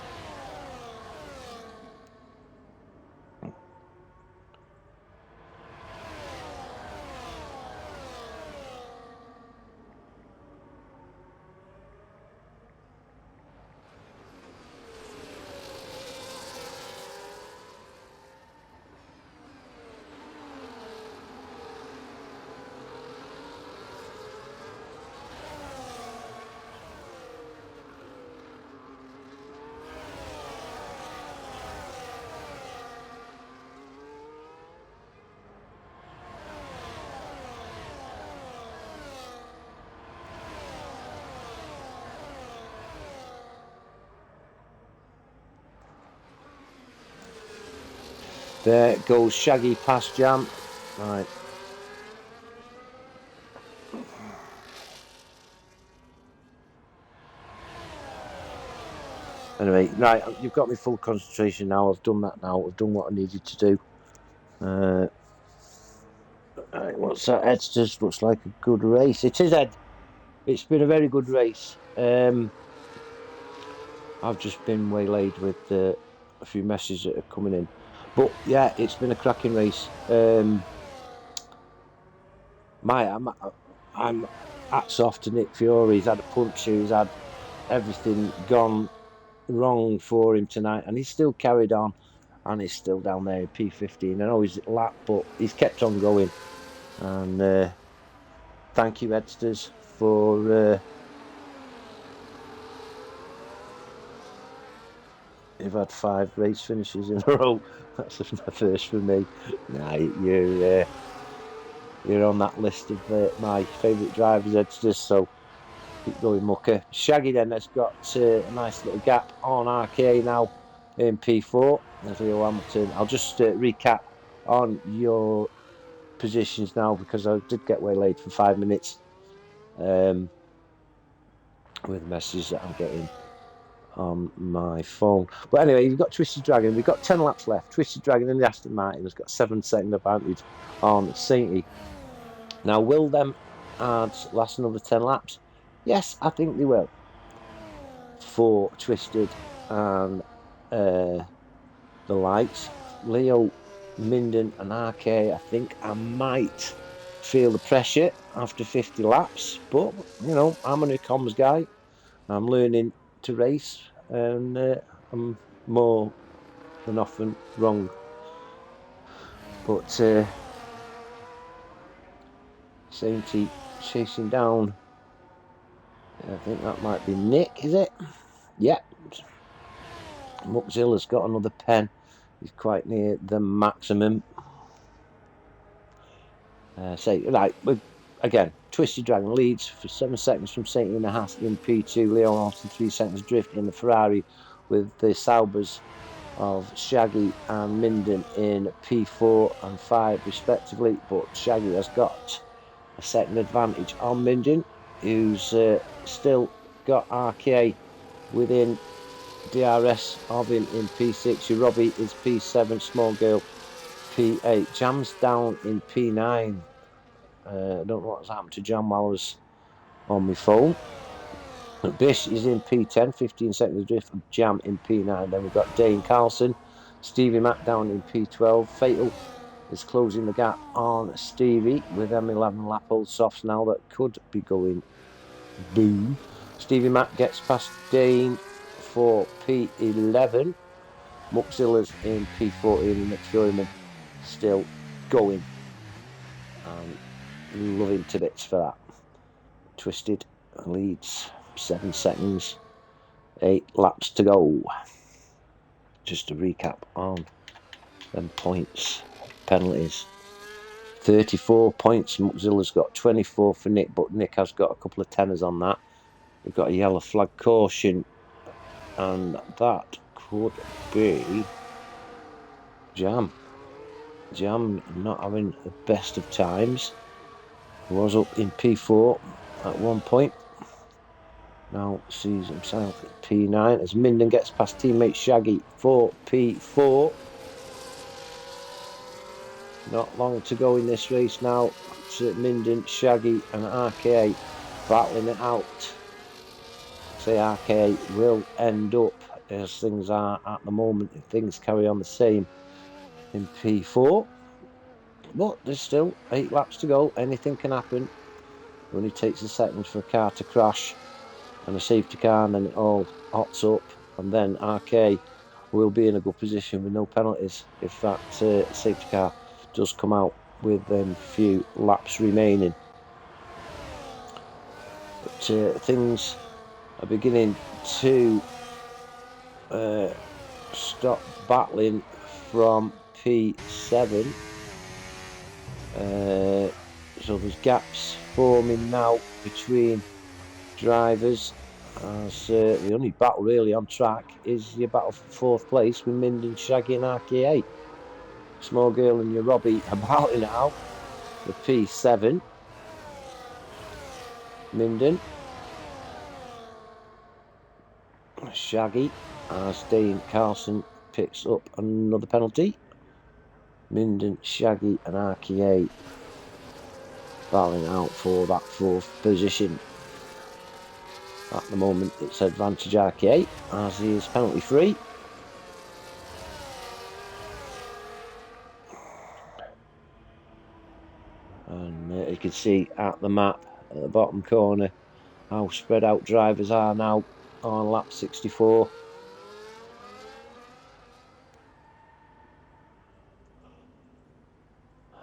There goes Shaggy past Jam. Right. Anyway, right, you've got me full concentration now. I've done that now. I've done what I needed to do. Right, what's that? Edsters looks like a good race. It is, Ed. It's been a very good race. I've just been waylaid with a few messages that are coming in. But yeah, it's been a cracking race. I'm hats off to Nick Fiore. He's had a puncture. He's had everything gone wrong for him tonight, and he's still carried on, and he's still down there in P15. I know he's lap, but he's kept on going. And thank you, Edsters, for you've had 5 race finishes in a row. That's the first for me. Nah, you're on that list of my favourite drivers, Edsters. So keep going, mucker. Shaggy then has got a nice little gap on RKA now in P4. There's Leo Hamilton. I'll just recap on your positions now because I did get waylaid for 5 minutes with messages that I'm getting on my phone. But anyway, you've got Twisted Dragon. We've got 10 laps left. Twisted Dragon in the Aston Martin has got 7-second advantage on Sainty. Now, will them ads last another 10 laps? Yes, I think they will. For Twisted and the likes, Leo, Minden and RK, I think I might feel the pressure after 50 laps. But, you know, I'm a new comms guy. I'm learning to race, and I'm more than often wrong. But Sainty chasing down, I think that might be Nick, is it? Yeah. Muckzilla's got another pen. He's quite near the maximum. Right, again, Twisted Dragon leads for 7 seconds from Sainty in the Haas in P2. Leon Austin 3 seconds drift in the Ferrari with the Saubers of Shaggy and Minden in P4 and 5 respectively. But Shaggy has got a second advantage on Minden, who's still got RKA within DRS of him in P6. Robbie is P7, Small Girl P8. Jam's down in P9. I don't know what's happened to Jam while I was on my phone. Bish is in P10, 15 seconds drift of Jam in P9. Then we've got Dane Carlson, Stevie Mack down in P12. Fatal is closing the gap on Stevie with them 11 lap old softs now that could be going boom. Stevie Mack gets past Dane for P11. Muckzilla's in P14 and Nick Furman still going. Love him to bits for that. Twisted leads 7 seconds, 8 laps to go. Just to recap on them points, penalties. 34 points. Muckzilla's got 24 for Nick, but Nick has got a couple of tenors on that. We've got a yellow flag caution, and that could be Jam. Jam not having the best of times. He was up in P4 at one point. Now sees himself at P9 as Minden gets past teammate Shaggy for P4. Not long to go in this race now. Minden, Shaggy and RKA battling it out. Say RKA will end up, as things are at the moment, if things carry on the same, in P4. But there's still 8 laps to go. Anything can happen. It only takes a second for a car to crash and a safety car, and then it all hots up, and then RK will be in a good position with no penalties if that safety car does come out with few laps remaining. But things are beginning to stop battling from P7. So there's gaps forming now between drivers, as the only battle really on track is your battle for 4th place with Minden, Shaggy and RKA. Small Girl and your Robbie are battling it out. The P7. Minden. Shaggy as Dane Carlson picks up another penalty. Minden, Shaggy and RKA battling out for that 4th position. At the moment it's advantage RKA as he is penalty free. And you can see at the map at the bottom corner how spread out drivers are now on lap 64.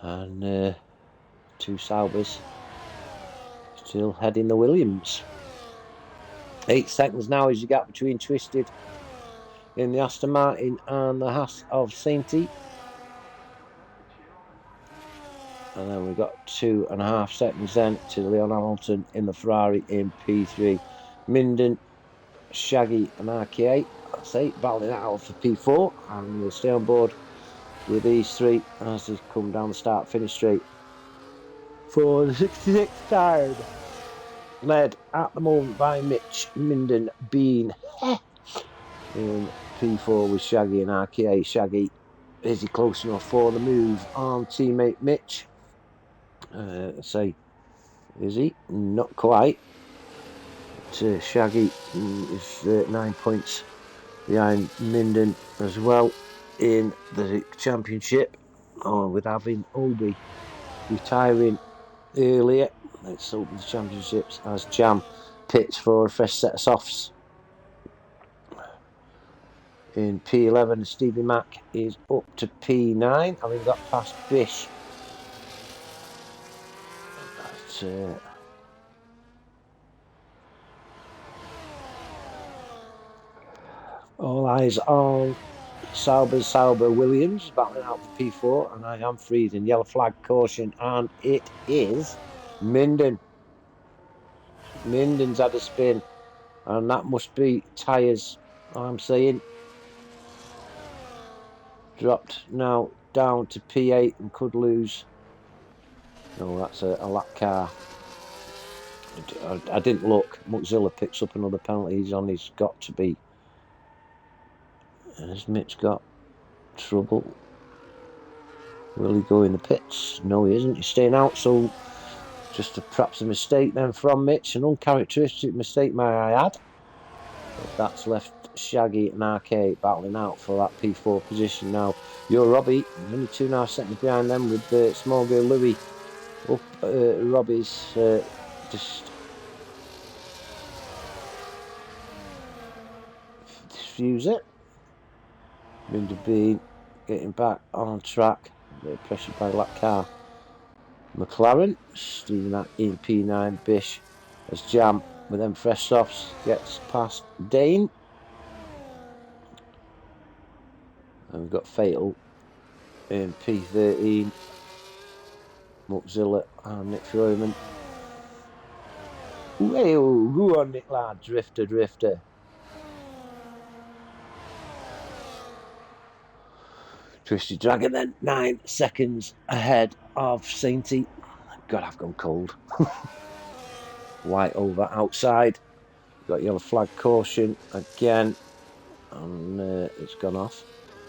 And 2 Saubers still heading the Williams. 8 seconds now is the gap between Twisted in the Aston Martin and the Haas of Sainty. And then we've got 2.5 seconds then to Leon Hamilton in the Ferrari in P3. Minden, Shaggy and RKA, that's 8, battling it out for P4. And we'll stay on board with these 3 as they come down the start-finish straight for the 66th time. Led at the moment by Mitch. Minden being in P4 with Shaggy and RKA. Shaggy, is he close enough for the move on teammate Mitch? Say, is he? Not quite. But, Shaggy is 9 points behind Minden as well in the championship. With having Obi retiring earlier, let's open the championships as Jam pits for a fresh set of softs. In P11, Stevie Mack is up to P9, having got past Bish. But, all eyes on Sauber Williams battling out for P4, and I am freezing. Yellow flag caution, and it is Minden. Minden's had a spin, and that must be tyres, I'm saying. Dropped now down to P8 and could lose. No, that's a lap car. I didn't look. Muxilla picks up another penalty. He's on. He's got to be. Has Mitch got trouble? Will he go in the pits? No, he isn't. He's staying out. So just perhaps a mistake then from Mitch. An uncharacteristic mistake, may I add. But that's left Shaggy and RK battling out for that P4 position now. You're Robbie, only 2.5 seconds behind them with the Small Girl Louis up. Robbie's just diffuse it. Minden Bean getting back on track. They're pressured by lap car. McLaren, Stephen in P9, Bish as Jam with them fresh softs gets past Dane. And we've got Fatal in P13. Muxilla and Nick Froyman. Whoa, go on Nick lad, drifter. Twisted Dragon then 9 seconds ahead of Sainty. God, I've gone cold. White over outside. Got yellow flag caution again, and it's gone off.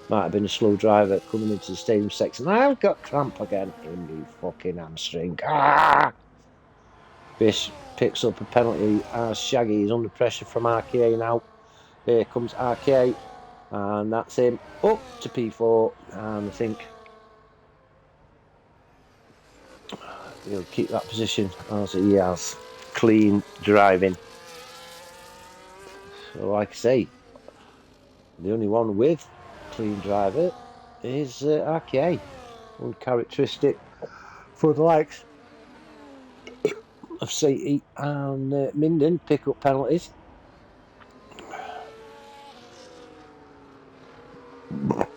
Might have been a slow driver coming into the stadium section. I've got cramp again in the fucking hamstring. Bish picks up a penalty as Shaggy is under pressure from RKA now. Here comes RKA, and that's him up to P4, and I think he'll keep that position as he has clean driving. So like I say, the only one with clean driver is RKA. Uncharacteristic for the likes of Sainty and Minden pick up penalties.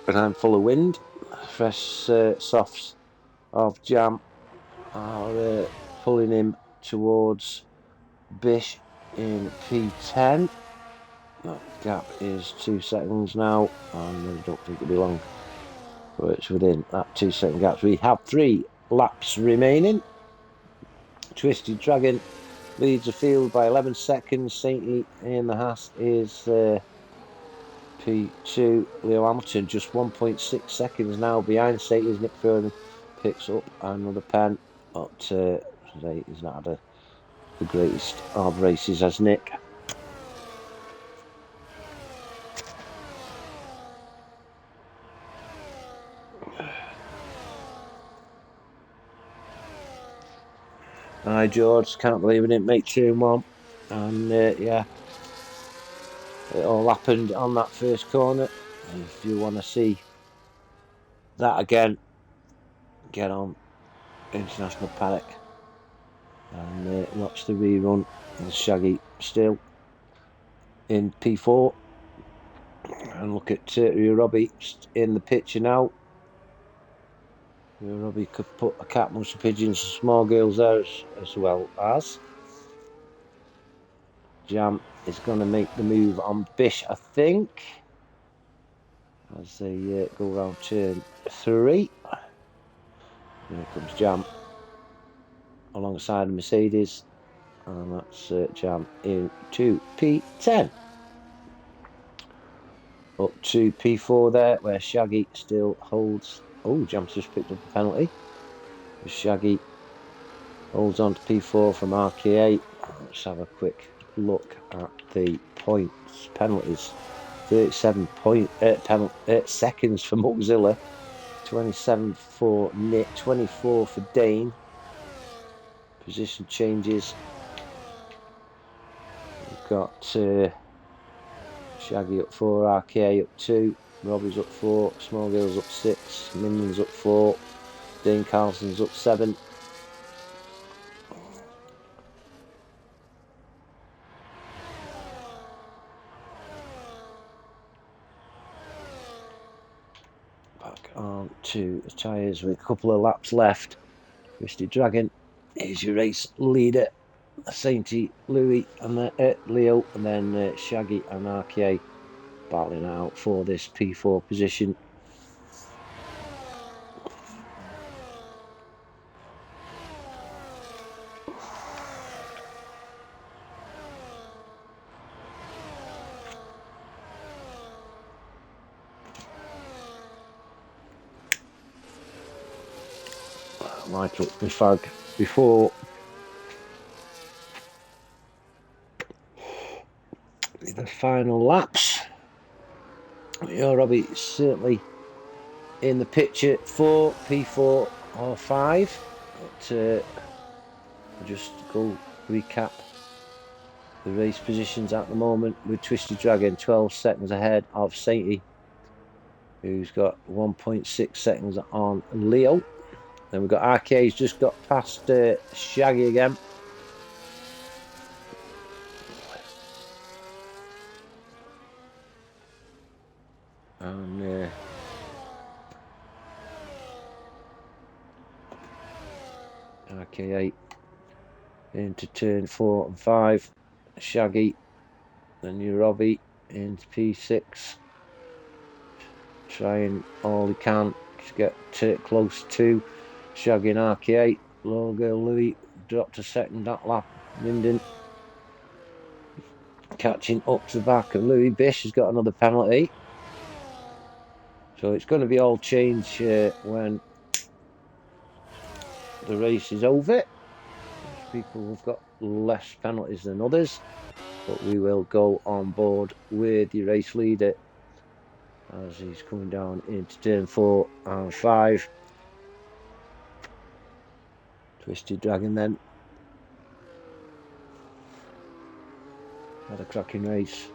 But I'm full of wind. Fresh softs of Jam are pulling him towards Bish in P10. That gap is 2 seconds now, and I don't think it'll be long So it's within that 2 second gap. We have 3 laps remaining. Twisted Dragon leads the field by 11 seconds. Saintly in the Haas is P2. Leo Hamilton just 1.6 seconds now behind Saintly's. Nick Furman picks up another pen. But he's not had the greatest of races as Nick. Hi George, can't believe we didn't make turn 1. And yeah, it all happened on that first corner. If you want to see that again, get on International Paddock and watch the rerun. And Shaggy still in P4. And look at Rio Robbie in the picture now. Rio Robbie could put a cat, most of pigeons, and small girls there as well as Jam is going to make the move on Bish, I think, as they go around turn 3. Here comes Jam alongside Mercedes, and that's Jam into P10. Up to P4 there, where Shaggy still holds. Oh, Jam's just picked up a penalty. Shaggy holds on to P4 from RKA. Let's have a quick look at the points. Penalties. 37 seconds for Mozilla. 27 for Nick. 24 for Dane. Position changes. We've got Shaggy up 4, RKA up 2, Robbie's up 4, Small Girls up 6, Minion's up 4, Dane Carlson's up 7. Back on to the tyres with a couple of laps left. Twisted Dragon is your race leader. Sainty, Louis, and Leo, and then Shaggy and RKA battling out for this P4 position. Light up my fag before the final laps. Robbie is certainly in the picture for P4 or 5. But I'll just go recap the race positions at the moment, with Twisted Dragon 12 seconds ahead of Sainty, who's got 1.6 seconds on Leo. Then we've got RK, who's just got past Shaggy again. And RK8 into turn 4 and 5. Shaggy and Robbie into P6. Trying all he can to get close to Shaggy and RK8. Low girl Louis dropped a second that lap. Minden catching up to the back of Louis. Bish has got another penalty. So it's going to be all change when the race is over. People have got less penalties than others, but we will go on board with the race leader as he's coming down into turn 4 and 5. Twisted Dragon then had a cracking race.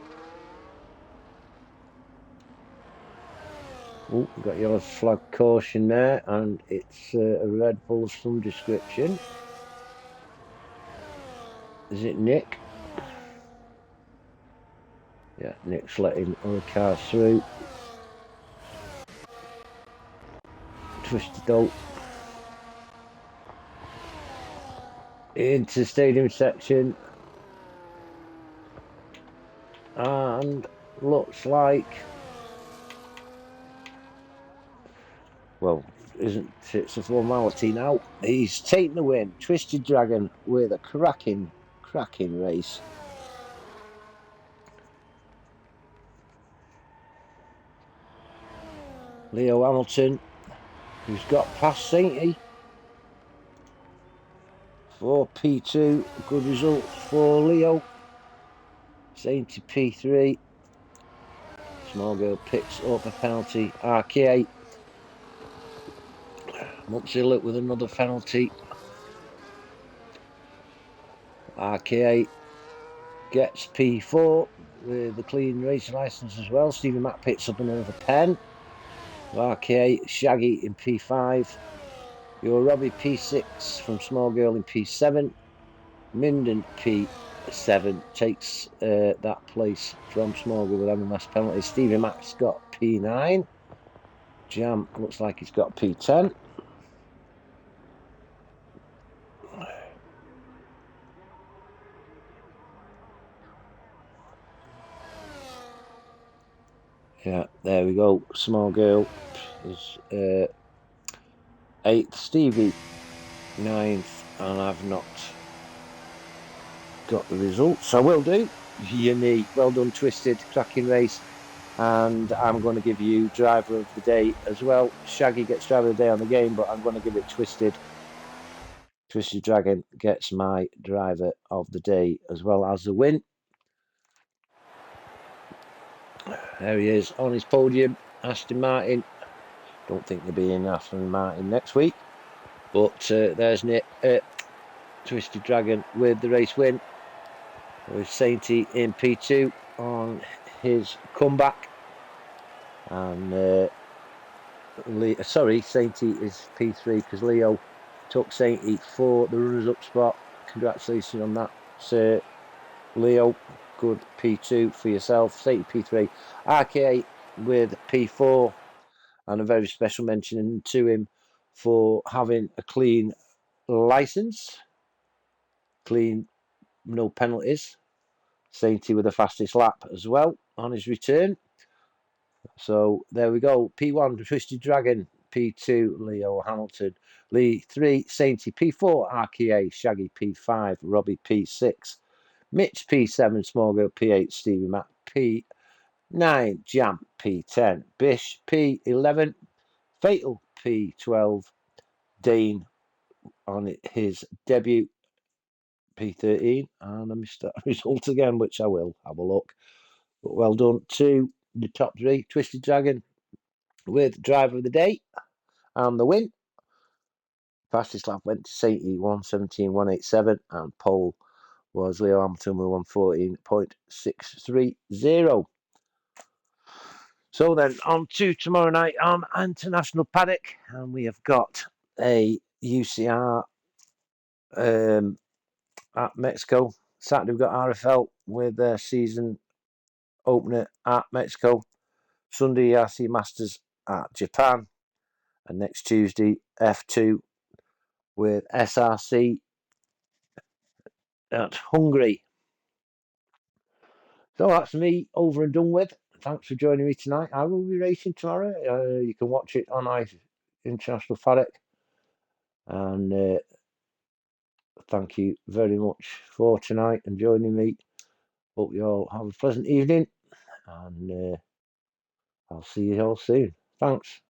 Oh, we've got yellow flag caution there, and it's a Red Bull of some description. Is it Nick? Yeah, Nick's letting other cars through. Twisted out into stadium section, and looks like well, isn't it's a formality now. He's taken the win. Twisted Dragon with a cracking race. Leo Hamilton, who's got past Sainty for P2. Good result for Leo. Sainty P3. Small girl picks up a penalty. RK Mutzilla with another penalty. RK gets P4 with the clean racing licence as well. Stevie Mack picks up another pen. RK Shaggy in P5. Your Robbie P6 from Small Girl in P7. Minden P7 takes that place from Small Girl with having less penalties. Stevie Mack's got P9. Jam looks like he's got P10. Yeah, there we go. Small Girl is 8th. Stevie 9th, and I've not got the results. I will do. Unique. Well done, Twisted. Cracking race. And I'm going to give you driver of the day as well. Shaggy gets driver of the day on the game, but I'm going to give it Twisted. Twisted Dragon gets my driver of the day as well as the win. There he is on his podium. Aston Martin. Don't think they'll be in Aston Martin next week. But there's Nick. Twisted Dragon with the race win. With Sainty in P2 on his comeback. And Sainty is P3 because Leo took Sainty for the runners-up spot. Congratulations on that, Sir Leo. Good P2 for yourself. Sainty P3. RK with P4. And a very special mention to him for having a clean licence. Clean, no penalties. Sainty with the fastest lap as well on his return. So there we go. P1 Twisted Dragon, P2 Leo Hamilton, Lee 3 Sainty, P4 RKA Shaggy, P5 Robbie, P6 Mitch, P7 Small Girl, P8 Stevie Mac, P9 Jam, P10 Bish, P11 Fatal, P12 Dane on his debut, P13, and I missed that result again, which I will have a look. But well done to the top 3. Twisted Dragon with driver of the day and the win. Fastest lap went to Sainty 1:17.187, and pole was Leo Hamilton with 1:14.630. So then on to tomorrow night on International Paddock, and we have got a UCR at Mexico. Saturday we've got RFL with their season opener at Mexico. Sunday ERC Masters at Japan, and next Tuesday F2 with SRC at Hungary. So that's me over and done with. Thanks for joining me tonight. I will be racing tomorrow. You can watch it on International Paddock. And thank you very much for tonight and joining me. Hope you all have a pleasant evening. And I'll see you all soon. Thanks.